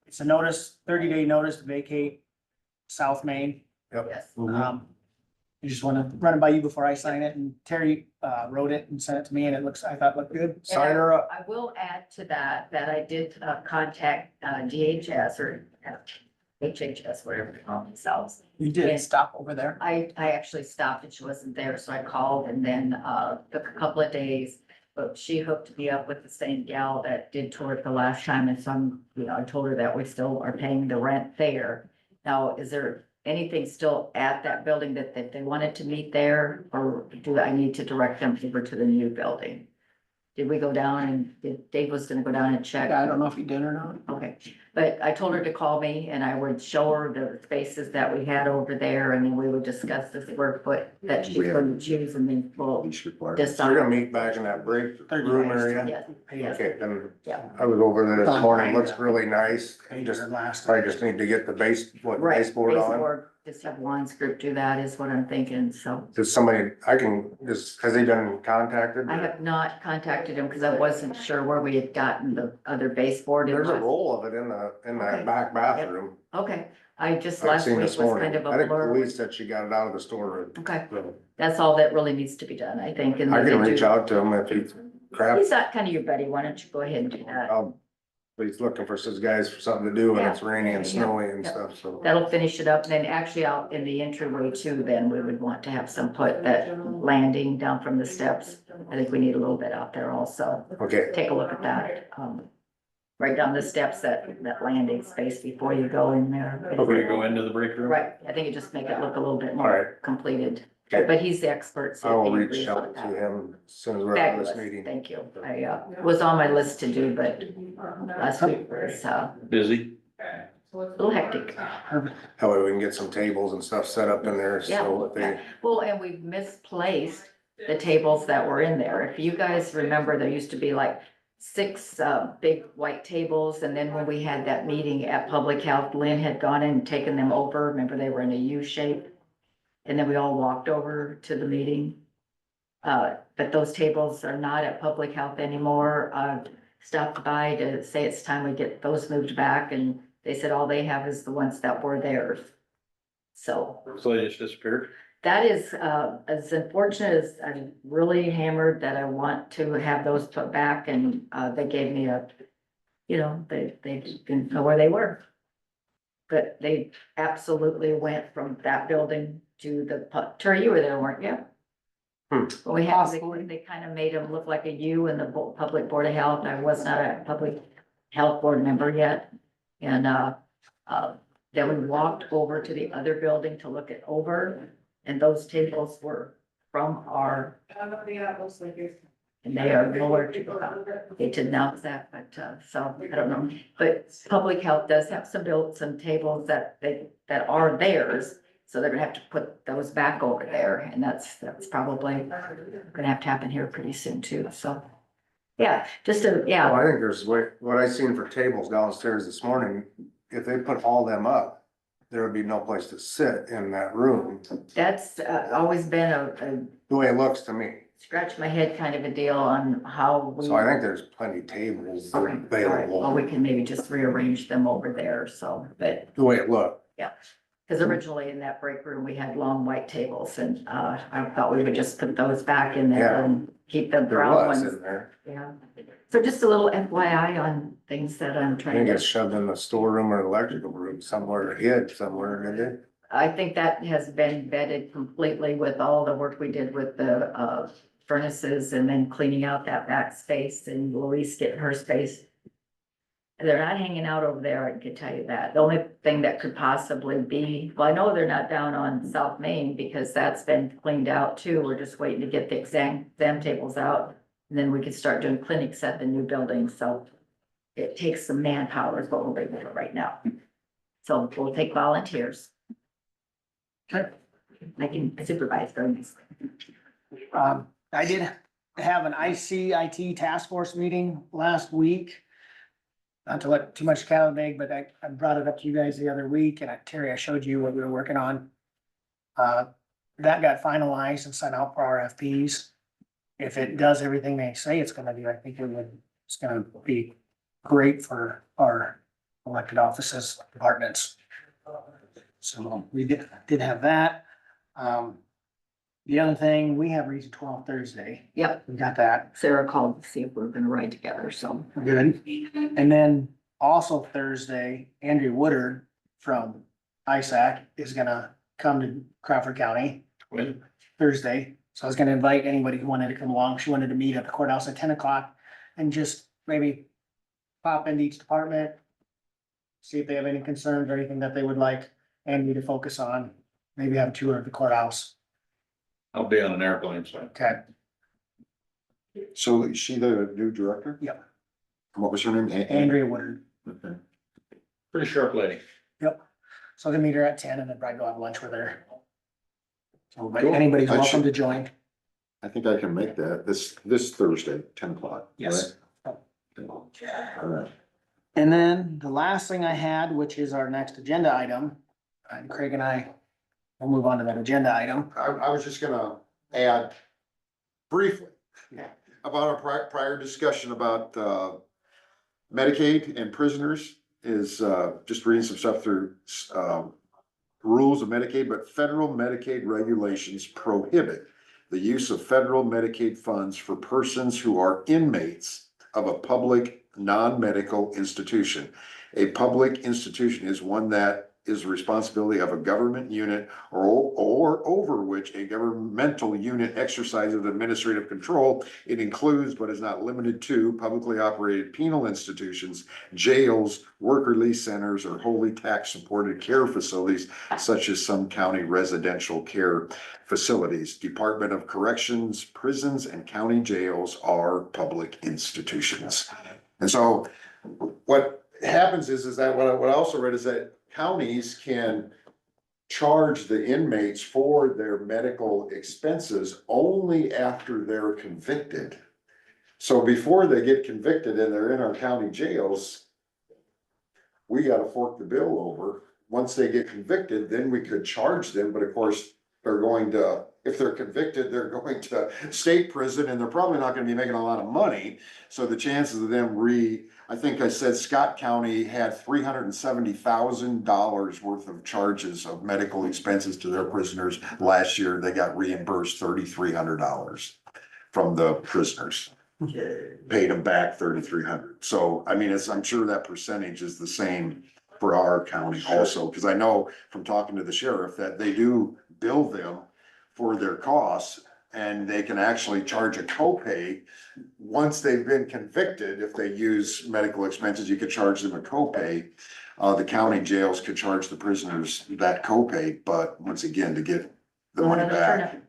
It's a notice, 30-day notice to vacate South Main. Yes. I just wanna run it by you before I sign it, and Terry, wrote it and sent it to me, and I thought it looked good. Sign her up. I will add to that, that I did contact DHS or HHS, whatever they call themselves. You did stop over there. I actually stopped and she wasn't there, so I called and then took a couple of days. But she hooked me up with the same gal that did tour it the last time, and so I told her that we still are paying the rent there. Now, is there anything still at that building that they wanted to meet there, or do I need to direct them over to the new building? Did we go down and Dave was gonna go down and check? I don't know if you did or not. Okay, but I told her to call me and I would show her the spaces that we had over there, and then we would discuss the square foot that she's going to choose, and then we'll So you're gonna decide. meet back in that break room area? Yes, yes, Okay, then yeah. I was over there this morning, looks really nice, just, Last. I just need to get the Right, baseboard on. baseboard, just have Juan's group do that is what I'm thinking, so. Does somebody, has he been contacted? I have not contacted him because I wasn't sure where we had gotten the other baseboard. It There's a was- roll of it in Okay. that back bathroom. Okay, I just I've last seen week this was morning. kind of a I think blur. police said she got it out of the storeroom. Okay, So that's all that really needs to be done, I think. And I they can do- reach out to him if he's crap. He's not kind of your buddy, why don't you go ahead and do that? But he's looking for his guys for something to do when it's rainy and Yeah, snowy and yeah. stuff, so. That'll finish it up, and then actually out in the entryway too, then we would want to have some put that landing down from the steps. I think we need a little bit out there also. Okay, Take a look at that. Right down the steps, that landing space before you go in there. Before you go into the break room? Right, I think it just make it look a little bit All more right. completed, Okay. but he's the expert. so I will he reach agrees out with to that. him as soon as we're out of this Fabulous, meeting. thank you. I was on my list to do, but last week was Busy? a little hectic. That way we can get some tables and stuff set up in there, so that they, Well, and we've misplaced the tables that were in there. If you guys remember, there used to be like 6 big white tables, and then when we had that meeting at Public Health, Lynn had gone in and taken them over. Remember, they were in a U shape? And then we all walked over to the meeting. But those tables are not at Public Health anymore. Stopped by to say it's time we get those moved back, and they said all they have is the ones that were theirs. So So they just disappeared? that is, as unfortunate as I'm really hammered that I want to have those put back, and, they gave me they didn't know where they were. But they absolutely went from that building to Terry, you were there, weren't you? Well, Possibly. they kind of made them look like a U in the Public Board of Health. I was not a Public Health Board member yet. And, then we walked over to the other building to look it over, and those tables were from our. And they are nowhere to go out. They did announce that, but, so, I don't know. But Public Health does have some tables that are theirs. So they're gonna have to put those back over there, and that's probably gonna have to happen here pretty soon too, so. Yeah, well, I think there's, what I seen for tables downstairs this morning, if they put all them up, there would be no place to sit in that room, that's always been a the way it looks to me. scratch my head kind of a deal on how we. So I think there's plenty of tables Okay, all right, well, available, we can maybe just rearrange them over there, so, but, the way it looked. because originally in that break room, we had long white tables, and, I thought we would just put those back in there Yeah. and keep the There brown was ones. in there. Yeah, so just a little FYI on things that I'm I trying think to. it's shoved in the storeroom or electrical room somewhere, hid somewhere, did it? I think that has been vetted completely with all the work we did with the furnaces and then cleaning out that back space and Louise getting her space. They're not hanging out over there, I can tell you that. The only thing that could possibly be, well, I know they're not down on South Main because that's been cleaned out too. We're just waiting to get the exam tables out. And then we can start doing clinics at the new building, so it takes some manpower is what we're waiting for right now. So we'll take volunteers. Okay. I can supervise very nicely. I did have an ICIT task force meeting last week. Not to let too much cattle bag, but I brought it up to you guys the other week, and Terry, I showed you what we were working on. That got finalized and sent out for RFPs. If it does everything they say it's gonna do, I think it's gonna be great for our elected offices, departments. So we did have that. The other thing, we have Region 12 Thursday. Yep, We got that. Sarah called to see if we we're gonna ride together, so. Good. And then also Thursday, Andrea Woodard from ISAC is gonna come to Crawford County When? Thursday. So I was gonna invite anybody who wanted to come along. She wanted to meet at the courthouse at 10 o'clock and just maybe pop into each department, see if they have any concerns or anything that they would like Andy to focus on. Maybe have a tour of the courthouse. I'll be on an airplane, so. Okay. So is she the new director? Yep. What was her name? Andrea Woodard. Okay. Pretty sharp lady. Yep. So I'm gonna meet her at 10 and then probably go have lunch with her. So, but Cool. anybody's I welcome should- to join. I think I can make that this Thursday, 10 o'clock. Yes. right? All right. And then the last thing I had, which is our next agenda item, and Craig and I will move on to that agenda item. I was just gonna add briefly about our prior discussion about Medicaid and prisoners is just reading some stuff through rules of Medicaid, but federal Medicaid regulations prohibit the use of federal Medicaid funds for persons who are inmates of a public non-medical institution. A public institution is one that is the responsibility of a government unit or over which a governmental unit exercises administrative control. It includes, but is not limited to, publicly operated penal institutions, jails, work release centers, or wholly tax-supported care facilities, such as some county residential care facilities. Department of Corrections, prisons, and county jails are public institutions. And so what happens is that what I also read is that counties can charge the inmates for their medical expenses only after they're convicted. So before they get convicted and they're in our county jails, we gotta fork the bill over. Once they get convicted, then we could charge them, but of course, they're going to, if they're convicted, they're going to state prison and they're probably not gonna be making a lot of money. So the chances of them I think I said Scott County had $370,000 worth of charges of medical expenses to their prisoners last year. They got reimbursed $3,300 from the prisoners. Paid them back $3,300. So, I mean, I'm sure that percentage is the same for our county also, because I know from talking to the sheriff that they do bill them for their costs. And they can actually charge a copay once they've been convicted. If they use medical expenses, you could charge them a copay. The county jails could charge the prisoners that copay, but once again, to get the money back.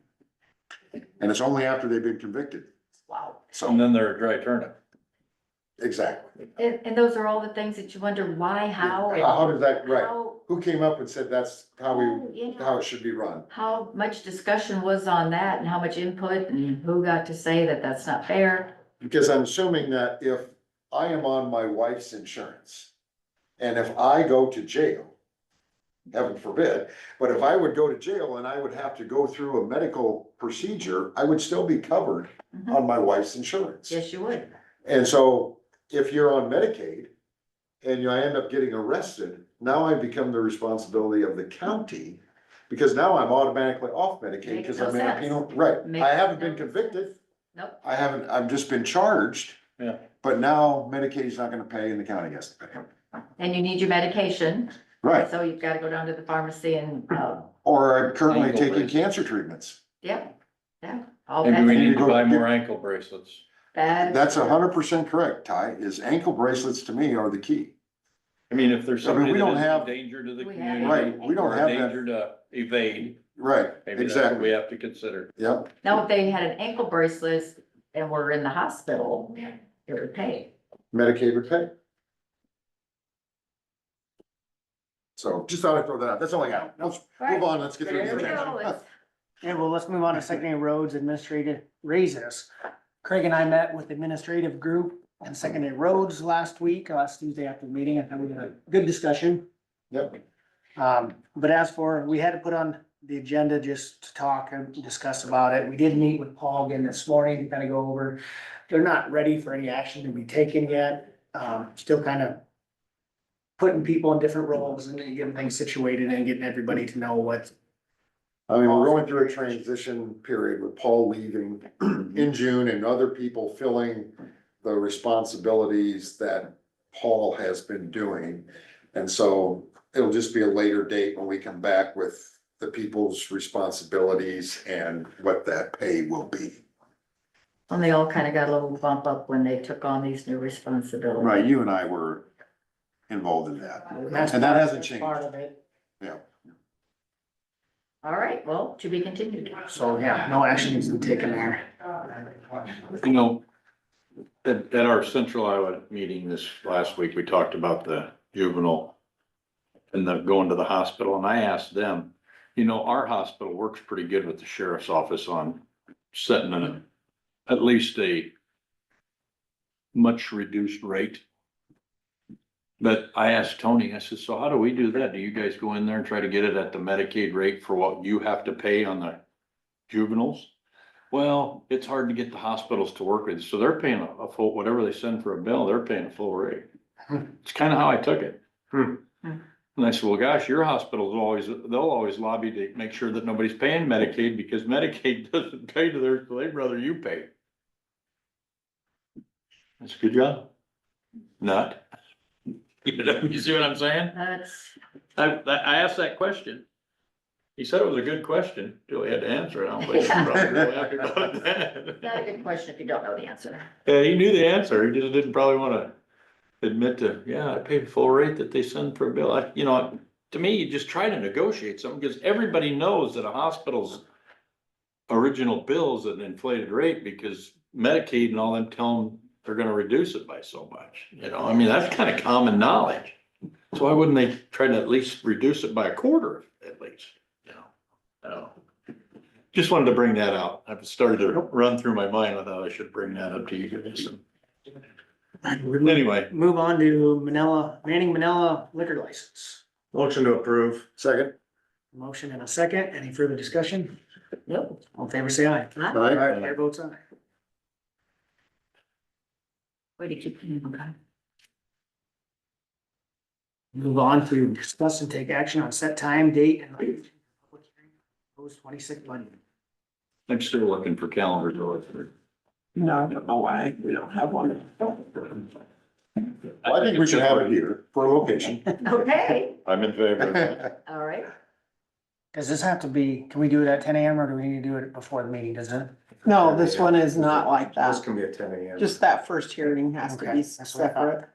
And it's only after they've been convicted. Wow. And So, then they're a dry turnip. exactly. And those are all the things that you wonder why, how? and How does that, right? how- Who came up and said that's how Oh, yeah. how it should be run? How much discussion was on that and how much input and who got to say that that's not fair? Because I'm assuming that if I am on my wife's insurance and if I go to jail, heaven forbid, but if I would go to jail and I would have to go through a medical procedure, I would still be covered Mhm. on my wife's insurance. Yes, you would. And so if you're on Medicaid and I end up getting arrested, now I become the responsibility of the county. Because now I'm automatically off Medicaid because Makes no I'm in a sense. penal, right, Makes I haven't no been convicted. Nope. I've just been charged. Yeah. But now Medicaid's not gonna pay and the county has to pay. And you need your medication, Right, so you've gotta go down to the pharmacy and, or I'm currently Ankle taking brace. cancer treatments. yeah, yeah. All Maybe we that's, need to go buy get- more ankle bracelets. That's 100% correct, Ty, is ankle bracelets to me are the key. I mean, if there's I mean, somebody we that don't is have- a danger to the We have- community. Right, we don't or a have that. danger to evade, Right, maybe that's what we exactly, have to consider. yep. now if they had an ankle bracelet and were in the hospital, it would pay. Medicaid would pay. So just thought I'd throw that out. That's all I got. Let's move on. Let's get through There the we go. agenda. It's- Yeah, well, let's move on to secondary roads administrative raises. Craig and I met with the administrative group and secondary roads last Tuesday after the meeting. I thought we had a good discussion. Yep. But as for, we had to put on the agenda just to talk and discuss about it. We did meet with Paul again this morning to kind of go over. They're not ready for any action to be taken yet. Still kind of putting people in different roles and getting things situated and getting everybody to know what. I mean, we're going through a transition period with Paul leaving in June and other people filling the responsibilities that Paul has been doing. And so it'll just be a later date when we come back with the people's responsibilities and what that pay will be. And they all kind of got a little bump up when they took on these new responsibilities. Right, you and I were involved in that. That's And that hasn't that's changed. Part of it. Yeah. All right, well, to be continued. So, yeah, no action needs to be taken there. You know, at our Central Iowa meeting this last week, we talked about the juvenile and the going to the hospital, and I asked them, you know, our hospital works pretty good with the sheriff's office on setting at least a much reduced rate. But I asked Tony, I said, so how do we do that? Do you guys go in there and try to get it at the Medicaid rate for what you have to pay on the juveniles? Well, it's hard to get the hospitals to work with, so they're paying a full, whatever they send for a bill, they're paying a full rate. It's kind of how I took it. And I said, well, gosh, your hospitals they'll always lobby to make sure that nobody's paying Medicaid because Medicaid doesn't pay to theirs, so they'd rather you pay. That's a good job. Not. You know, you see what I'm saying? That's, I asked that question. He said it was a good question, till he had to answer it. I don't think he's probably really happy about that. not a good question if you don't know the answer. Yeah, he knew the answer, he just didn't probably wanna admit to, yeah, I paid full rate that they send for a bill. You know, to me, you just try to negotiate something, because everybody knows that a hospital's original bill is an inflated rate, because Medicaid and all them tell them they're gonna reduce it by so much, you know, I mean, that's kind of common knowledge. So why wouldn't they try to at least reduce it by a quarter at least, you know? Just wanted to bring that out. I've started to run through my mind. I thought I should bring that up to you guys. Anyway, Move on to Manning Manila liquor license. Motion to approve. Second? Motion and a second. Any further discussion? Nope. All in favor, say aye. Aye. Chair votes aye. Way to keep, okay. Move on to discuss and take action on set time, date, and post 26 Monday. I'm still looking for calendars. No, I don't know why we don't have one. I think we should have it here for a location. Okay, I'm in favor of that. all right. Does this have to be, can we do it at 10 AM or do we need to do it before the meeting, does it? No, this one is not like This that. can be at 10 AM. Just that first hearing has to Okay, be that's what I thought. separate.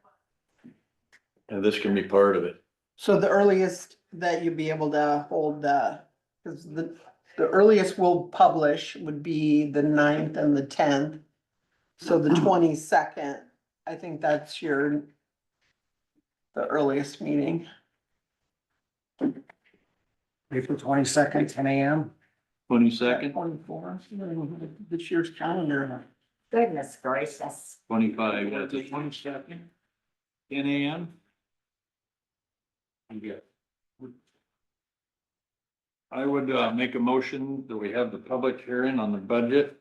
And this can be part of it. So the earliest that you'd be able to hold cause the earliest we'll publish would be the 9th and the 10th. So the 22nd, I think that's the earliest meeting. April 22nd, 10 AM. 22nd, 24, this year's calendar. Goodness gracious. 25, that's the 22nd, 10 AM. Yeah. I would make a motion that we have the public hearing on the budget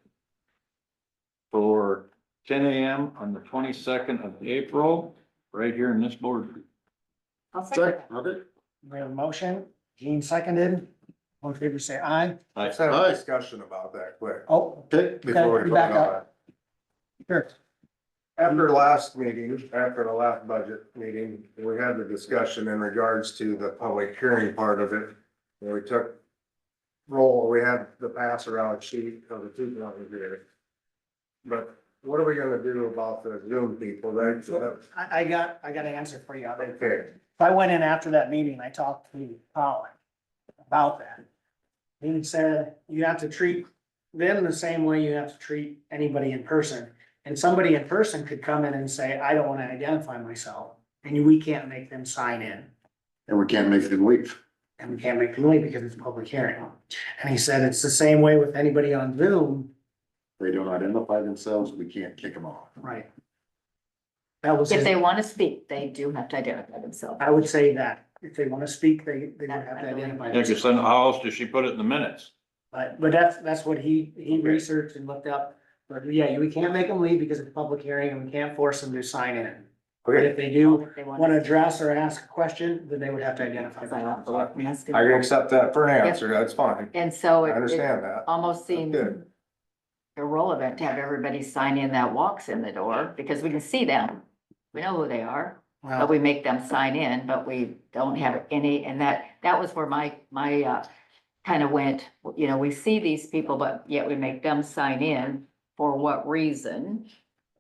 for 10 AM on the 22nd of April, right here in this board. I'll second that. Okay. We have a motion, Gene seconded. All in favor, say aye. Let's have a discussion about that quick. Oh, Okay. Before we you back vote on up. Sure. After last meeting, after the last budget meeting, we had the discussion in regards to the public hearing part of it. And we we had the pass around sheet of the 2,000 here. But what are we gonna do about the Zoom people? I got an answer for you on that. Okay, I went in after that meeting, I talked to Colin about that. He said you have to treat them the same way you have to treat anybody in person. And somebody in person could come in and say, I don't wanna identify myself, and we can't make them sign in. And we can't make them leave. And we can't make them leave because it's a public hearing. And he said it's the same way with anybody on Zoom. They don't identify themselves, we can't kick them off. Right. That was If his, they want to speak, they do have to identify themselves. I would say that. if they wanna speak, they would have to identify. Yeah, cause then how else does she put it in the minutes? But that's what he researched and looked up. But yeah, we can't make them leave because it's a public hearing and we can't force them to sign in. But Okay, if they do If they want wanna address or ask a question, then they would have to identify. Because I have to look and ask him. I can accept that for an answer, that's fine. And so I it understand that. almost seems Good. irrelevant to have everybody sign in that walks in the door, because we can see them. We know who they are, but Well, we make them sign in, but we don't have any, and that was where my kind of went, you know, we see these people, but yet we make them sign in for what reason?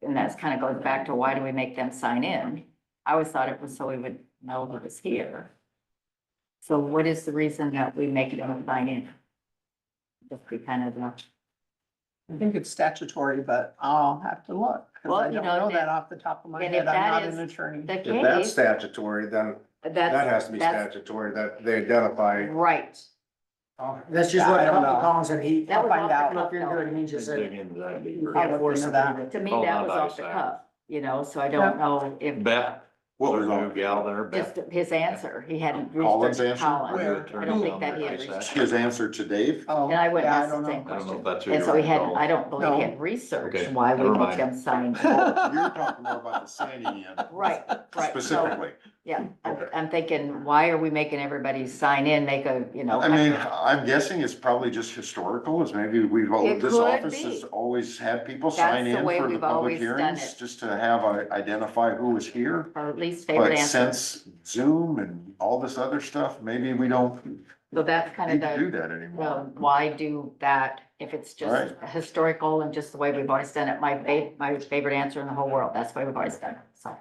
And that's kind of goes back to why do we make them sign in? I always thought it was so we would know who was here. So what is the reason that we make them sign in? Just be kind of the. I think it's statutory, but I'll have to look, cause Well, I you don't know, know that- that off the top of my and if head. I'm not that an is attorney. The If that's case, statutory, then that has to be that's statutory, that they identify. right. that's just what I don't know. Collins said, he. That was find off the out. cuff, If you're though. good, he just Dig said. into that. you I'll can't look force into somebody that. To me, Hold that on, was off the Isaac. cuff, you know, so I don't know if. Beth, What our was new all, gal there, Just Beth. his answer, he hadn't Collins' researched answer? Collins. Where? I don't think that he had researched. his answer to Dave? Oh, And I wouldn't yeah, ask the don't same know. I don't know question. if that's who And you so he were hadn't, called. I don't believe he No. had researched Okay, why we never make mind. them sign. You're talking more about the signing in. Right, right. So, Specifically. yeah, I'm thinking, why are we making everybody sign in, make a, you know? I mean, I'm guessing it's probably just historical, is maybe It this could office has be. always had people That's sign the in way for the we've public always done hearings, it. just to have, identify who was here. Or at least favorite But answer. since Zoom and all this other stuff, maybe we don't So that's kind need of to do the, that anymore. well, why do that if it's just Right. historical and just the way we've always done it? My favorite answer in the whole world. That's the way we've always done it, so.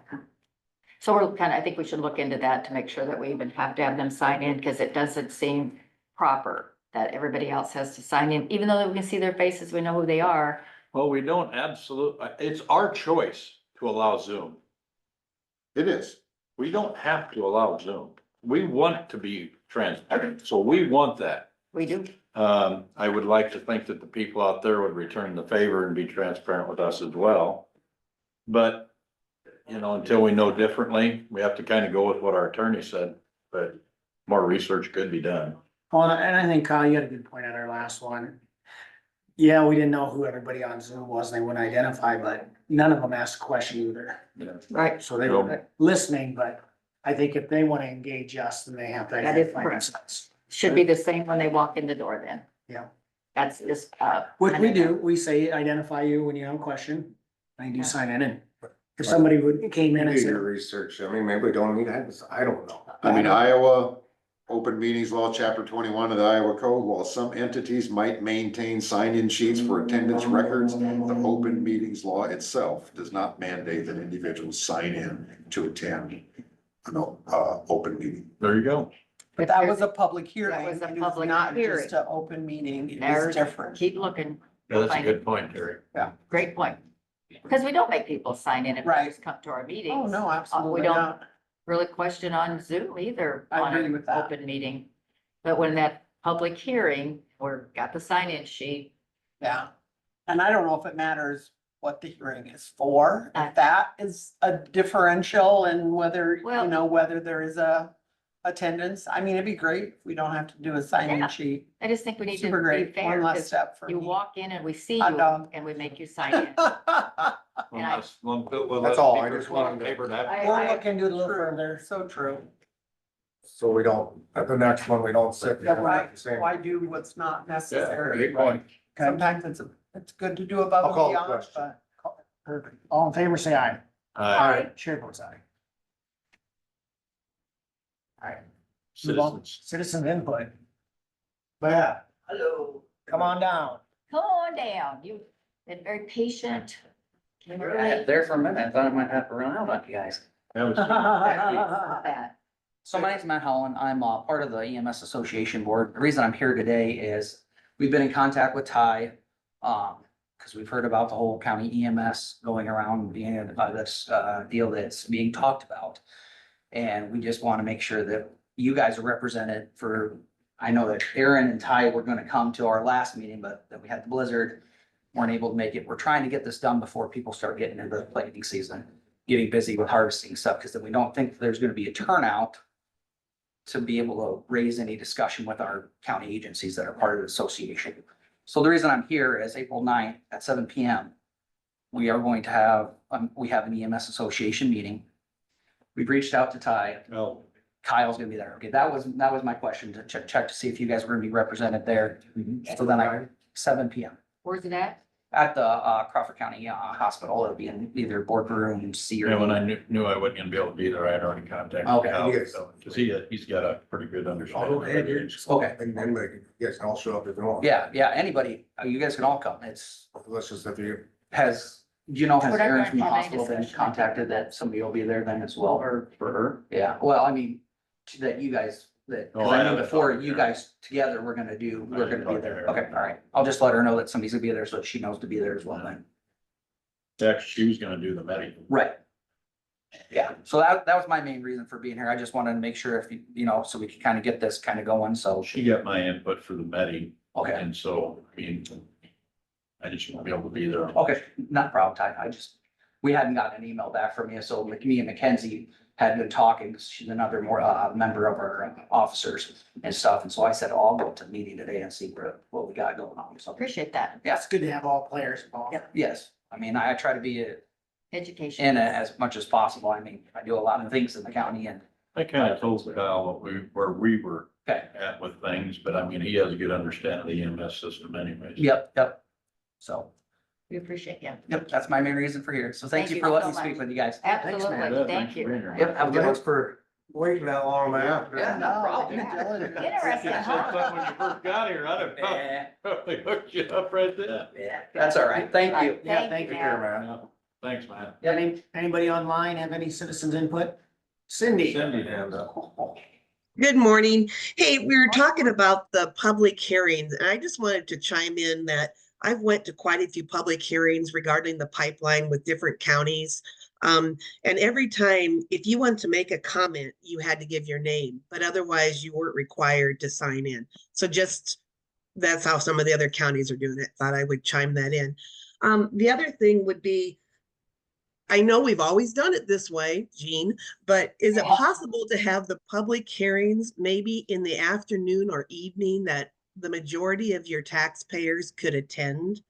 So we're kind of, I think we should look into that to make sure that we even have to have them sign in, because it doesn't seem proper that everybody else has to sign in, even though we can see their faces, we know who they are. Well, we don't it's our choice to allow Zoom. It is. We don't have to allow Zoom. We want to be transparent, so we want that. We do. I would like to think that the people out there would return the favor and be transparent with us as well. But, you know, until we know differently, we have to kind of go with what our attorney said, but more research could be done. Well, and I think Kyle, you had a good point on our last one. Yeah, we didn't know who everybody on Zoom was, and they wouldn't identify, but none of them asked a question either. Right. So they were listening, but I think if they wanna engage us, then they have to That is identify correct. themselves. Should be the same when they walk in the door then. Yeah. That's just, Which we do, we say identify you when you have a question, and you Yeah. do sign in, and if somebody came in and Do your said, research, I mean, maybe we don't need, I don't know. I mean, Iowa Open Meetings Law, Chapter 21 of the Iowa Code, while some entities might maintain sign-in sheets for attendance records, the Open Meetings Law itself does not mandate that individuals sign in to attend an open meeting. There you go. But that was a public hearing. That was a It is public not hearing. just an open meeting. It there's, is different. keep looking. Yeah, that's a good point, Terry. Great point. Because we don't make people sign in if they Right. just come to our meetings. Oh, no, absolutely don't- not. Really question on Zoom either. I on agree an with that. Open meeting. But when that public hearing, we're got the sign-in sheet, Yeah. And I don't know if it matters what the hearing is for, Uh, if that is a differential and whether, Well- you know, whether there is a attendance. I mean, it'd be great if we don't have to do a Yeah. sign-in sheet. I just think we need to Super be great. fair. One less 'Cause step for you me. walk in and we see Hot you dog. and we make you sign in. One And I- less- one That's less all, I paper- just wanted to- paper to have. I- we'll look into it a little further. So true. So we don't, at the next one, we don't sit. Yeah, right. Same. Why do what's not Yeah, necessary? great point. Sometimes it's good to do above I'll and call the beyond, question. but. Perfect. All in favor, say aye. Chair votes aye. All right. Move on. Citizens. Citizens input. Yeah. Hello. Come on down. Come on down. You've been very patient. Came early. There for a minute, I thought I might have to run out on you guys. That was- Not bad. So my name's Matt Holland, I'm part of the EMS Association Board. The reason I'm here today is we've been in contact with Ty. Because we've heard about the whole county EMS going around being this deal that's being talked about. And we just want to make sure that you guys are represented for, I know that Aaron and Ty were gonna come to our last meeting, but then we had the blizzard. Weren't able to make it. We're trying to get this done before people start getting into the planting season, getting busy with harvesting stuff, because then we don't think there's gonna be a turnout to be able to raise any discussion with our county agencies that are part of the association. So the reason I'm here is April 9th at 7 PM. We are going to have, we have an EMS association meeting. We've reached out to Ty. Well, Kyle's gonna be there. Okay, that was my question, to check to see if you guys were gonna be represented there. So then 7 PM Where's it at? at the Crawford County Hospital. It'll be in either boardroom C or yeah, when D. I knew I wasn't gonna be able to be there, I had already contacted Okay. Cal, Yes. so, cause he's got a pretty good understanding. Oh, go ahead, you're- Okay. And anybody, you guys can all show up if you want. Yeah, anybody, you guys can all come. It's, Let's just, if you, has, you know, has Whatever, Erin from the have any hospital been discussion. contacted that somebody will be there then as well, or for her? Yeah, well, I mean, that you guys, that, Oh, cause I I know haven't before talked to you her. guys together, we're gonna be talked to there. her. Okay, all right. I'll just let her know that somebody's gonna be there so that she knows to be there as well then. Yeah, 'cause she was gonna do the medical. Right. Yeah, so that was my main reason for being here. I just wanted to make sure if, you know, so we could kind of get this kind of going, so. She got my input for the Medi, Okay, and so, I mean, I just won't be able to be there. okay, not a problem, Ty. We hadn't gotten an email back from you, so me and Mackenzie had been talking, 'cause she's another more, member of our officers and stuff, and so I said, oh, I'll go to the meeting today and see what we got going on, so. Appreciate that. Yeah, It's good to have all players involved. yes, I mean, I try to be Education. in it as much as possible. I mean, I do a lot of things in the county and, I kinda told Kyle where we were okay, at with things, but I mean, he has a good understanding of the EMS system anyways. yep. So, We appreciate you. yep, that's my main reason for here. So thank Thank you you for letting me so speak much. with you guys. Absolutely, Thanks thank for you. being here. Yep, have a good one. thanks for waiting that long, man. Yeah, no problem. Interesting, huh? When you first got here, I'd have Yeah, probably hooked you up right then. that's all right. Thank you. Yeah, thank Take you. care, man. Thanks, man. Anybody online have any citizens input? Cindy? Cindy hands up. Good morning. Hey, we were talking about the public hearings, and I just wanted to chime in that I've went to quite a few public hearings regarding the pipeline with different counties. And every time, if you want to make a comment, you had to give your name, but otherwise you weren't required to sign in. So just, that's how some of the other counties are doing it. Thought I would chime that in. The other thing would be, I know we've always done it this way, Jean, but is it possible to have the public hearings maybe in the afternoon or evening that the majority of your taxpayers could attend?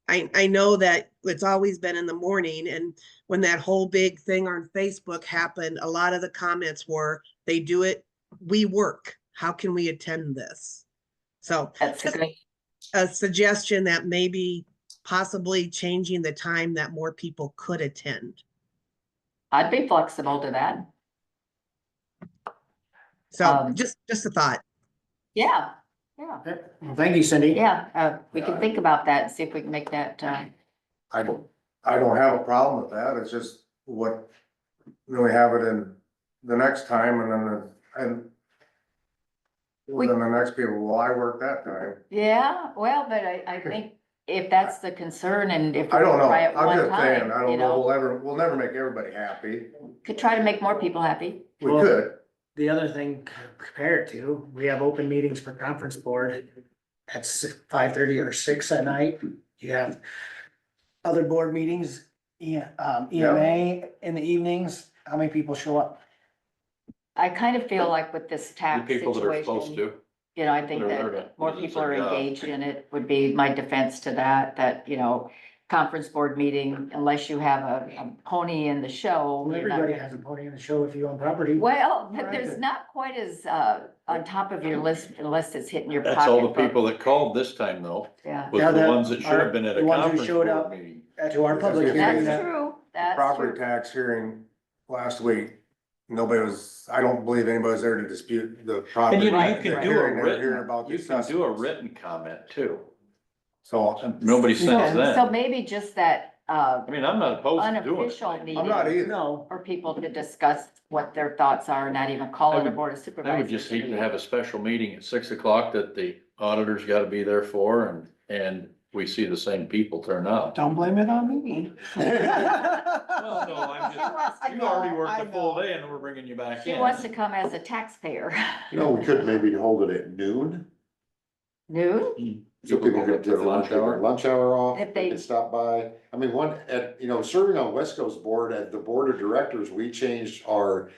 I know that it's always been in the morning, and when that whole big thing on Facebook happened, a lot of the comments were, they do it, we work. How can we attend this? So That's a good, a suggestion that maybe possibly changing the time that more people could attend. I'd be flexible to that. So just a thought. Yeah, Okay. Well, thank you, Cindy. yeah, we can think about that and see if we can make that, I don't have a problem with that, it's just what, we have it in the next time and then We- then the next people, well, I work that time. yeah, well, but I think if that's the concern and if. I don't know, try it I'm one just saying, time, I you don't know, know, we'll never make everybody happy. could try to make more people happy. We Well- could, The other thing compared to, we have open meetings for conference board at 5:30 or 6 at night. You have other board meetings, EMA in the evenings. How many people show up? I kind of feel like with this The tax people that are supposed situation, to. you know, I think that are there that to more use people their are job. engaged in it would be my defense to that, you know, conference board meeting, unless you have a pony in the show. you're not Everybody gonna- has a podium in the show if you own property. Well, but Right. there's not quite as, on top of your list unless it's hitting your pocket. That's all the people that called this time though, Yeah, was Yeah, the the- ones that should have been at a the ones who conference showed board up. meeting. To our public That's hearing. that's that- true, that's property true. tax hearing last week, nobody was, I don't believe anybody's there to dispute the property. And you tax can do a hearing, they were hearing written, about the you can do a assessments. written comment too. So, Nobody You sends can. that. So maybe just that, I mean, I'm not opposed to doing it. unofficial meeting. I'm not either. No, For people to discuss what their thoughts are, not even call it a board of I supervisors. would just hate to have a special meeting at 6 o'clock that the auditors gotta be there for and we see the same people turn up. don't blame it on me. Well, no, I'm She wants to You already go. worked I a full know. day and we're bringing you back She in. wants to come as a taxpayer. You know, we could maybe hold it at noon. Noon? So People people go could get their lunch hour. Lunch hour off, If they they- could stop by. I mean, serving on Wesco's board, at the board of directors, we changed our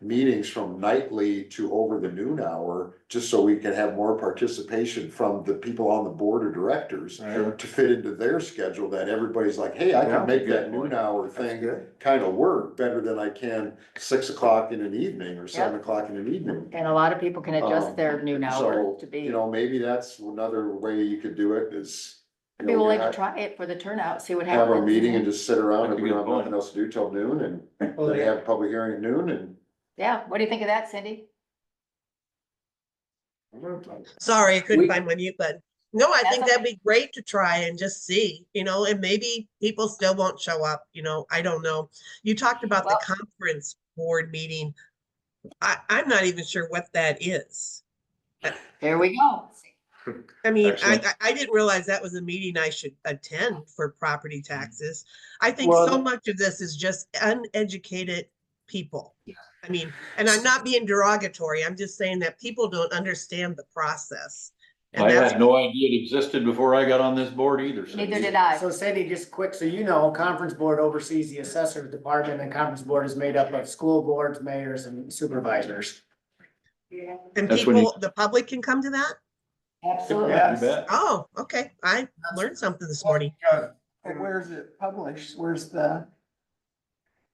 meetings from nightly to over the noon hour, just so we can have more participation from the people on the board of directors Sure. to fit into their schedule, that everybody's like, hey, I Yeah, can make good that point. noon hour That's thing good. kind of work better than I can 6 o'clock in an evening or 7 o'clock in an evening. And a lot of people can adjust their noon hour So, to be, you know, maybe that's another way you could do it is. I'd you be know, willing to have- try it for the turnout, see what Have happens. a meeting and just sit around That's and a we good don't have point. nothing else to do till noon and Well, they yeah. have public hearing at noon and. Yeah, what do you think of that, Cindy? Sorry, I couldn't We- find my mute button. No, I That's think that'd be great to try and just see, and maybe people still won't show up, I don't know. You talked about the Well- conference board meeting. I'm not even sure what that is. There we go. I mean, Excellent. I didn't realize that was a meeting I should attend for property taxes. I think Well, so much of this is just uneducated people. I mean, and I'm not being derogatory. I'm just saying that people don't understand the process. And I that's had no idea it existed before I got on this board either. Cindy. Neither did I. So Cindy, just quick, so you know, conference board oversees the assessors department, and conference board is made up of school boards, mayors, and supervisors. And That's when you- people, the public can come to that? Absolutely. You bet. Oh, okay. I learned something this morning. But where's it published? Where's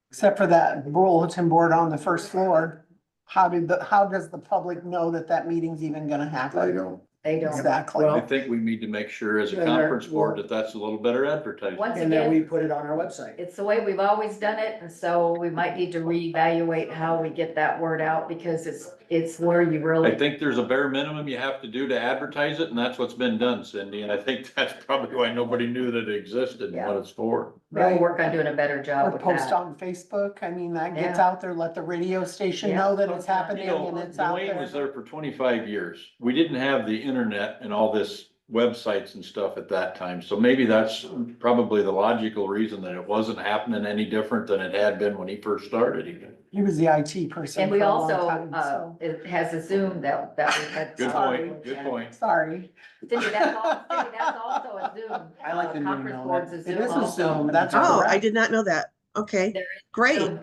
except for that bulletin board on the first floor, how does the public know that that meeting's even gonna I happen? don't. They don't. Exactly. I think we need to make sure as a And there- conference board that that's a little better advertising. Once And then we again, put it on our website. it's the way we've always done it, and so we might need to reevaluate how we get that word out, because it's where you I really, think there's a bare minimum you have to do to advertise it, and that's what's been done, Cindy, and I think that's probably why nobody knew that it existed and what it's for. we'll work on doing a better Or job with post that. on Facebook. I mean, that gets Yeah. out there, let the radio station Yeah, know that it's post on- happening You know, and it's out Dwayne was there. there for 25 years. We didn't have the internet and all this websites and stuff at that time, so maybe that's probably the logical reason that it wasn't happening any different than it had been when he first started even. He was the IT person And for we a long also, time, so. it has a Zoom that we had. Good Sorry. point, good point. Sorry. Cindy, that's also a Zoom. I like the Zoom Conference on board's it. a It Zoom is a also. Zoom, that's Oh, I correct. did not know that. Okay, There is great. Zoom.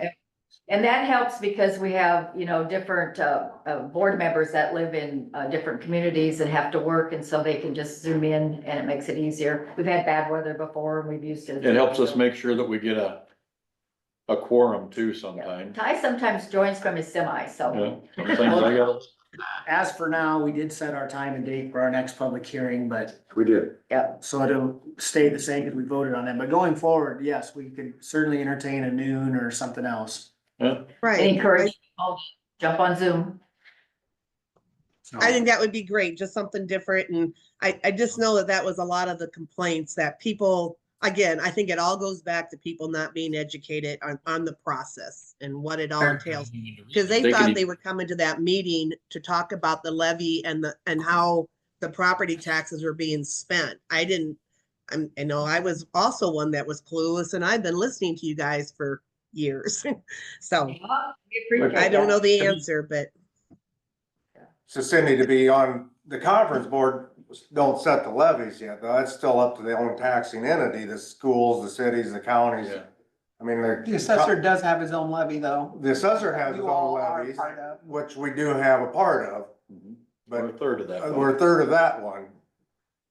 And that helps because we have, different, board members that live in, different communities and have to work, and so they can just zoom in and it makes it easier. We've had bad weather before and we've used it. It helps us make sure that we get a quorum too Yeah. sometimes. Ty sometimes joins from his semi, so. Yeah, sometimes I got, As for now, we did set our time and date for our next public hearing, but We did. so it'll stay the same because we voted on that. But going forward, yes, we could certainly entertain a noon or something else. I Right. encourage people to jump on Zoom. So- I think that would be great, just something different. And I just know that that was a lot of the complaints that people, again, I think it all goes back to people not being educated on the process and what it all entails. Because they They thought can- they were coming to that meeting to talk about the levy and how the property taxes were being spent. I know I was also one that was clueless, and I've been listening to you guys for years. So We appreciate I don't that. know the answer, but So Cindy, to be on the conference board, don't set the levies yet, though. That's still up to the own taxing entity, the schools, the cities, the counties. Yeah. I mean, The assessor does have his own levy though. the assessor has his You own all are levies, part of. which we do have a part of, we're a but third of that. we're a third of that one.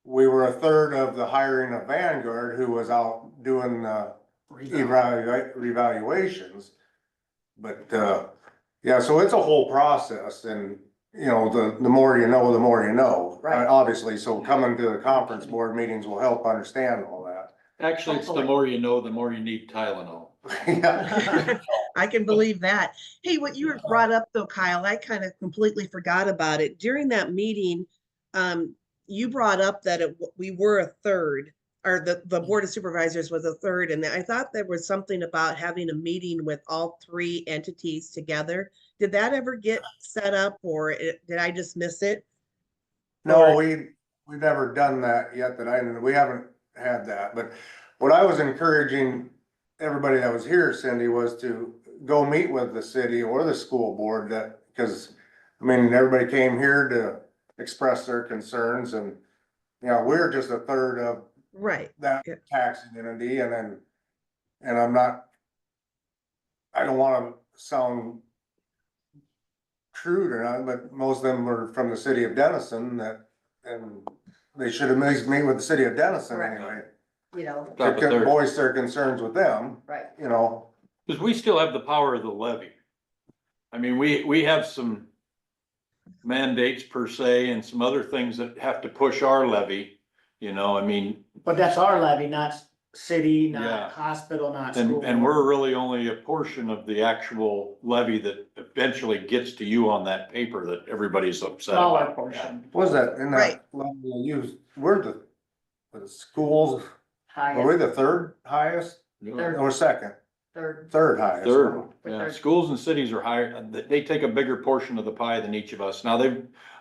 We were a third of the hiring of Vanguard, who was out doing, revaluations. But, yeah, so it's a whole process and, the more you know, the more you know. Right. Obviously, so coming to the conference board meetings will help understand all that. Actually, it's the more you know, the more you need Tylenol. Yeah. I can believe that. Hey, what you brought up though, Kyle, I kind of completely forgot about it. During that meeting, you brought up that we were a third, or the Board of Supervisors was a third, and I thought there was something about having a meeting with all three entities together. Did that ever get set up, or did I just miss it? No, we've never done that yet we haven't had that, but what I was encouraging everybody that was here, Cindy, was to go meet with the city or the school board because, everybody came here to express their concerns and, we're just a third of Right. that Yeah. taxing entity and I don't wanna sound true or not, but most of them were from the city of Denison and they should have meet with the city of Denison Correct. anyway. You know, To But they're- voice their concerns with them, Right. you know. Cause we still have the power of the levy. I mean, we have some mandates per se and some other things that have to push our levy, you know, I mean, But that's our levy, not city, Yeah. not hospital, not school. and we're really only a portion of the actual levy that eventually gets to you on that paper that everybody's upset Smaller about. portion. What was that, in Right. that level you used, we're the schools, are we the third highest Third. or second? Third. Third highest. Third, yeah, Third. schools and cities are higher, they take a bigger portion of the pie than each of us. Now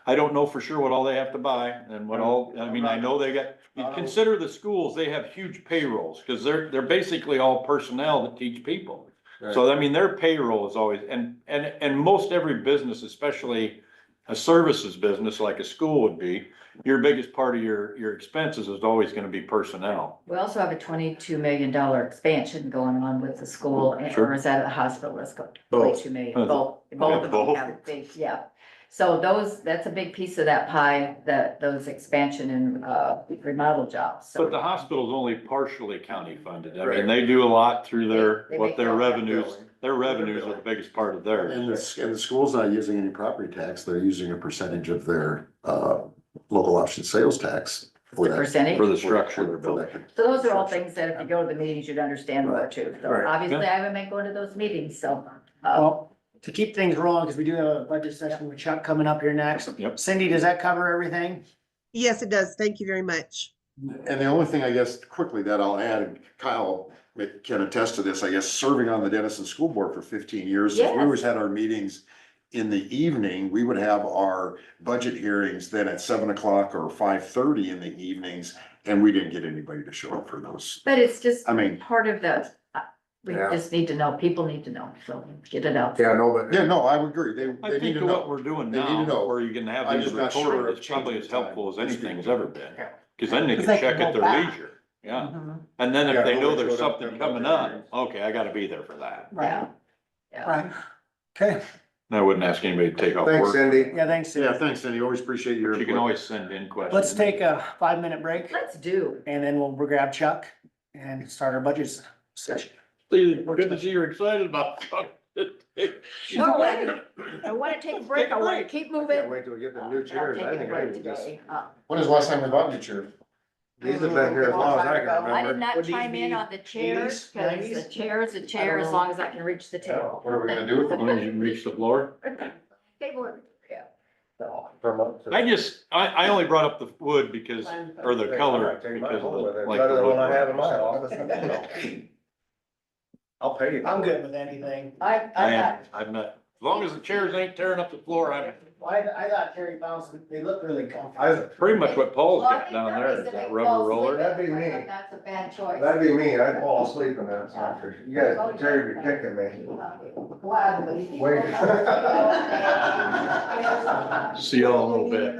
I don't know for sure what all they have to buy and what all, I mean, I know they got, you consider the schools, they have huge payrolls, cause they're basically all personnel that teach people. So, I mean, their payroll is always, and most every business, especially a services business like a school would be, your biggest part of your expenses is always gonna be personnel. We also have a $22 million expansion going on with the school, Sure. or is that at the hospital? Let's go, Both. 22 million, both of them Both. have big, yeah. So that's a big piece of that pie, those expansion and remodel jobs, But the so. hospital's only partially county funded. I mean, Right. they do a lot through They what make their all that revenues, their revenues are the biggest part of theirs. And the school's not using any property tax, they're using a percentage of their, local option sales tax. The percentage. For the structure they're building. So those are all things that if you go to the meetings, you'd understand more too. So Right. obviously, I haven't been going to those meetings, so. Well, to keep things rolling, because we do have a budget session with Chuck coming up here next. Yep. Cindy, does that cover everything? Yes, it does. Thank you very much. And the only thing I guess quickly that I'll add, and Kyle can attest to this, I guess, serving on the Denison School Board for 15 years. Yes. We always had our meetings in the evening. We would have our budget hearings then at 7 o'clock or 5:30 in the evenings, and we didn't get anybody to show up for those. But it's just I mean, part of the, we Yeah. just need to know, people need to know, so get it out. Yeah, no, but. yeah, no, I would agree. I They need think to of what know. we're doing They need now, to know. where you can have I'm these just not sure recorded, of it's probably changing as the time. helpful as It's anything's good. ever been. Yeah. Cause then they Cause can they can check at go their back. leisure, yeah. Mhm. And then Yeah, if they know nobody there's showed up something at coming budget up, hearings. okay, I gotta be there for that. Yeah. Yeah. Right. Okay, I wouldn't ask anybody to take off Thanks, work. Cindy. yeah, thanks, Yeah, Cindy. thanks, Cindy. Always appreciate your. You can input. always send in questions. Let's take a 5-minute break Let's do. and then we'll grab Chuck and start our budget session. Good to see you're excited about something. No, I wanna take a break, I wanna keep moving. Can't wait till we get the new I'll chairs. take I a think I break would just, today. When is the last time we bought new chair? these have been here as long as I can I remember. did not Would these chime in be on the chairs, 80s, cause 90s? the chair's a chair I don't as know. long as I can reach the table. What are we gonna do with As long as you can reach the floor. Table, yeah. So. I only brought up the wood because, or the color, because of the. like Better the than what I wood. have in my office. I'll pay you. I'm good with anything. I I'm not, as long as the chairs ain't tearing up the floor, I'm, I thought Terry found some, they look really comfortable. I, pretty much what Paul's got down there, is that rubber roller. That'd be me. That's a bad choice. that'd be me, I'd fall asleep in that sucker. You guys, Terry be kicking me. Wait. See y'all in a little bit.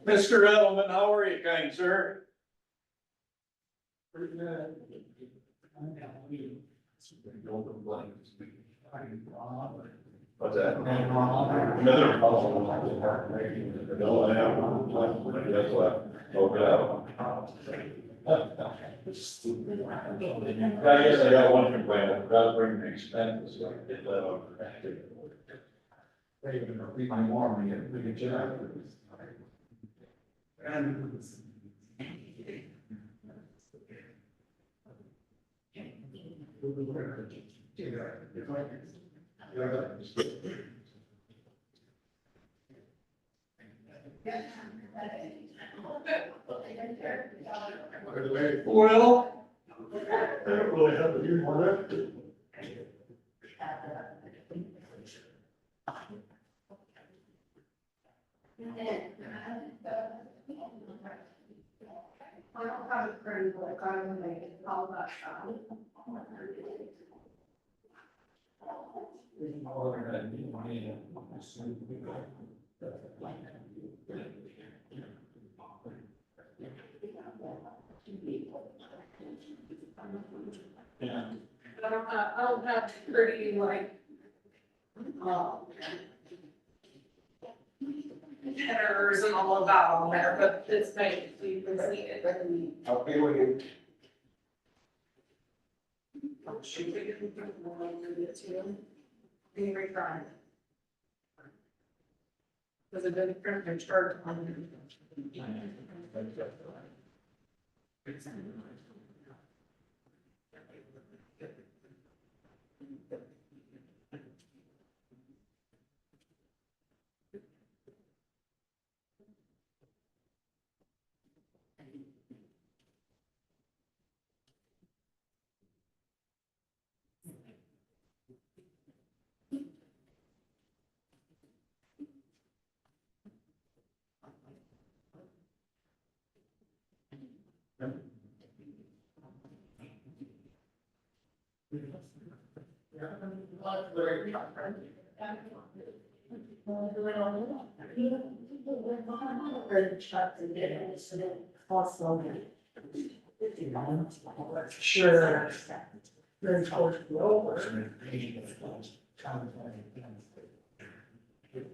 Mr. Edelman, how are you, kind sir? What's that? I guess I got one complaint, I forgot to bring the expenses, so I get that over. Well. I don't really have to use my left. I don't have a friend, but I'm gonna make it all that time. I don't have pretty like, headers and all of that on there, but it's nice, so you can see it. Okay, we can. Being refined. Was it a different chart on? Sure.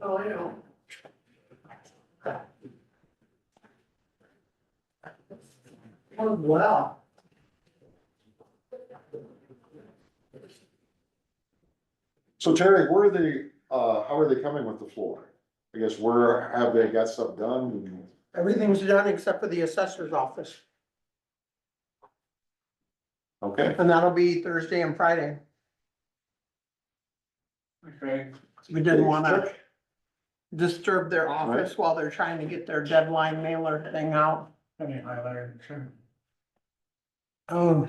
Oh, I know. Oh, wow. So Terry, where are they, how are they coming with the floor? I guess where have they got stuff done? Everything's done except for the assessor's office, Okay, and that'll be Thursday and Friday. Okay. We didn't wanna disturb their office while they're trying to get their deadline mailer thing out. Any highlighter, sure. Oh.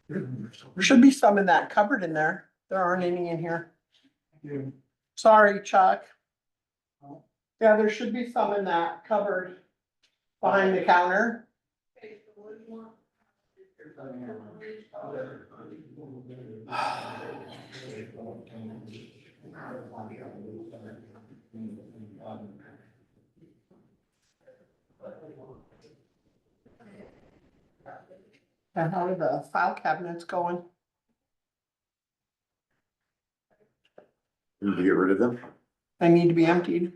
There should be some in that cupboard in there. There aren't any in here. Sorry, Chuck. Yeah, there should be some in that cupboard behind the counter. And how are the file cabinets going? need to get rid of them, They need to be emptied.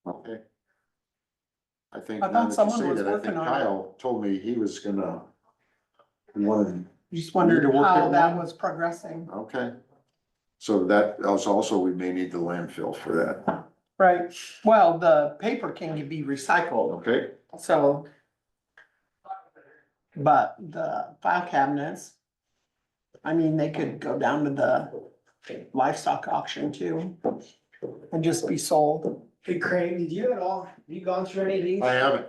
okay. I think, I now thought that you someone say was that, I think working on it. Kyle told me he was gonna. One, Just wondered Need to work how it that one. was progressing. okay. So that also, we may need the landfill for that, Right, well, the paper can be recycled, okay? so. But the file cabinets, I mean, they could go down to the livestock auction too. And just be sold. Hey Craig, did you at all, have you gone through any of these? I haven't,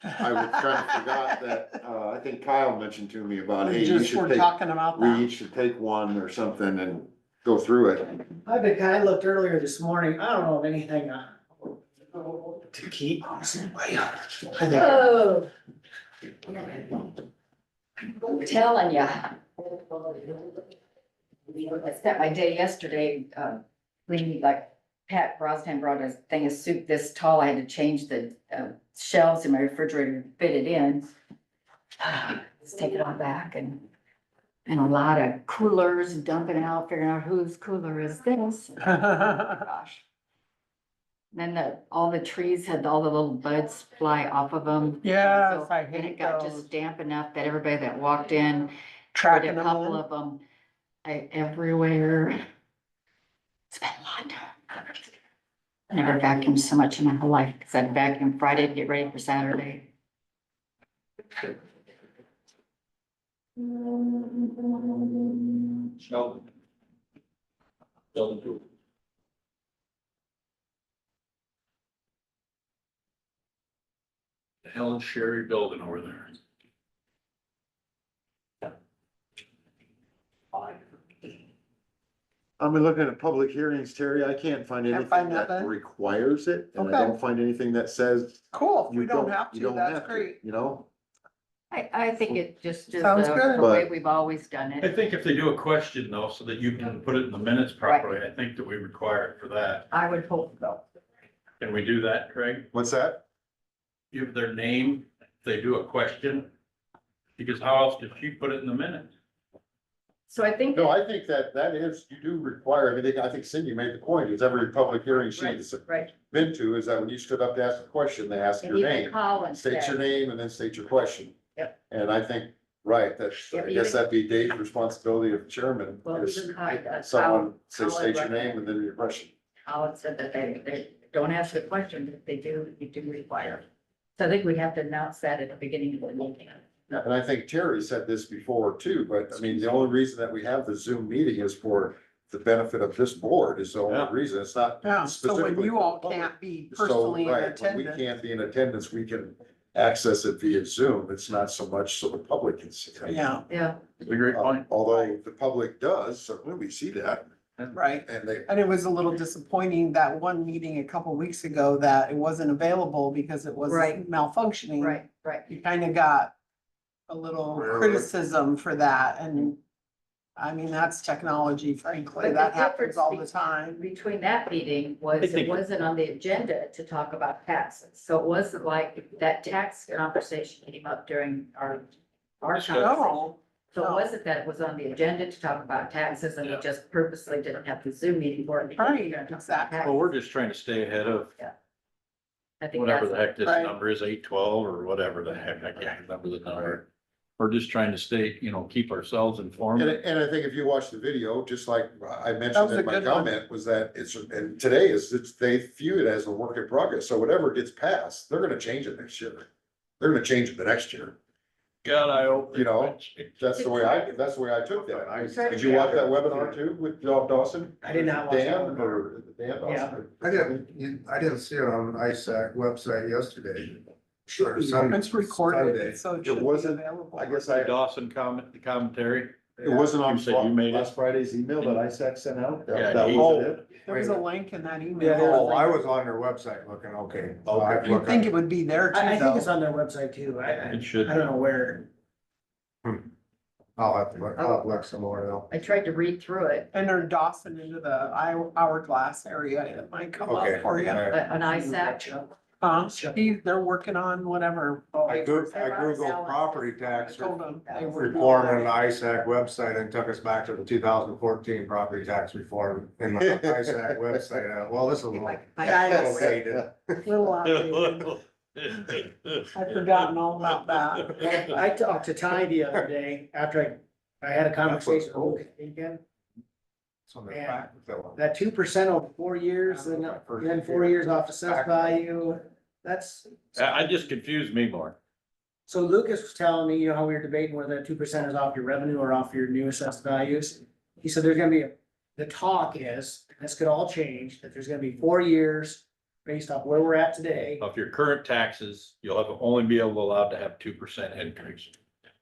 I was kind of forgot that, I think Kyle mentioned to me about, hey, We you just should were take, talking about we that. each should take one or something and go through it. I've been, I looked earlier this morning, I don't know of anything, to keep, honestly. I think, Oh. I'm telling ya. I spent my day yesterday, cleaning, like Pat Brosnan brought a thing of soup this tall. I had to change the shelves in my refrigerator to fit it in. Let's take it all back and a lot of coolers dumping out, figuring out whose cooler is this. Oh my gosh. Then all the trees had all the little buds fly off of them. Yes, I And it hate got those. just damp enough that everybody that walked in, Tracking a them couple in. of them, everywhere. It's been a lot. I never vacuumed so much in my whole life, because I'd vacuum Friday to get ready for Saturday. Sheldon. Sheldon too. The Helen Sherry building over there. I'm looking at public hearings, Terry, I can't find Can't anything find that nothing? requires it, and I Okay. don't find anything that says. Cool, if you we don't have you to, don't that's have to, great. You know, I think it just is Sounds the good. way we've always done I it. think if they do a question though, so that you can put it in the minutes properly, I think that we require it for that. I would hope so. Can we do that, Craig? What's that? Give their name, if they do a question, because how else did she put it in the minutes? So I think. No, I think that is, you do require, I mean, I think Cindy made the point, is every public hearing she's Right, been to, is that when you stood up to ask a question, they ask and your even name. Collins State your said, name and then state your question. Yep. And I think, right, that's, Yep, I guess even- that'd be Dave's responsibility of chairman. well, is even Someone says Colin state your name and then your question. Collins said that they don't ask the question, but they do, you do require. So I think we have to announce that at the beginning of the meeting. And I think Terry said this before too, but I mean, the only reason that we have the Zoom meeting is for the benefit of this board is the only Yeah. reason. It's not. Yeah, so when specifically you for the all public. can't be So, personally in right, when we attendance. can't be in attendance, we can access it via Zoom. It's not so much so the public can see it. Yeah, Yeah, It's a great point. Although the public does, certainly we see that right. and they, And it was a little disappointing that one meeting a couple weeks ago that it wasn't available because it was Right. malfunctioning. right. You kind of got a little criticism for that and I mean, that's technology, frankly, But the that happens difference all the be- time. Between that meeting was, I think- it wasn't on the agenda to talk about taxes. So it wasn't like that tax conversation came up during our conversation. No, So it no. wasn't that it was on the agenda to talk about taxes and we just purposely didn't have the Zoom meeting for it. because we Right, were gonna talk about exactly. taxes. Well, we're just trying to stay ahead of I think whatever that's, the heck this Right. number is, 812 or whatever the heck, I can't remember the number. We're just trying to stay, keep ourselves informed. and I think if you watch the video, just like I That mentioned was a in my good one. comment, was that and today it's, they view it as a work in progress. So whatever gets passed, they're gonna change it next year. They're gonna change it the next year. God, I hope. You know, That's the way I took that. Did you watch that webinar too with Dawson? I did not watch that Dan one. or Dan Dawson? I didn't see it on ISAC website yesterday. Or Sunday. It's recorded, Sunday. so it It should be wasn't- available. I guess Dawson the commentary. It wasn't on You said you made it? last Friday's email that ISAC sent out? Yeah, That he- was it? There was a link in that Yeah, email. there Oh, I was on their website looking, okay. So I have to You'd look think up. it would be there I too, think it's though. on their website too. It should. I don't know where. I'll have to look some more though. I tried to read through it, Enter Dawson into the hourglass area, it might come up Okay. for you. all right. but an ISAC, They're working on whatever. I Googled property tax Told them they were. reform on the ISAC website and took us back to the 2014 property tax reform in the ISAC website. Well, this is a little Guys. dated. Little outdated. I've forgotten all about that. I talked to Ty the other day after I had a conversation with Luke again. It's on the back, Phil. That 2% over 4 years and then 4 years off assessed value, that's. I just confused me more. So Lucas was telling me, how we were debating whether that 2% is off your revenue or off your new assessed values. He said there's gonna be, the talk is, and this could all change, that there's gonna be 4 years based off where we're at today. Of your current taxes, you'll only be allowed to have 2% increase,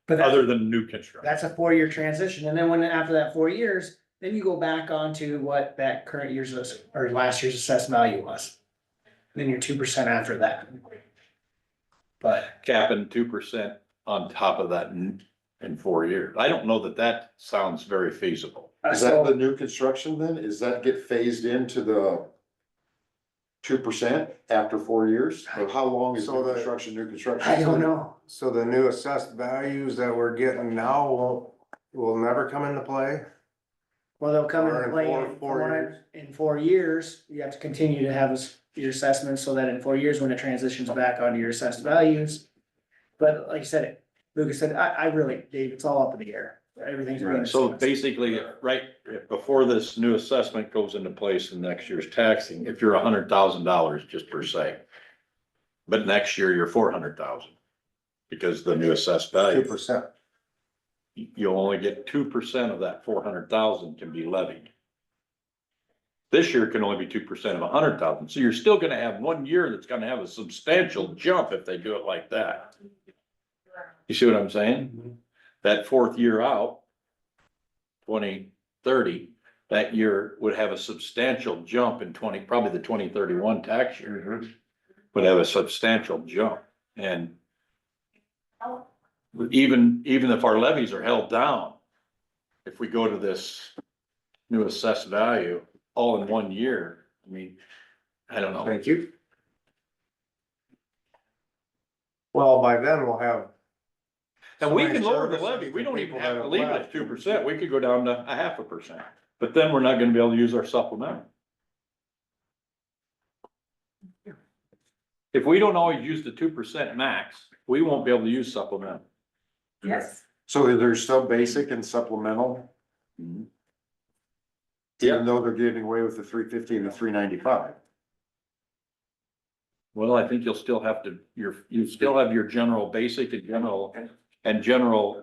But that's, other than new construction. that's a 4-year transition. And then when, after that 4 years, then you go back onto what that current year's, or last year's assessed value was. Then you're 2% after that. But Capping 2% on top of that in 4 years. I don't know that sounds very feasible. Is that the new construction then? Is that get phased into the 2% after 4 years? Or how long is So new the- construction, new construction? I don't know. So the new assessed values that we're getting now will never come into play? Well, they'll come Or into in play four- in four 4 years. in 4 years. You have to continue to have your assessments so that in 4 years, when it transitions back onto your assessed values. But like you said, Lucas said, I really, Dave, it's all up in the air. Everything's being So assessed. basically, right, before this new assessment goes into place in next year's taxing, if you're $100,000 just per se. But next year you're 400,000 because the new assessed value, 2%. you'll only get 2% of that 400,000 can be levied. This year can only be 2% of 100,000. So you're still gonna have 1 year that's gonna have a substantial jump if they do it like that. You see what I'm saying? That 4th year out, 2030, that year would have a substantial jump in probably the 2031 tax year would have a substantial jump. And even if our levies are held down, if we go to this new assessed value all in 1 year, I mean, I don't know. Thank you. Well, by then we'll have. And we so many can lower the services levy. We and don't even people have that to have leave it left. at 2%. We could go down to 0.5%. But then we're not gonna be able to use our supplemental. If we don't always use the 2% max, we won't be able to use supplemental. Yes. So there's still basic and supplemental? Even though they're getting away with the 350 and the 395? Well, I think you'll still have to, you still have your general basic and general.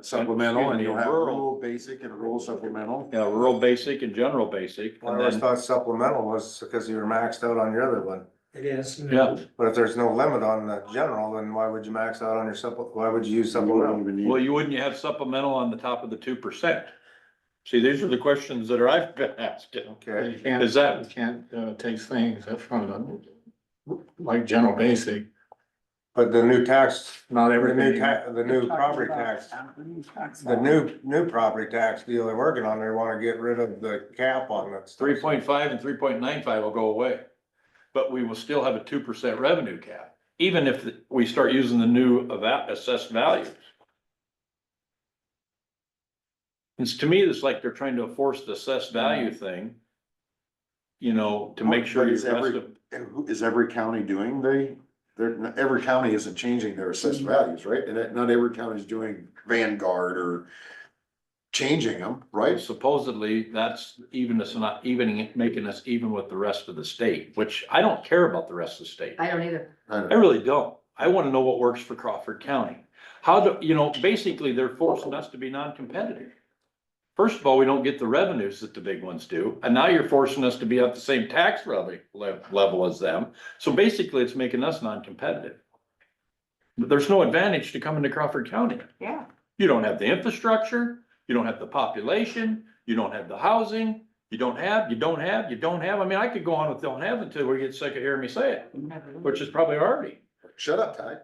Supplemental, and excuse me, you'll have rural. rural basic and rural supplemental? Yeah, rural basic and general basic. I And always then, thought supplemental was because you were maxed out on your other one. It is. yeah, But if there's no limit on the general, then why would you max out on your why would you use You wouldn't supplemental? even need- well, you wouldn't have supplemental on the top of the 2%. See, these are the questions that I've been asking. Okay, You can't, Is that- you can't take things from the, like general basic, but the new tax, not the new everything. the new property tax, the new property tax deal they're working on, they wanna get rid of the cap on that stuff. 3.5 and 3.95 will go away. But we will still have a 2% revenue cap, even if we start using the new assessed values. It's, to me, it's like they're trying to force the assessed value thing, you know, to make sure But your is rest every, of, and who, is every county doing every county isn't changing their assessed values, right? And not every county is doing Vanguard or changing them, right? supposedly, that's even us, not evening, making us even with the rest of the state, which I don't care about the rest of the state. I don't either. I I know. really don't. I wanna know what works for Crawford County. How do, you know, basically, they're forcing us to be non-competitive. First of all, we don't get the revenues that the big ones do, and now you're forcing us to be at the same tax level as them. So basically, it's making us non-competitive. But there's no advantage to coming to Crawford County. Yeah. You don't have the infrastructure, you don't have the population, you don't have the housing, you don't have. I mean, I could go on with don't have until we get sick of hearing me say it, which is probably already. Shut up, Ty.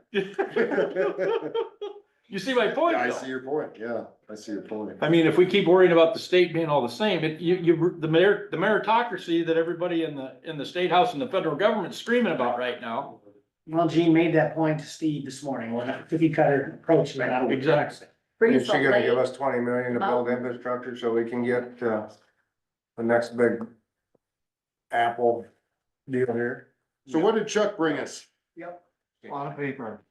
You see my point, I though? see your point, yeah, I see your point. I mean, if we keep worrying about the state being all the same, the meritocracy that everybody in the state house and the federal government's screaming about right now. Well, Gene made that point to Steve this morning when a cookie cutter approached me. Exactly. Bring Is us she a gonna give late, us 20 million to build infrastructure so we can get, the next big Apple deal here? So what did Chuck bring us? Yep. A lot of paper.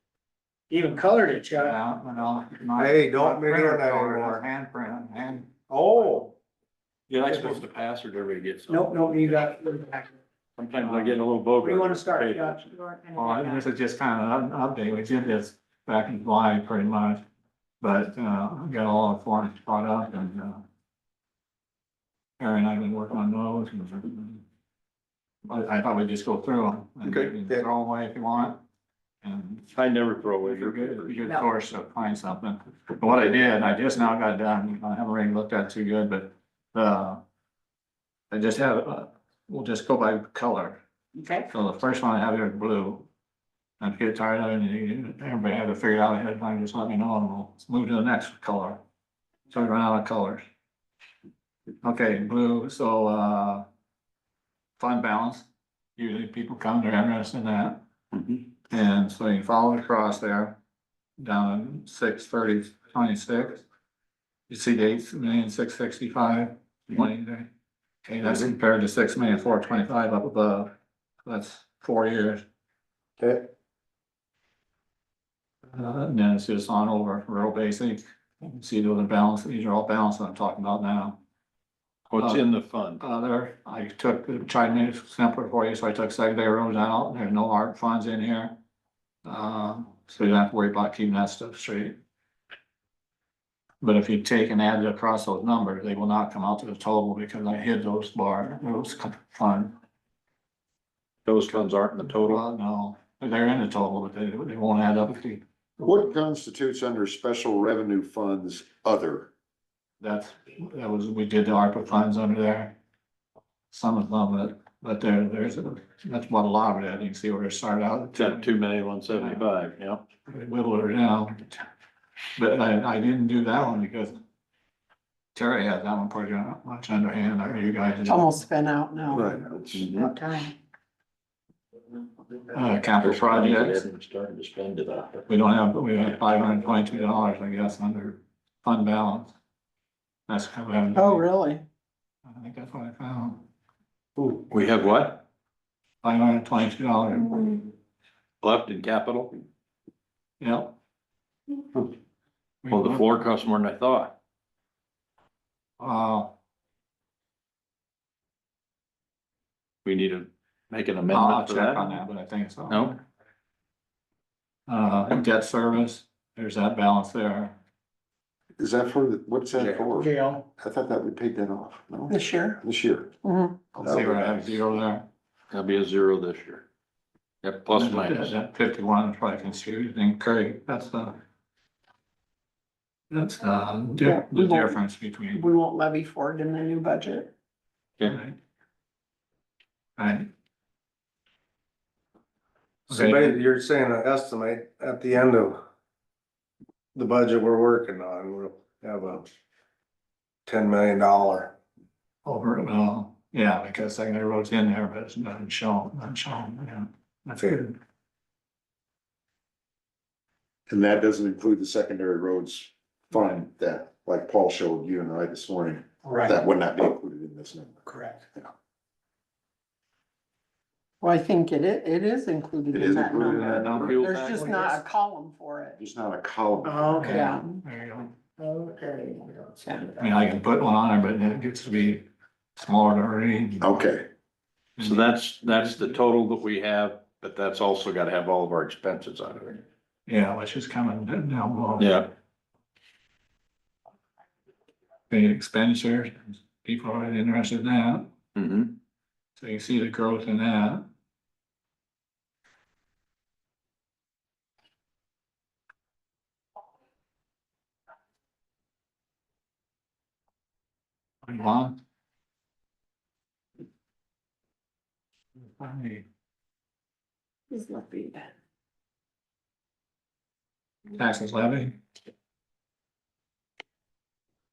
Even colored it, Chuck. Yeah, you know, not- Hey, don't be doing printer that color, anymore. Handprint, hand. Oh, You're not supposed to pass or everybody gets some. Nope, you got. Sometimes I get a little Where bogus. do you wanna start, Chuck? Well, this is just kind of an update. We did this back in July pretty much. But, I got all the forms brought up and, Harry and I have been working on those. And I thought we'd just go through them. And Okay. you can throw them away if you want. And I never throw away It's a your good, it's a good No. source to find something. But what I did, I just now got done, I haven't really looked at it too good, but, I just have, we'll just go by color. Okay. So the first one I have here is blue. And if you get tired of it, everybody had to figure it out ahead of time, just let me know and we'll move to the next color. So we run out of colors. Okay, blue, so, fund balance, usually people come, they're interested in that. Mhm. And so you follow across there, down 6/30/26. You see the 8,665,20 there. Okay, that's compared to 6,425,000 up above. That's 4 years. okay. And then it's just on over real basic. You can see those balance, these are all balances I'm talking about now. What's in the fund? There, I tried to make it simpler for you, so I took secondary roads out, there's no art funds in here. So you don't have to worry about keeping that stuff straight. But if you take and add it across those numbers, they will not come out to the total because I hid those funds. Those funds aren't in the total. Well, no, they're in the total, but they won't add up to. What constitutes under special revenue funds other? That was, we did the ARPA funds under there. Some of them, but that's what a lot of it, you can see where it started out. Got 2,175,000, yeah. We whittled her down. But I didn't do that one because Terry had that one pretty much underhand, or you guys. It's almost spent out now. Right. About time. Capital projects, Starting to spend it up. we have $522, I guess, under fund balance. That's kind of. Oh, really? I think that's what I found, We have what? $522, Left in capital? yep. Well, the floor costs more than I thought. We need to make an I'll amendment for check on that. that, but I think so. No? Debt service, there's that balance there. Is that for, what's that for? Jail. I thought that we paid that off, no? This year? This year. Mhm. I'll see where I have zero there. That'll be a zero this year. Yep, plus minus. That 51 is probably confused, and Craig, that's the Yeah, we the won't- difference between. We won't levy for it in the new budget. Okay. Right. So Okay. basically, you're saying an estimate at the end of the budget we're working on, we'll have a $10 million. Over, well, yeah, because secondary road's in there, but it's not shown, yeah, that's good. And that doesn't include the secondary roads fund that, like Paul showed you and I this morning, that would not be included in this number. Correct. Well, I think it is included It in is that included in number. that number, Fuel There's tax? just not a column for it. there's not a column. Oh, okay. Yeah. There you go. Okay. I mean, I can put one on there, but it gets to be smaller to read. Okay, So that's the total that we have, but that's also gotta have all of our expenses out of it. Yeah, which is coming down below. Yeah. The expenditures, people are interested in that, Mm-hmm. so you see the growth in that. Move on. Is levied. Taxes levied.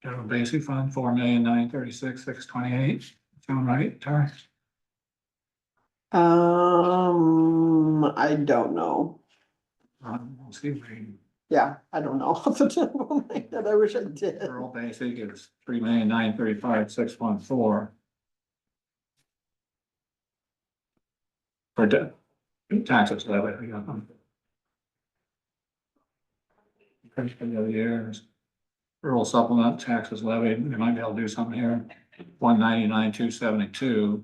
General basic fund, 4,936,628. Sound right, Tara? I don't know. Let's see, we- Yeah, I don't know. Off the top of my head, I wish I did. rural basic is 3,935,614. For taxes levied, we got them. For the other years. Rural supplement taxes levied, we might be able to do something here, 199,272.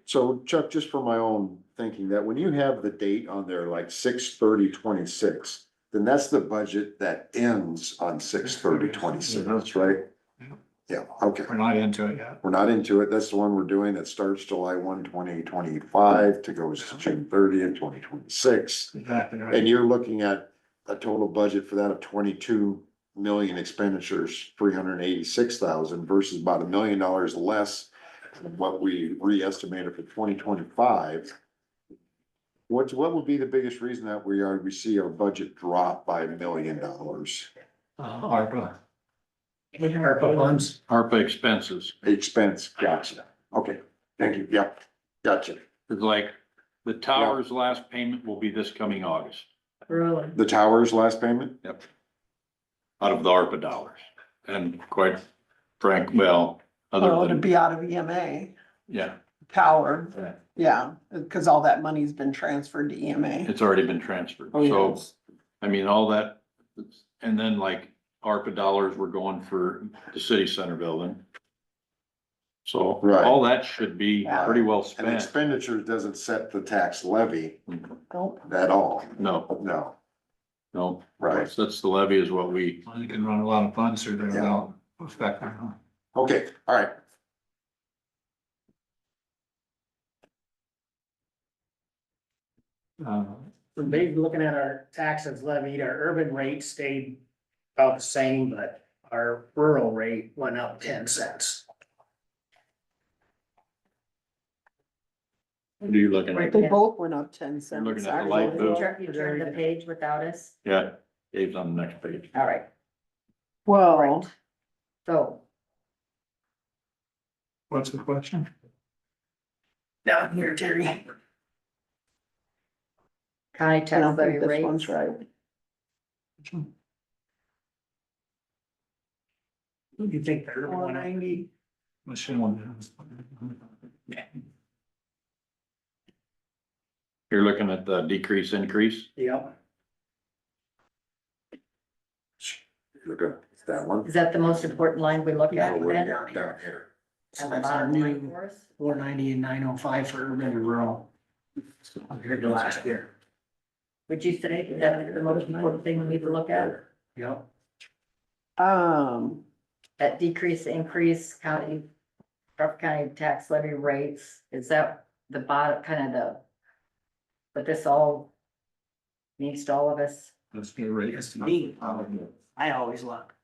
so Chuck, just for my own thinking, that when you have the date on there, like 6/30/26, then that's the budget that ends on 6/30/26, right? Yeah, okay. We're not into it yet. We're not into it. That's the one we're doing that starts July 1, 2025 to goes to June 30th, 2026. Exactly right. And you're looking at a total budget for that of 22 million expenditures, 386,000 versus about $1 million less than what we re-estimated for 2025. What would be the biggest reason that we see our budget drop by $1 million? ARPA. ARPA funds. ARPA expenses. Expense, gotcha. Okay, thank you. Yep, gotcha. It's like the tower's last payment will be this coming August Really? The tower's last payment? out of the ARPA dollars. And quite frank, well, Well, other it'd than, be out of EMA, yeah, power, yeah, because all that money's been transferred to EMA. it's already been transferred. Oh, So, yes. I mean, all that, and then like ARPA dollars were going for the city center building. So Right. all that should be pretty well And spent. expenditure doesn't set the tax levy Nope. at all. No, No, no. Right. That's the levy is what we, You can run a lot of funds through there without affecting. okay, all right. So maybe looking at our taxes levied, our urban rate stayed about the same, but our rural rate went up 10 cents. What are you looking at? They both went up 10 cents. You're looking at the light actually. bill? You turned the page without us? Yeah, Dave's on the next page. All right, Well, so What's the question? Down here, Terry. county I tax don't levy think this one's rates. right. You think they're going up? 490. You're looking at the decrease, increase? Yep. Look at that one. Is that the most important line we look at then? Down here. So And the that's our bottom line new for us? 490 and 905 for urban and rural. Compared to last year. Would you say that's the most important thing we need to look at? Yep. That decrease, increase county, Crawford County tax levy rates, is that the bottom, kind of the, but this all means to all of us? That's the rate. Because to me, I always look.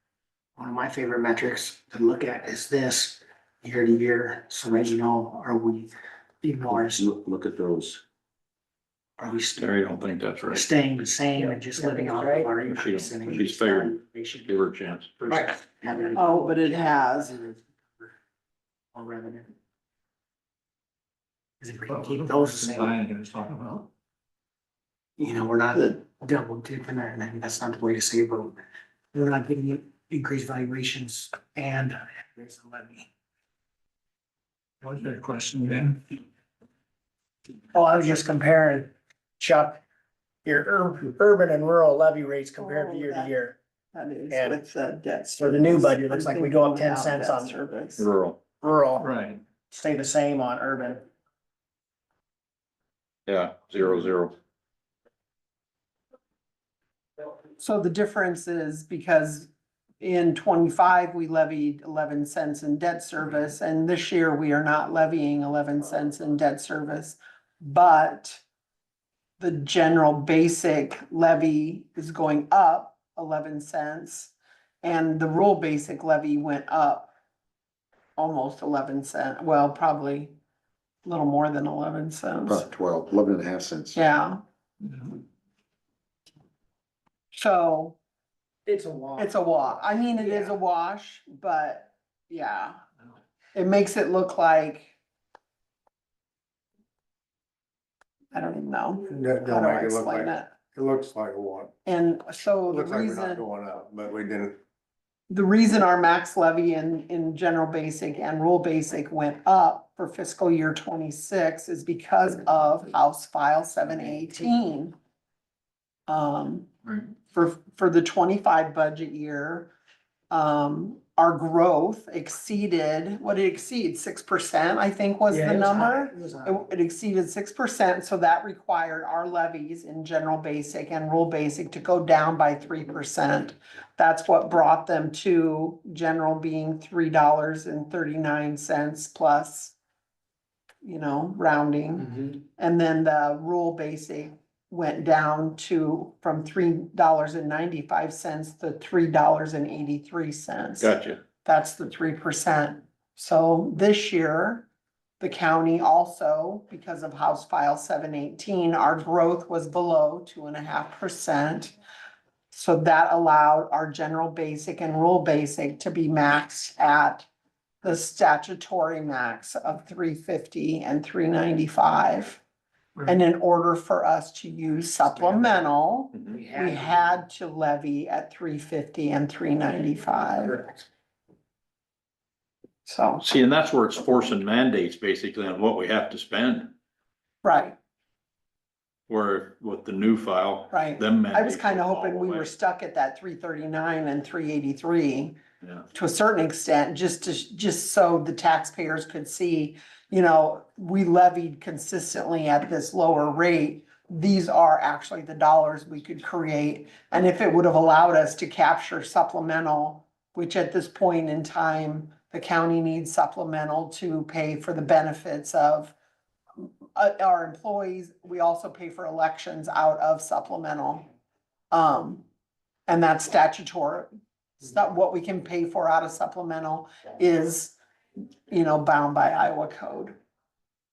One of my favorite metrics to look at is this year to year, so that you know, are we being more, Look at those. are we Terry, don't think that's right. staying the same and just Yeah, living off right. of our She increase? don't- and she's figured. They should Give her a chance. Right. Oh, but it has. More revenue. Cause if we can keep those the same, I was talking about. you know, we're not double dipping it, and that's not the way to say it, but we're not getting increased valuations and there's a levy. What's your question then? Oh, I was just comparing, Chuck, your urban and rural levy rates compared to Oh, year to that- year. That is And with the debt. for the new service. budget, it looks like we go up I'm 10 thinking cents without on- service. Rural, Rural, Right. stay the same on urban. yeah, 0, 0. So the difference is because in 25, we levied 11 cents in debt service, and this year we are not levying 11 cents in debt service. But the general basic levy is going up 11 cents, and the rural basic levy went up almost 11 cents, well, probably a little more than 11 cents. About 12, 11 and a half cents. Yeah, so It's a lot. it's a wash. I mean, it is a wash, but yeah. It makes it look like. I don't even know. Don't How do I make it look explain like, it? it looks like a lot. And so the Looks like we're not reason, going up, but we didn't. the reason our max levy in general basic and rural basic went up for fiscal year 26 is because of House File 718. Right. For the 25 budget year, our growth exceeded, what did it exceed? 6%, I think was Yeah, the it was high. number. It was high. It exceeded 6%, so that required our levies in general basic and rural basic to go down by 3%. That's what brought them to general being $3.39 plus, you know, rounding. Mhm. And then the rural basic went down to, from $3.95 to $3.83. Gotcha. That's the 3%. So this year, the county also, because of House File 718, our growth was below 2.5%. So that allowed our general basic and rural basic to be maxed at the statutory max of 350 and 395. And in order for us to use supplemental, we had to levy at 350 and 395. Correct. So, See, and that's where it's forcing mandates basically on what we have to spend, right, where with the new file, right. them I was mandates kind of will fall hoping we away. were stuck at that 339 and 383 Yeah. to a certain extent, just so the taxpayers could see, you know, we levied consistently at this lower rate. These are actually the dollars we could create. And if it would have allowed us to capture supplemental, which at this point in time, the county needs supplemental to pay for the benefits of our employees. We also pay for elections out of supplemental. And that's statutory. It's not what we can pay for out of supplemental is, you know, bound by Iowa code.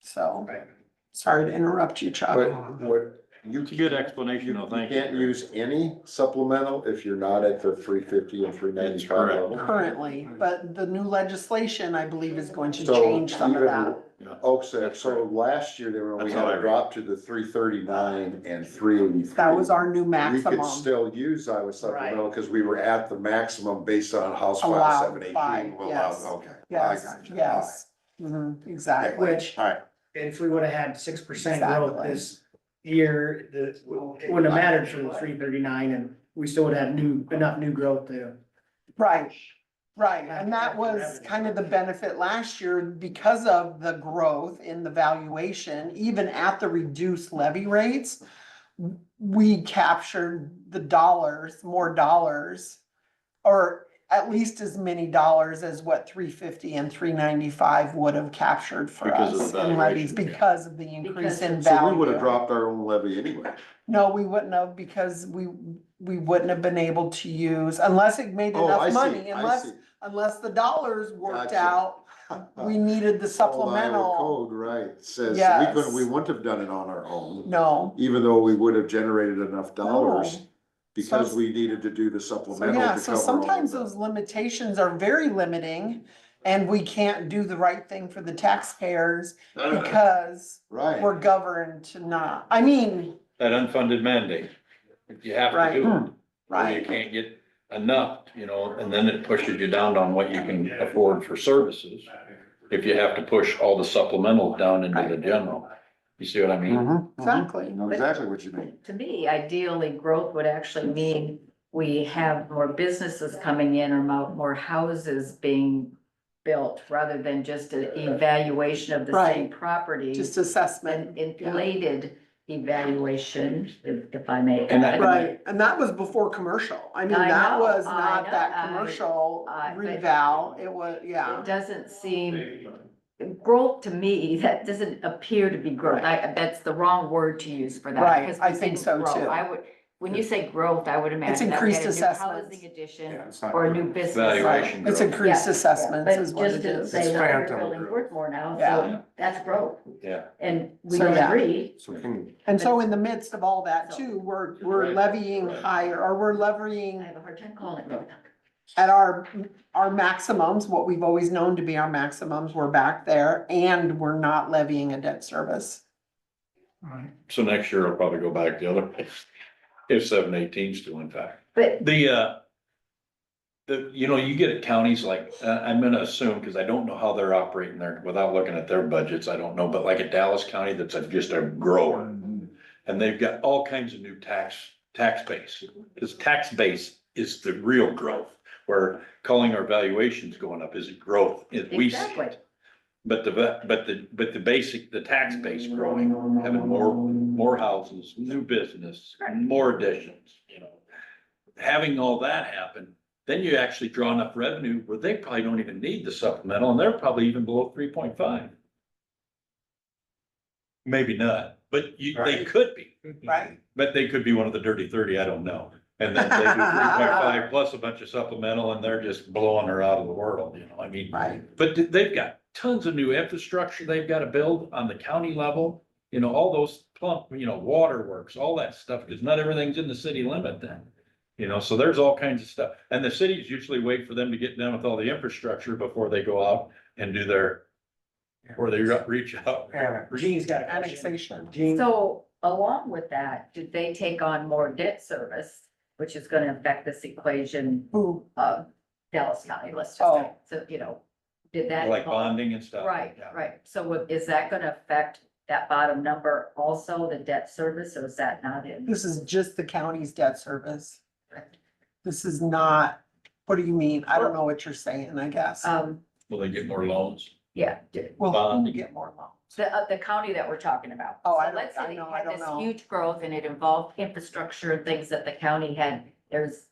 So, Right. Sorry to interrupt you, Chuck. But what you. It's a good explanation, though, thank you. Can't use any supplemental if you're not at the 350 and 395 correct. level. Currently, but the new legislation, I believe, is going to So change some of even- that. So last year, we That's had how I a read drop to the 339 and 383. That was our new We maximum. could still use Iowa supplemental because we were at the maximum based on House File Allowed 718. by, Well, yes. okay. I Yes, got you. yes. Exactly. Which, All right. if we would have had 6% growth Exactly. this year, it wouldn't have mattered for the 339, and we still would have enough new growth to. Right, right, and that was kind of the benefit last year because of the growth in the valuation, even at the reduced levy rates. We captured the dollars, more dollars, or at least as many dollars as what 350 and 395 would have captured for Because of us the in levies valuation. because of the increase in So value. we would have dropped our own levy anyway. No, we wouldn't have, because we wouldn't have been able to use, unless it made Oh, I enough see, money, I see. unless the dollars worked Gotcha. out. We needed the Iowa supplemental, Code, right, says Yes. we wouldn't have done it on our own, no, even though we would have generated enough dollars. No. Because So- we needed to do the so supplemental yeah, to so cover all of sometimes that. those limitations are very limiting. And we can't do the right thing for the taxpayers because Right. we're governed to not, I mean, That unfunded mandate, if you have to Right. do it, or you right, can't get enough, and then it pushes you down on what you can afford for services. If you have to push all the supplementals down into the general, you see what I mean? exactly. I know exactly what you mean. To me, ideally, growth would actually mean we have more businesses coming in or more houses being built rather than just an evaluation of the same Right. property. Just assessment. An inflated evaluation, if I may And add. Right, and that was before commercial. I mean, I that know, was I not know, that commercial but- reval. It was, yeah. It doesn't seem, growth to me, that doesn't appear to be growth. that's the wrong word to use for that. Right, because I we think didn't so grow. too. I would, when you say growth, I would imagine that we increased had a new assessments. housing addition Yeah, it's not or a new business. Valuation It's growth. increased Yeah, assessments But is what just it to is. It's say, well, your phantom building's growth. worth more now, Yeah. so that's growth. Yeah. And we So, don't yeah. agree. So can, And so in the midst of all that too, we're levying higher, or we're I levying have a hard time calling it growth. at our maximums, what we've always known to be our maximums, we're back there, and we're not levying a debt service. So next year I'll probably go back the other way, if 718 still in fact. But You get at counties like, I'm gonna assume, because I don't know how they're operating there, without looking at their budgets, I don't know, but like at Dallas County, that's just a grower. And they've got all kinds of new tax base, this tax base is the real growth, where calling our valuations going up isn't growth, we see Exactly. it. But the tax base growing, having more houses, new business, more additions, Having all that happen, then you actually draw enough revenue where they probably don't even need the supplemental, and they're probably even below 3.5. Maybe not, but they Right. could be, Right. but they could be one of the dirty 30, I don't know. And then they do 3.5 plus a bunch of supplemental, and they're just blowing her out of the world, I mean. Right. But they've got tons of new infrastructure they've got to build on the county level, all those waterworks, all that stuff, because not everything's in the city limit then. So there's all kinds of stuff, and the cities usually wait for them to get done with all the infrastructure before they go out and do or they reach out. Gene's got a question. Annexation. Gene? So along with that, did they take on more debt service, which is gonna affect this equation Who, of Dallas County, let's just say, Oh. so, did that? Like bonding and stuff. Right, Yeah. right. So is that gonna affect that bottom number also, the debt service, or is that not in? this is just the county's debt service. This is not, what do you mean? I don't know what you're saying, I guess. Will they get more loans? Yeah, Well, who bonding. get more loans? the county that we're talking about. Oh, I So don't- let's say I they know, I had don't this know. huge growth and it involved infrastructure and things that the county had,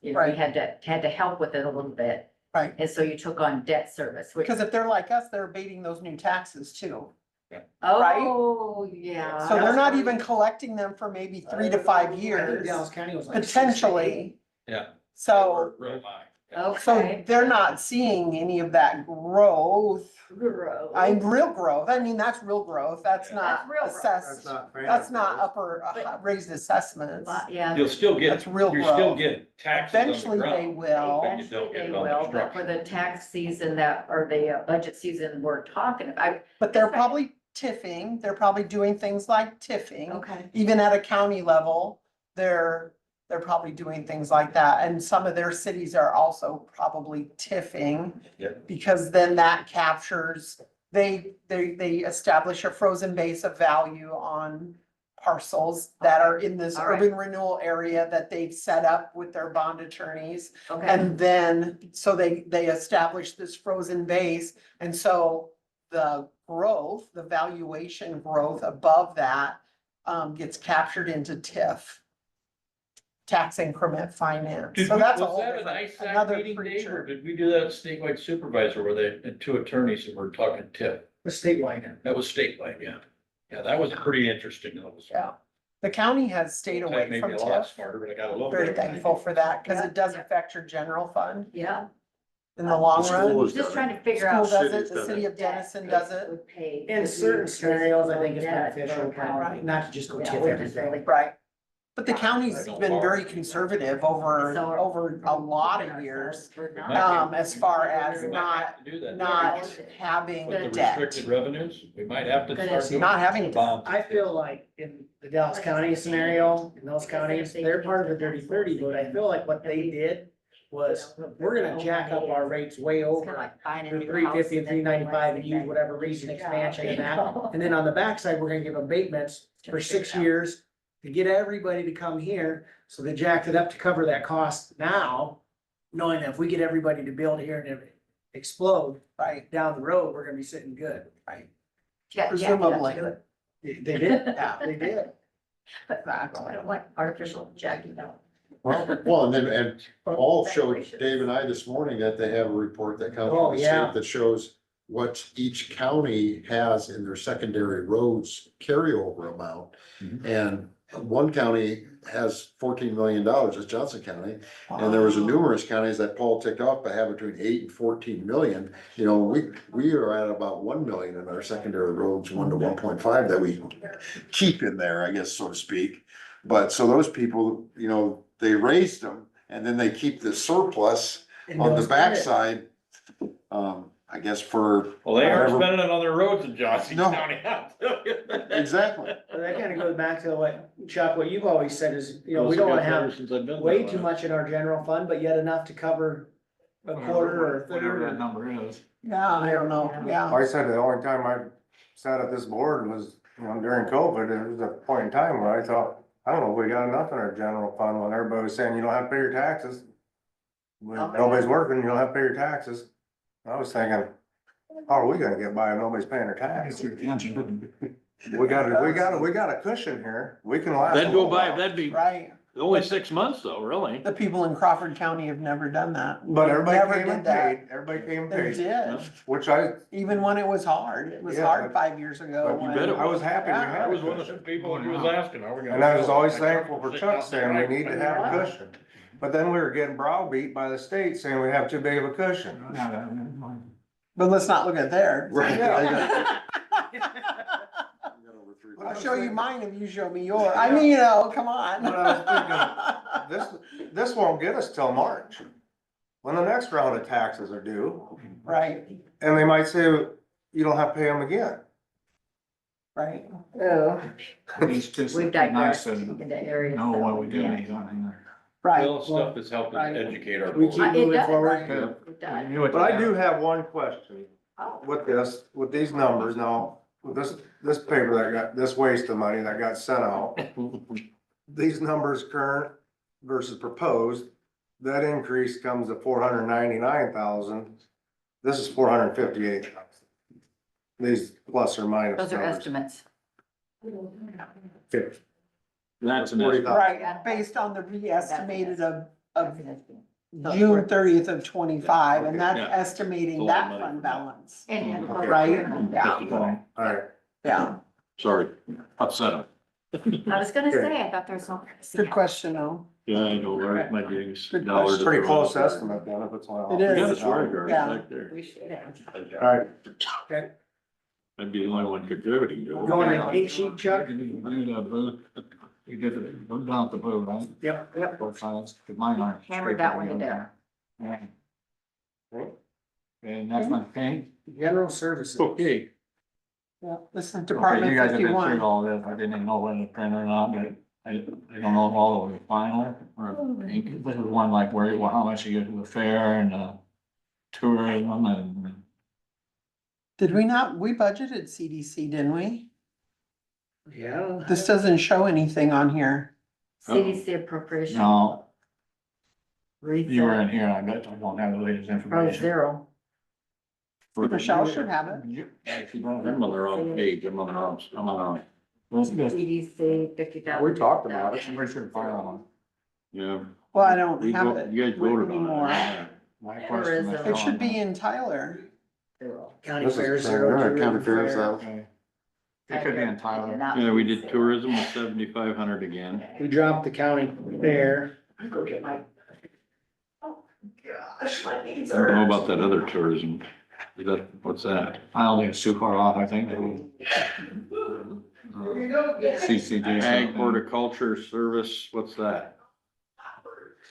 we Right. had to help with it a little bit. Right. And so you took on debt service, which, Because if they're like us, they're abating those new taxes too. oh, yeah. So they're not even collecting them for maybe 3 to 5 years, Dallas County was like. potentially. Yeah. So, Real high. So Okay. they're not seeing any of that growth. Grow. Real growth. I mean, that's real growth. That's not That's real growth. assessed. That's not upper raised assessments. But, yeah. You'll still get, That's real you still growth. get taxes on the Eventually they ground. will. But you don't Eventually get they it on will, but construction. for the tax season that, or the budget season we're talking about. But they're probably tiffing. They're probably doing things like tiffing. Okay. Even at a county level, they're probably doing things like that. And some of their cities are also probably tiffing. Yep. Because then that captures, they establish a frozen base of value on parcels that are in this All right. urban renewal area that they've set up with their bond attorneys. Okay, And then, so they establish this frozen base, and so the growth, the valuation growth above that gets captured into TIF. Tax increment finance, Did so we- that's a was whole that an different, ISAC another meeting, Dave, or creature. did we do that statewide supervisor where they had two attorneys that were talking tip? The statewide. That was statewide, yeah. Yeah, that was pretty interesting. That was. Yeah, the county has stayed That away made from me a lot TIF, smarter, but I got a little very bit. thankful for that, cause it does affect your general fund yeah. in the long The run. school is Just done trying to figure School out. does it, City's the done city it. of Denison does it, Would pay In to certain do scenarios, I think it's debt beneficial, for county. but not to just go Yeah, tip we're just everything. really- right? But the county's I don't been borrow. very conservative over So- a lot of years, We're not- as far as We might not, have to do that. not having With the debt. restricted revenues, we might have to Good. start doing. Not having- bonds. I feel like in the Dallas County scenario, in those counties, they're part of the dirty 30, but I feel like what they did was, we're gonna jack up our rates way It's kinda over like buying a the new 350 and house then 395 and use realizing whatever that recent you got expansion and it, that. you know? And then on the backside, we're gonna give abatements for 6 years to get everybody to come here. So they jacked it up to cover that cost now, knowing that if we get everybody to build here and it explode Right, down the road, we're gonna be sitting good. right. Yeah, yeah, you have to Presumably. do it. They did, yeah, they did. But I don't like artificial jacking up. Well, and Paul showed Dave and I this morning that they have a report that comes Oh, from the yeah. state that shows what each county has in their secondary roads carryover amount. And one county has $14 million, it's Johnson County. And there was numerous counties that Paul ticked off by having between 8 and 14 million. You know, we are at about 1 million in our secondary roads, 1 to 1.5 that we keep in there, I guess, so to speak. But so those people, you know, they raised them and then they keep the surplus And on the don't spend it. backside. I guess for. Well, they aren't whatever- spending it on their roads in Johnson No. County. I'll tell you that. Exactly. But that kind of goes back to what, Chuck, what you've always said is, you know, we don't wanna have Since I've been way there. too much in our general fund, but yet enough to cover a quarter or a Whatever that third. number is. Yeah, I don't know, yeah. Like I said, the only time I sat at this board was, you know, during COVID. There was a point in time where I thought, I don't know if we got enough in our general fund when everybody was saying, you don't have to pay your taxes. When nobody's working, you don't have to pay your taxes. I was thinking, how are we gonna get by if nobody's paying their taxes? We got a cushion here. We can last. a That'd go little by, while. that'd be Right, only 6 months though, really. the people in Crawford County have never done that. But Never everybody came did and that. paid, everybody came and They paid, did, which I, even when it was hard, it was Yeah, hard but- 5 years ago. but you when- bet it I was happy we Yeah. had I a was one of cushion. the people who was asking, are we gonna? And I was sell? always I thankful for sitting Chuck out saying we need to have a there. cushion. But then we were getting browbeat by the state saying we have too big of a cushion. But let's not look at theirs. Right. Yeah. I'll show you mine if you show me yours. I mean, you know, come on. But I was This won't get us till March, when the next round of taxes are due, Right, and they might say, you don't have to pay them again. right. It's just We've nice digressed to into areas. know what we that- do yeah. need on there. Right. Well, stuff that's helping Right. educate our. We board. keep It moving does, forward. Good. It does. You knew what But I you do had. have one question Oh, with this, with these numbers now, with this paper that got, this waste of money that got sent out. These numbers current versus proposed, that increase comes to 499,000. This is 458,000. These plus or minus those are numbers. estimates. That's an 40,000. Right, based on the re-estimated of June 30th of 25, and that's Yeah. estimating It's a lot of that money. fund balance. And. Right, yeah, Alright, yeah. Sorry, upset him. I was gonna say, I thought there was no. Good question, though. Yeah, I know, where's my digs? Good Dollar to Pretty throw close out. estimate then if it's one. It is. Yeah, the swear jar Yeah. back there. We should have. Alright, I'd be the only one contributing to it. Going to eight sheet, Chuck? You do the booth, you did the, down the booth, right? Yep. Both sides, 'cause mine aren't. Hammered that one to death. Yeah. Okay, next one, paint. General services. Okay, Yeah, this is Okay, Department you guys have been through 51. all this, I didn't even know whether to print or not, but I don't know if all of it was final or pink. This is one like where, well, how much you get to the fair and, tourism and. Did we not, we budgeted CDC, didn't we? Yeah. This doesn't show anything on here. CDC appropriation. No, you were in Reset. here, I bet I don't have the latest Probably information. zero. Michelle should have it. If you don't, I'm on the wrong page, I'm on the wrong, I'm on, this, CDC, 50,000. we talked about it. we should file on. yeah. Well, I don't You have go- it You guys voted anymore. on it. My There question. is I a- It saw should on be in Tyler. Zero. County This is fair, County Fair's fair. out. Okay. It could be in Tyler. Not Yeah, we did CDC. tourism with 7,500 again. We dropped the county fair. Go get my. I don't know about that other tourism. Is that, what's that? I don't think it's too far off, I think. CCD. Ag something. horticulture service, what's that?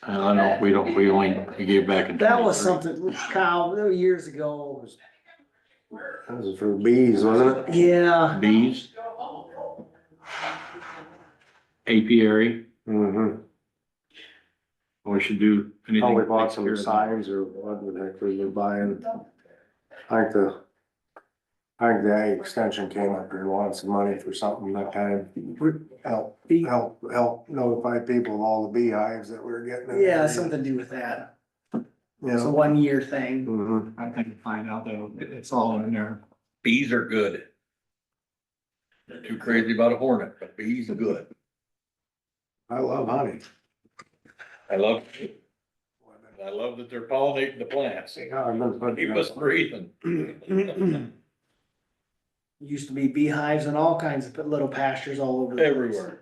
I don't know, we only, we gave back in. That was 23. something, Kyle, years ago. That was for bees, wasn't it? Yeah. Bees. Apiary, Mm-hmm. we should do anything. Oh, we to bought take some care of that. signs or what the heck we were buying. I think the ag extension came up here and wanted some money for something that kind of help notify people of all the beehives that we're getting. in the Yeah, area. something to do with that. You It's a know? 1 year thing. Mhm. I think find out though, it's all in there. Bees are good. They're too crazy about a hornet, but bees are good. I love honey. I love that they're pollinating the plants. Yeah, I've been putting- Keep us breathing. Used to be beehives and all kinds of little pastures all over. the place. Everywhere.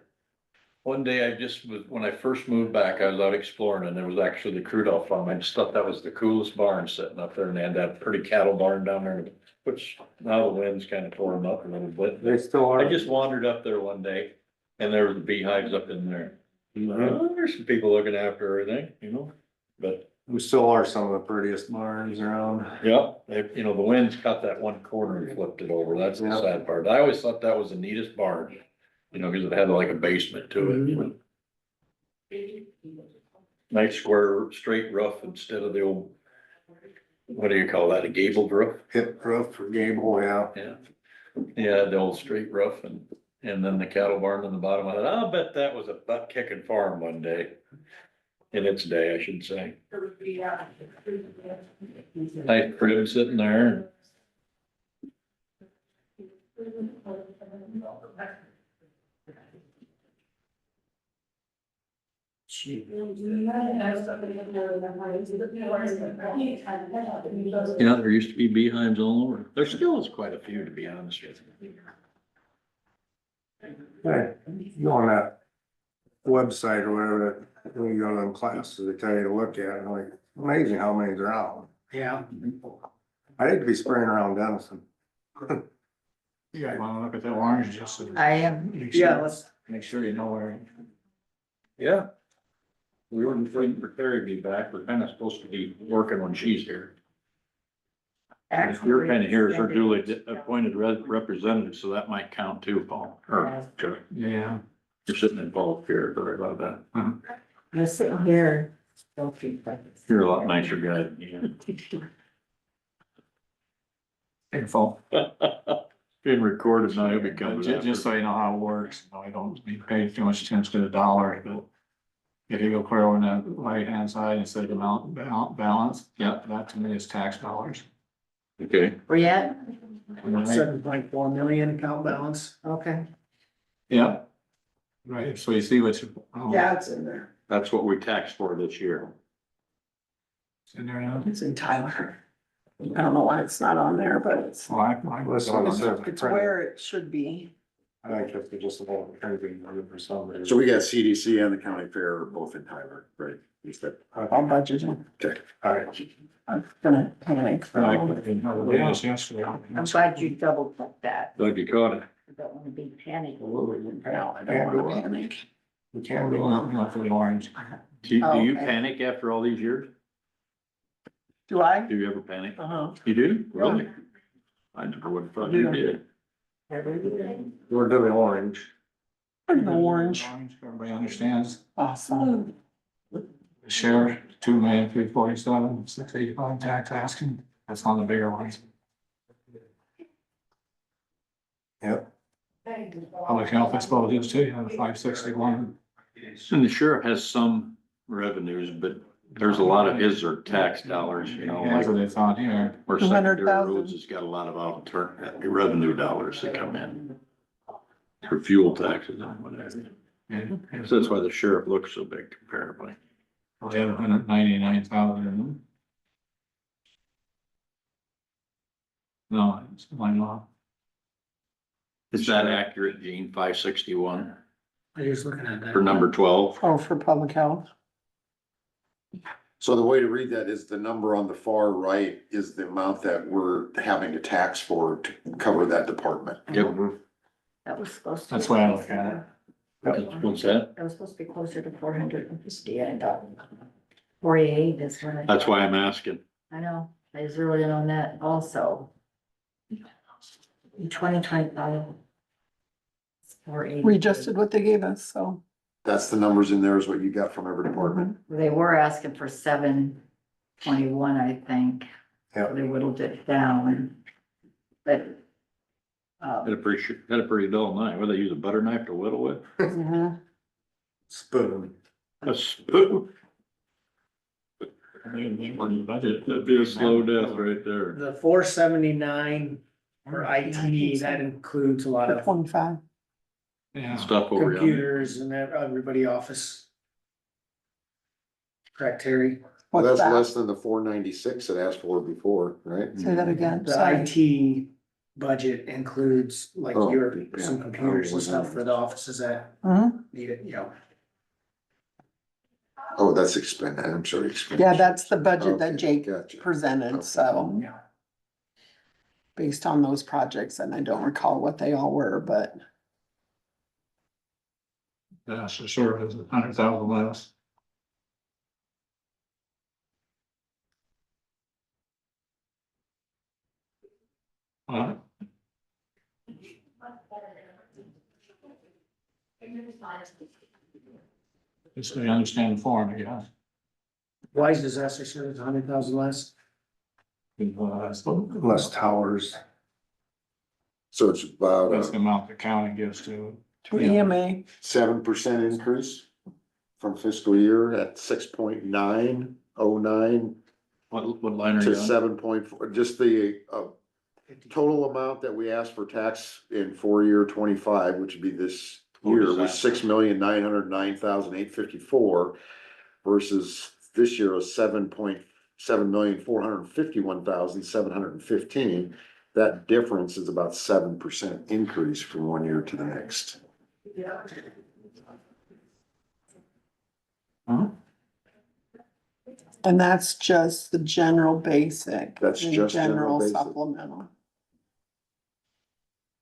One day I just was, when I first moved back, I was out exploring and there was actually the Crudell farm. I just thought that was the coolest barn sitting up there and they had that pretty cattle barn down there, which now the wind's kind of tore them up a little bit. They still are. I just wandered up there one day and there were the beehives up in there. Mhm. Oh, there's some people looking after everything, you know, but We still are some of the prettiest barns around. yeah, the winds cut that one corner and flipped it over. That's the Yeah. sad part. I always thought that was the neatest barn, you know, cause it had like a basement to it, you know. Nice square, straight roof instead of the old, what do you call that, a gabled roof? Hip roof or gable, yeah. Yeah. Yeah, the old straight roof and then the cattle barn on the bottom. I thought, I'll bet that was a butt kicking farm one day. In its day, I should say. Nice crib sitting there. Yeah, there used to be beehives all over. There still is quite a few, to be honest with you. Hey, you on that website or whatever, that when you go to them classes, they tell you to look at, and like, amazing how many's around. Yeah. I hate to be spraying around Denison. You guys wanna look at the orange just so. I am. make Yeah, sure- let's, Make sure you know where. Yeah. We were waiting for Terry to be back. We're kind of supposed to be working when she's here. You're kind of here as her duly appointed representative, so that might count too, Paul. Or, Chuck. Yeah. You're sitting in Paul's chair, sorry about that. You're sitting here. Don't feel like this. You're a lot nicer guy than you. Info. Being recorded now, you'll be coming. Just so you know how it works, you know, I don't be paid too much attention to the dollar, but. If you go clear on the right hand side instead of amount balance, Yeah. that to me is tax dollars. Okay, Where you at? 7.4 million account balance. Okay. Yeah. Right, so you see what you. Yeah, it's in there. that's what we taxed for this year. It's in there now. It's in Tyler. I don't know why it's not on there, but it's, Well, I Listen, I said, it's where it should be. I think that's just a little crazy for some reason. So we got CDC and the county fair both in Tyler, right? Is that, I'll budget it. okay. All right. I'm gonna panic. Yes, yesterday. I'm glad you double checked that. Glad you caught it. I don't wanna be panicked. No, I don't wanna panic. We can't We're go going up to the orange. Do you Oh, okay. panic after all these years? Do I? Do you ever panic? Uh-huh. You do? Really? I never would have thought you did. We're doing orange. Pretty orange. Everybody understands. Awesome. Sheriff, 2,347,685 tax asking. That's on the bigger ones. Yep. Public health, I suppose, is too, 561. And the sheriff has some revenues, but there's a lot of his are tax dollars, you know, That's like what they thought here. where secondary 200,000. roads has got a lot of revenue dollars that come in. For fuel taxes and whatever. Yeah. So that's why the sheriff looks so big comparatively. We have 199,000. No, it's mine off. Is that accurate, Gene? 561 I was looking at that. for number 12? Oh, for public health. So the way to read that is the number on the far right is the amount that we're having to tax for to cover that department. Yep. That was supposed to. That's the way I look at it. What's that? That was supposed to be closer to 450 and 48 is what I. That's why I'm asking. I know, I was really in on that also. In 2025. it's 480. We adjusted what they gave us, so. That's the numbers in there is what you got from every department. They were asking for 721, I think. Yeah. They whittled it down. But. Had a pretty dull knife. What, they use a butter knife to whittle with? Mhm. Spoon. A spoon? Budget. That'd be a slow death right there. The 479 for IT, that includes a lot For of 25. Yeah. Stuff over yonder. computers and everybody office. Correct, Terry? Well, What's that's that? less than the 496 it asked for before, right? Say that again, The sorry. IT budget includes like Oh, your, yeah. some computers and stuff for the offices that Mhm. need it, you know. Oh, that's expended, I'm sorry. expenditure. Yeah, that's the budget that Okay, Jake gotcha. presented, so. Yeah. Based on those projects, and I don't recall what they all were, but. Yeah, so sure, it's 100,000 less. Well. Just so you understand the form, I guess. Why is disaster service 100,000 less? Less towers. So it's about That's the a amount the county gives to. To EMA, 7% increase from fiscal year at 6.909 What line are to you on? 7.4, just the total amount that we asked for tax in 4-year 25, which would be this year, was $6,909,854 versus this year was $7,451,715. That difference is about 7% increase from 1 year to the next. and that's just the general basic. That's and just general basic. Supplemental.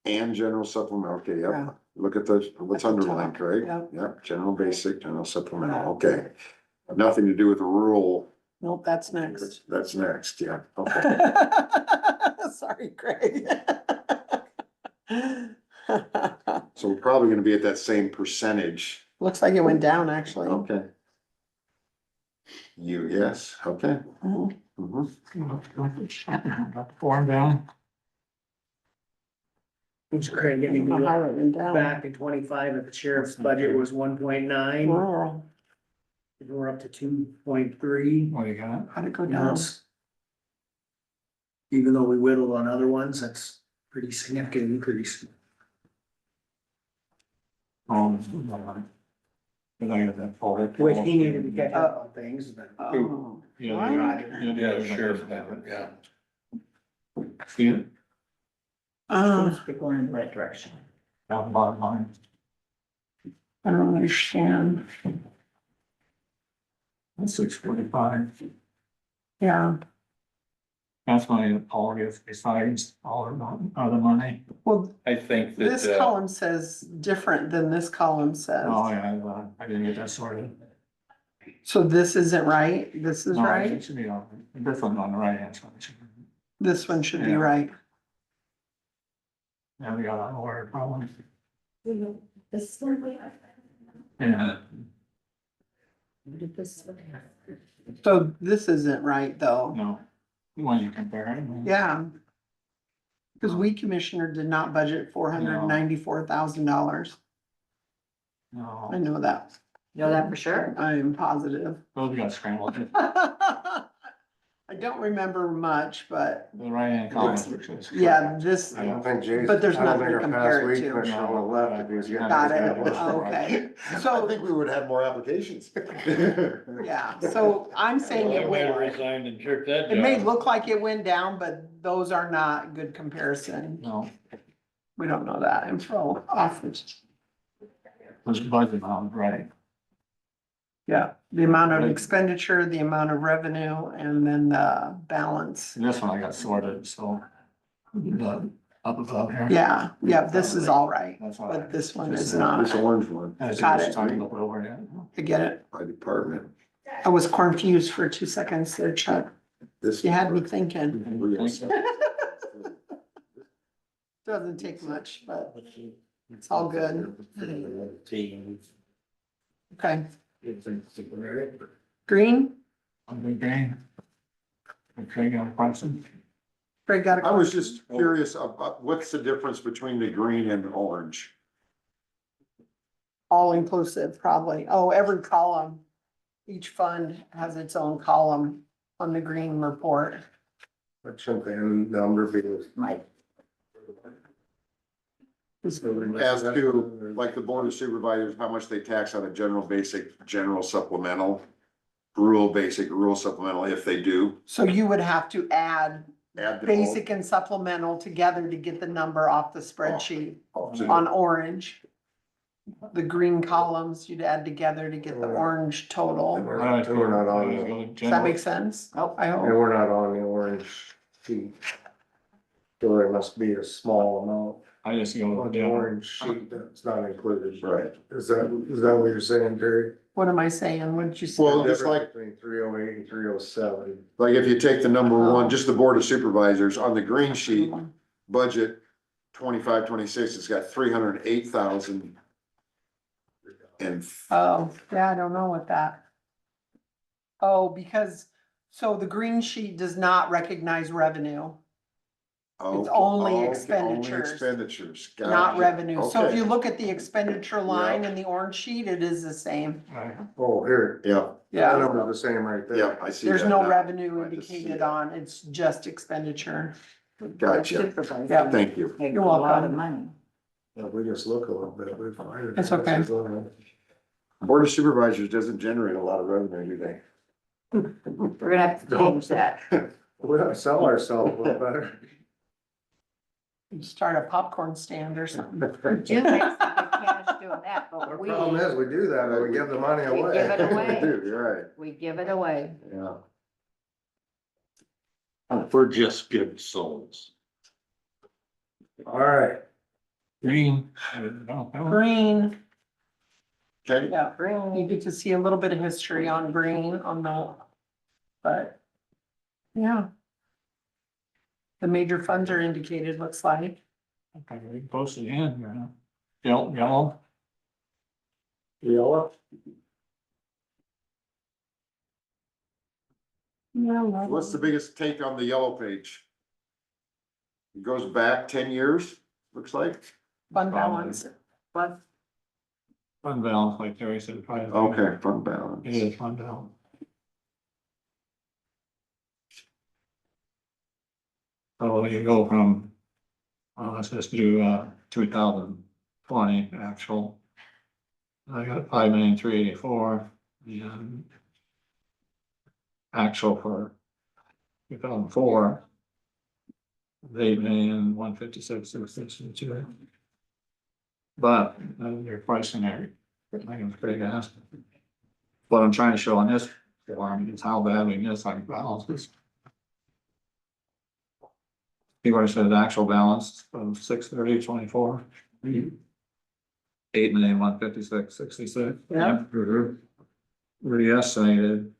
And general supplemental, okay, Yeah. yep, look at the, what's At the underlined, top, Craig, yep. yep, general basic, general supplemental, okay. Nothing to do with the rural, Nope, that's next. that's next, yeah, okay. Sorry, Craig. So we're probably gonna be at that same percentage, Looks like it went down, actually. okay. Yes, okay. Mhm. Mhm. Form down. Which Craig, I mean, How high it went down. back in 25, if the sheriff's budget was 1.9, Rural, we're up to 2.3. What do you got? how'd it go You know, down? it's- Even though we whittled on other ones, that's pretty significant increase. Cause I got that folder. Which he needed to catch up on things, but. Oh, Yeah, What? Yeah, the sheriff department, yeah. See it? Seems to be going in the right direction. Down the bottom line. I don't understand. That's 645. Yeah, That's money that Paul gets besides all the other money. well, I think this that, column says different than this column says. Oh, yeah, I didn't get that sorted. So this isn't right, this is No, right, it should be on, this one's on the right hand side. this one should be Yeah. right. Now we got our order problem. This one, Yeah, So this isn't right, though. no, when you compare it. Yeah. Cause weed commissioner did not budget $494,000. I No, know that, know that for sure? I am positive. those got scrambled. I don't remember much, but The right hand column. is- yeah, this, I don't think Jason. But there's I don't nothing think to our compare past it weed to. commissioner would have left if he was getting. got it, that much. okay. I So, think we would have more applications. yeah, so I'm saying it went, resigned and jerked that it may look like it went down, but those are not good comparison. No, We don't know that info off the, was budget amount, right? yeah, the amount of expenditure, the amount of revenue, and then the balance. This one I got sorted, so. The up above here. Yeah, yeah, this is all right, That's all but right. this one Just is that- not. This orange one, I Got was it. talking about over here. I get it. by department, I was confused for 2 seconds there, Chuck. this. You had me thinking. Yes. Doesn't take much, but it's all good. Okay, green, On the green. Okay, got a question. Greg got a. I was just curious about what's the difference between the green and orange? All inclusive, probably. Oh, every column. Each fund has its own column on the green report. But shouldn't the end number be? As to, like the board of supervisors, how much they tax on a general basic, general supplemental, rural basic, rural supplemental, if they do, So you would have to add add them all. basic and supplemental together to get the number off the spreadsheet So on orange. The green columns you'd add together to get the orange total. We're not on, Does that make sense? Nope. I and hope. we're not on the orange sheet. So there must be a small amount I just go on with the the orange sheet that's not included. Right. Is that what you're saying, Terry? What am I saying? What did you say? Well, The just difference like- between 308 and 307. Like if you take the number one, just the board of supervisors, on the green sheet, budget 25, 26, it's got 308,000. And Oh, yeah, I don't know what that. Oh, because, so the green sheet does not recognize revenue, oh, only oh, expenditures. Expenditures, not gotcha. revenue. So if Okay. you look at the expenditure line in the orange sheet, it is the same. Right. Oh, here, Yeah, that Yeah, number's the same right there. yeah, I see there's that no now. revenue I just see indicated it. on, it's just expenditure. Gotcha, Yeah. thank you. Make a You're lot welcome. of money. If we just look a little bit, we find it. It's okay. Board of supervisors doesn't generate a lot of revenue, do they? We're gonna have to change that. We have to sell ourselves a little better. You start a popcorn stand or something. We do make some good cash doing that, Our but problem is, we do that, but we give the money We away. give it away. You're right, we give it away. yeah. We're just good souls. All right, Green. Green, Okay, yeah, green, you get to see a little bit of history on green on the, but, yeah. The major funds are indicated, looks like. Okay, we can post it in, you know. Yellow. yellow, Yeah. what's the biggest take on the yellow page? It goes back 10 years, looks like. Fund balance. What? Fund balance, like Terry said. probably- Okay, fund It balance. is fund balance. So you go from, let's just do, 2020 actual. I got 5,384,000 and actual for 2004. 8,156,662. But your pricing there, I think it's pretty good. What I'm trying to show on this form is how bad we miss our balances. He already said the actual balance of 6/30/24. 8,156,066. Yeah. Re-estimated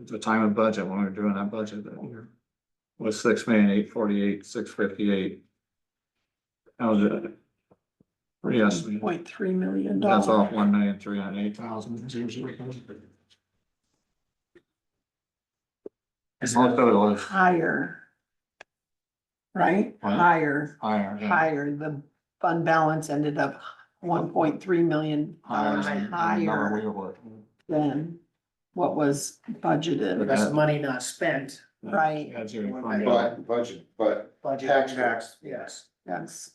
at the time of budget, when we were doing that budget that year, was 6,848,658. That was it. Re-estimated. $0.3 million. That's off 1,308,000. Is Most of it was Higher. Right? What? Higher, higher. Yeah. higher. The fund balance ended up $1.3 million Higher than the number higher we were working. than what was budgeted, That's money not spent, right? That's your fund balance. But budget, but budget. tax, Yes. Yes.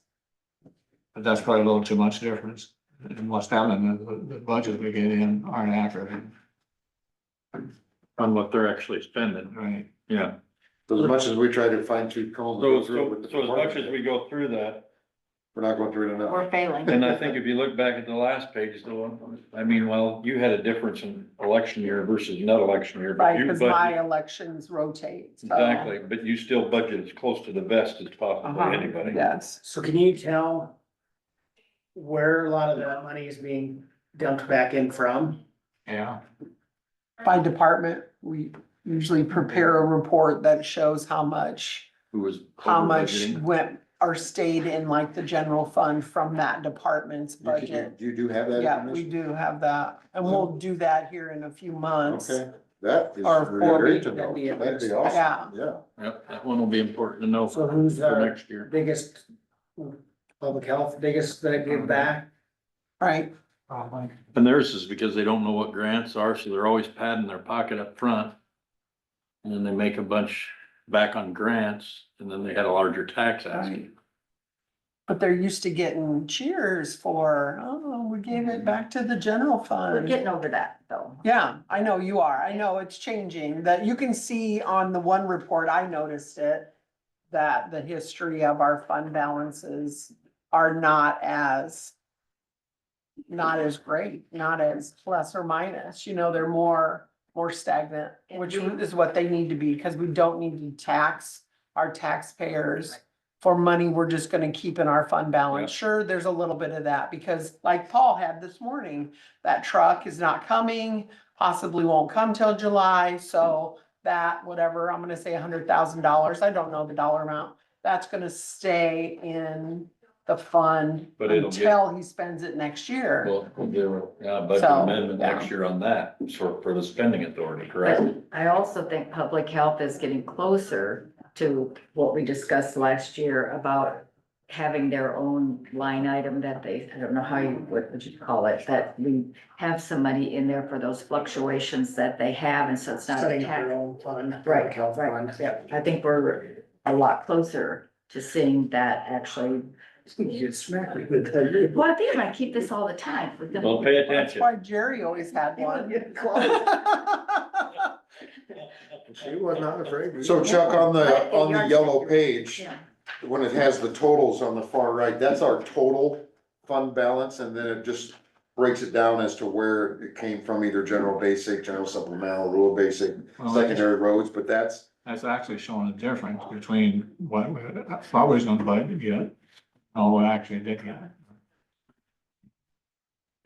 But that's probably a little too much difference. And what's happening, the budget we get in aren't accurate, On what they're actually spending, right? yeah. as much as we try to fine tooth comb. So as much as we go through that, We're not going through it enough. We're failing. and I think if you look back at the last page, though, I mean, well, you had a difference in election year versus not election year. but Right, you because my budget- elections rotate. so- Exactly, but you still budget as close to the vest as possibly Uh-huh, anybody. yes. So can you tell where a lot of that money is being dumped back in from? Yeah. By department, we usually prepare a report that shows how much Who was. how over much budgeting. went or stayed in like the general fund from that department's budget. You do have that Yeah, we information? do have that, and we'll do that here in a few months. Okay, that is Or really great to that'd know. be a- That'd be awesome, Yeah. yeah. Yep, that one will be important to know So for who's our next year. biggest public health, biggest that give back? Right, And theirs is because they don't know what grants are, so they're always padding their pocket up front. And then they make a bunch back on grants, and then they had a larger tax ask. right. But they're used to getting cheers for, oh, we gave it back to the general We're fund. getting over that, though. Yeah, I know you are. I know it's changing, that you can see on the one report, I noticed it, that the history of our fund balances are not as great, not as plus or minus, you know, they're more stagnant, which is what they need to be, because we don't need to tax our taxpayers for money we're just gonna keep in our fund balance. Sure, there's a little bit of that, because like Paul had this morning, that truck is not coming, possibly won't come till July, so that, whatever, I'm gonna say $100,000, I don't know the dollar amount, that's gonna stay in the fund But it'll get- until he spends it next year. Well, we'll do a budget So, amendment yeah. next year on that, for the spending authority, correct? But I also think public health is getting closer to what we discussed last year about having their own line item that they, I don't know how you, what would you call it, that we have some money in there for those fluctuations that they have, and so it's not a Setting up tax. their own fund. Right, public health right, fund. yeah, I think we're a lot closer to seeing that actually. You smack me with that. Well, I think I keep this all the time. Well, pay That's attention. why Jerry always had one. She was not afraid. So Chuck, on the yellow page, Yeah. when it has the totals on the far right, that's our total fund balance, and then it just breaks it down as to where it came from, either general basic, general supplemental, rural basic, Well, secondary roads, but that's, That's actually showing a difference between what I thought we was gonna budget get, and what we actually did get.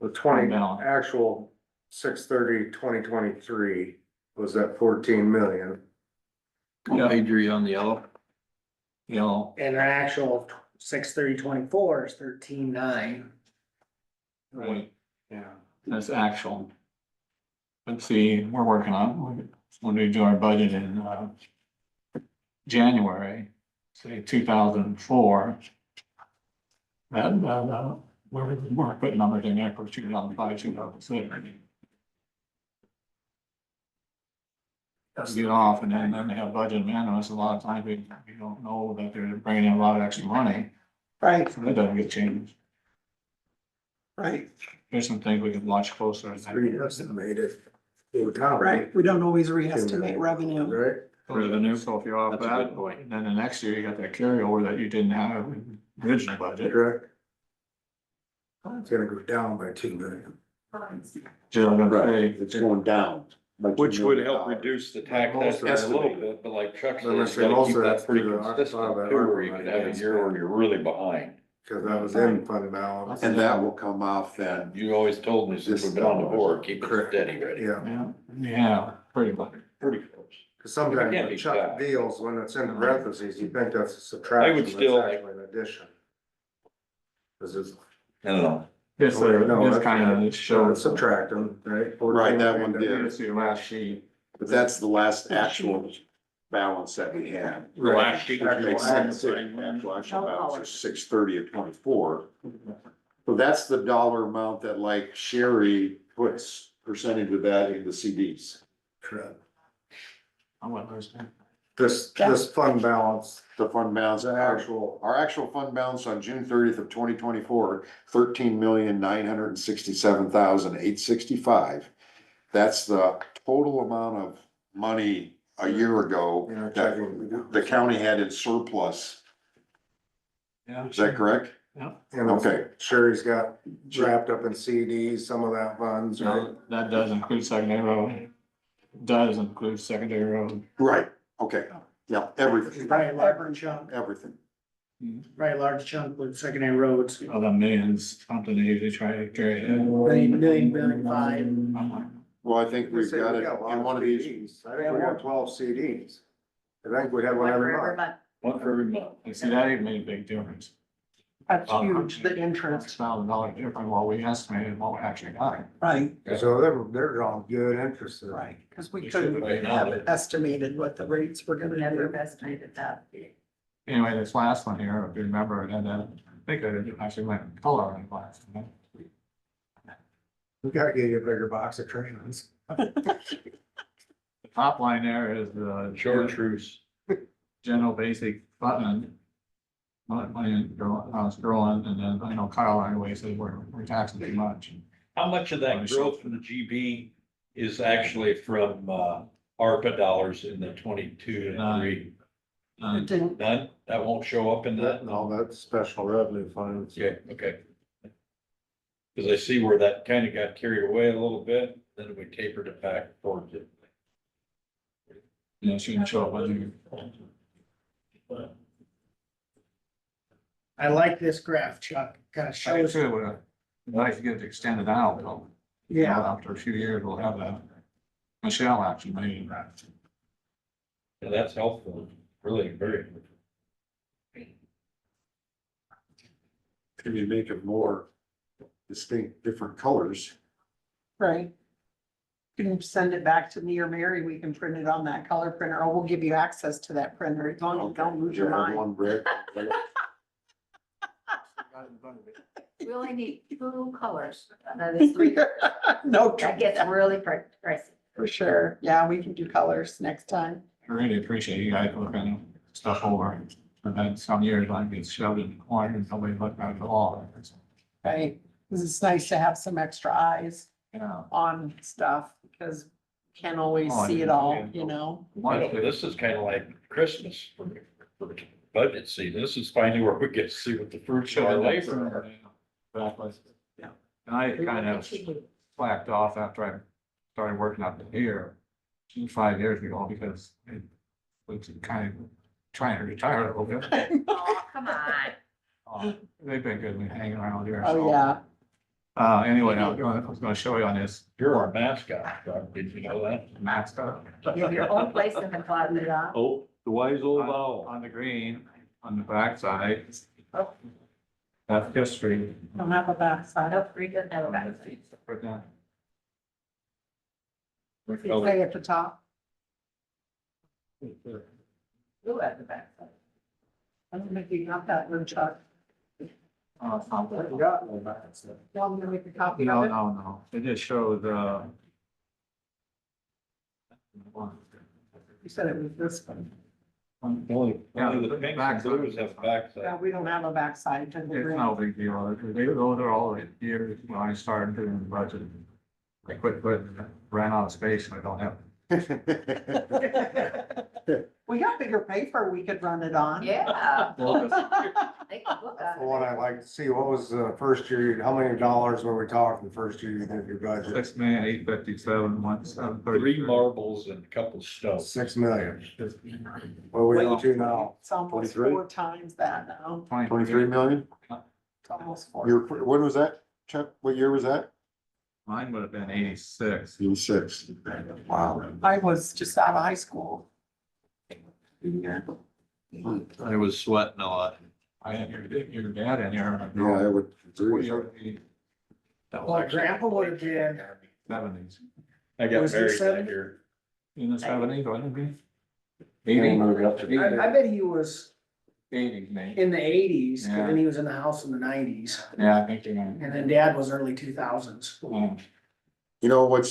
The 20, Balance. actual 6/30/2023 was at 14 million. What page are you on, the yellow? Yellow, And our actual 6/30/24 is 13,900. right, Yeah. that's actual. But see, we're working on, when we do our budget in, January, say 2004. We're putting numbers in there for 2005, 2006. Get off, and then they have budget amendments, a lot of times we don't know that they're bringing in a lot of extra money, Right, so that doesn't get changed. right, Here's some things we can watch closer. Estimated. Over time. right. We don't always reestimate revenue. Right? Revenue. So if you're off That's a that, good point. then the next year you got that carryover that you didn't have in the original budget. Correct. It's gonna go down by 2 million. Just gonna say, It's going down. by $2 Which would million. help reduce the tax Most estimate a little estimated. bit, but like Chuck But let's said, you say gotta most keep of that that's pretty through the consistent ARPA too, or you money could have a year where you're really behind. Cause that was in fund balance. And that will come off then. You always told me since we've been on the board, keep it Correct. steady, ready. Yeah, yeah, pretty much. Pretty close. cause sometimes It can't when be Chuck exact. deals, when it's in parentheses, you think that's a subtraction, but it's still- actually an addition. Cause it's. I don't know. This, No, this that's- kind of shows. Subtract them, right? Right, that one did. Here's your last sheet. But that's the last actual balance that we had. The last sheet. Which makes sense, actual balance is 6/30 of 24. So that's the dollar amount that like Sherry puts percentage of that into CDs. Correct. I wouldn't understand. This fund balance, The fund balance, the actual, our actual fund balance on June 30th of 2024, 13,967,865. That's the total amount of money a year ago you know, that checking. the county had in surplus. Yeah. Is that correct? And Okay. Sherry's got wrapped up in CDs, some of that funds, right? No, that does include secondary road. Does include secondary road. Right, okay, yeah, everything, Right, large chunk, everything. right, large chunk with secondary roads, Of the millions, something they usually try to carry it. million five. Well, I think we've got it We a lot in of one of these. CDs. I think we got 12 CDs. I think we had one every month. One for every month. You see, that even made a big difference. That's huge, the interest, $6,000 different than what we estimated and what we actually got. right, So they're drawing good interest there. right, because we We should couldn't have have known. estimated what the rates were gonna Never do. estimated that. Anyway, this last one here, if you remember, it had that, I think it actually went color in the last one. We gotta get you a bigger box of trainings. The top line there is the. Short truce. General basic button. My house growing, and then I know Kyle anyway said we're taxing too much. How much of that growth from the GB is actually from, ARPA dollars in the 22 and 3? It didn't, None? That won't show up in that? No, that's special revenue funds. Yeah, okay. Cause I see where that kind of got carried away a little bit, then we tapered it back towards it. Yeah, she can show up on you. I like this graph, Chuck, kind of I shows, should would nice to get it extended out, though. yeah, After a few years, we'll have that. Michelle actually made that. Yeah, that's helpful, really, very. Can you make it more distinct, different colors? right. You can send it back to me or Mary, we can print it on that color printer, or we'll give you access to that printer, as long as you don't lose your Have mind. one red. We only need 2 colors, that is 3, No, that gets really pricey. for sure, yeah, we can do colors next time. I really appreciate you guys looking stuff over. I've had some years like it's shoved in the corner and nobody looked at it at all. Right, because it's nice to have some extra eyes Yeah. on stuff, because you can't always Oh, see it yeah. all, you know? This is kind of like Christmas for budget season. This is finally where we get to see what the fruits of our labor are. Exactly. Yeah. And I kind of slacked off after I started working out here 5 years ago because it was kind of trying to retire a little bit. Oh, come on. They've been good with hanging around here. Oh, so. yeah, Anyway, I was gonna show you on this You're our mascot, Chuck. Did you know that? map stuff. You have your own place in the closet, huh? Oh, the wise old On owl. on the green, on the back side. Oh. That's history. don't have a backside. Nope, we doesn't have a back. Put that. Say at the top. Who at the back? I don't think you got that one, Chuck. You got one back. You want me to make a copy No, of it? no. It just shows, You said it was this one. Only the pinks and blues have Yeah, backside. we don't have a backside to the it's green. no big deal. Those are all the years when I started doing the budget. I quit, ran out of space and I don't have We got bigger paper we could run it on. Yeah. They can look That's at the one I'd like to see. What was the first year, how many dollars were we talking the first year you did your budget? 6,857,173. 3 marbles and a couple stones. 6 million. What are we up to now? It's almost 23? 4 times that now. 23 million? It's almost 4. When was that, Chuck? What year was that? Mine would have been 86. 86. Wow. I was just out of high school. I was sweating a lot. I had your dad in here. Yeah, I would What agree. year would be Well, grandpa would have been, 70s? I got Was he married that 70? year. In the 70s, wouldn't it be? Then 80? moved up to- I bet he was 80s, maybe. in the eighties, Yeah. and then he was in the house in the nineties. Yeah, I think you're And right. then dad was early 2000s. You know,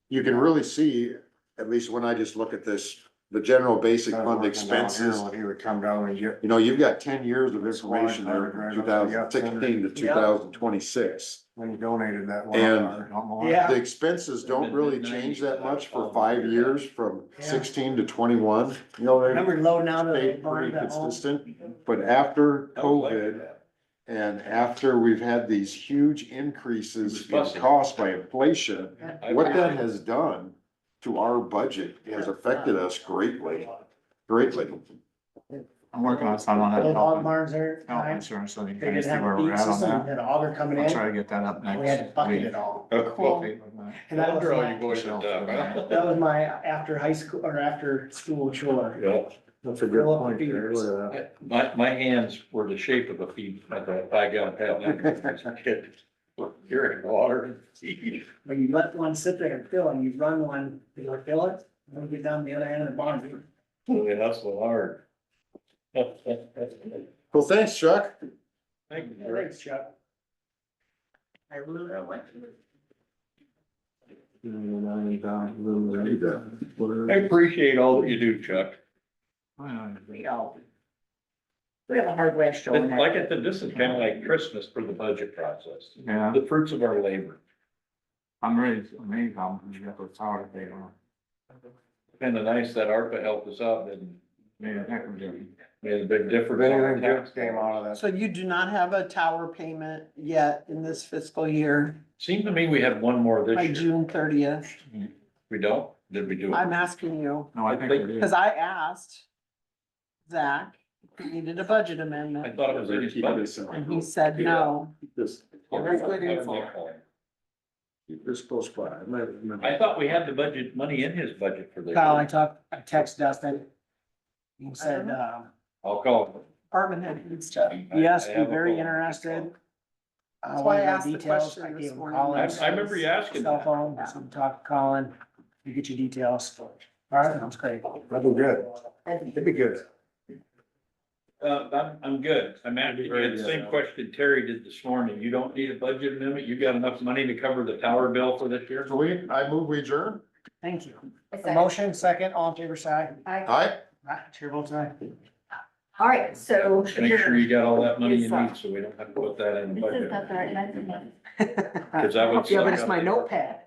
you can really see, at least when I just look at this, the general basic fund expenses. He would come down and get. You know, you've got 10 years of information there, from 2016 to 2026. When you donated that one. And- Yeah. The expenses don't really change that much for 5 years, from 16 to 21. You know, they Remember loading out of the stayed barn pretty at home? consistent. But after I was like COVID, that. and after we've had these huge increases in fussy. cost by inflation, I- what that has done to our budget has affected us greatly, greatly. I'm working on some on that Old hog health barns there, health time, insurance, so you they can didn't see have where a we're feed at on system, that. had an auger coming I'll in, try to get that up next we had to bucket week. it all. Cool. And that was Wonder all my, you boys are done, huh? that was my after high school, or after school chore. Yeah. That's a Fill good up the point. Terry. feeders. Look at My hands were the shape of a feed, like a 5-gallon pail. As a kid. You're in water. When you let one sit there and fill, and you run one, you fill it, and you get down the other end of the barn. They hustle hard. Well, thanks, Chuck. Thank you, Rick. Thanks, Chuck. I really don't like it. I appreciate all that you do, Chuck. We all. We have a hard way of showing that. Like I said, this is kind of like Christmas for the budget process. Yeah, The fruits of our labor. I'm ready, you got those towers they are. Kind of nice that ARPA helped us out and Yeah, heck of a difference. made a big If difference. on our anything good tax came out of that. So you do not have a tower payment yet in this fiscal year Seemed to me we had one more by this year. June 30th. We don't? Did we do it? I'm asking you, No, I think it is. because I asked Zach if he needed a budget I amendment, thought it was in his budget. and he said no. This, That's good info. keep this close by. I thought we had the budget, money in his budget for this. Kyle, I text Dustin. He said, I'll call him. Department head needs to. yes, I be have a very phone. interested. That's why I wanted more asked the details. question I this gave him morning. Colin's I remember you asking cell that. phone, so we talked to Colin, you get your details. All right, sounds great. That'd be good. It'd be good. I'm good. I'm asking you the same question Terry did this morning. You don't need a budget amendment? You got enough money to cover the tower bill for this year? So I move we adjourn. Thank you. A A second. motion, second, all in favor, say aye. Aye. Aye, chair votes aye. All right, so. Make sure you got all that money you need, so we don't have to put that in the This is budget. not the right measurement. Cause that would. Yeah, but suck it's up my the- notepad.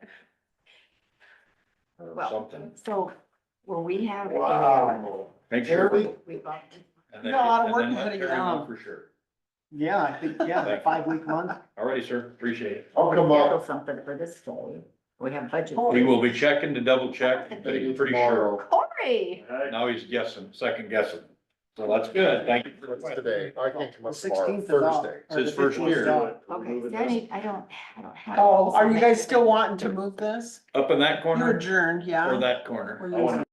Or Well, something. so will we have? Make sure. We bumped. and then- No, a lot of and work then let putting it Terry know on. For sure. Yeah, I think, yeah, the 5-week month. All right, sir. Appreciate it. I'll come Schedule up something for this day. We have budget. He will be checking to double check, but he's pretty sure. tomorrow. Corey. Now he's guessing, second guessing. So that's good. Thank you. for What's today? I can't come The up tomorrow, 16th is off. Thursday. It's his first year. Okay, so I don't have. Oh, are you guys still wanting to move this? Up in that You corner adjourned, yeah? or that corner? Or I wanna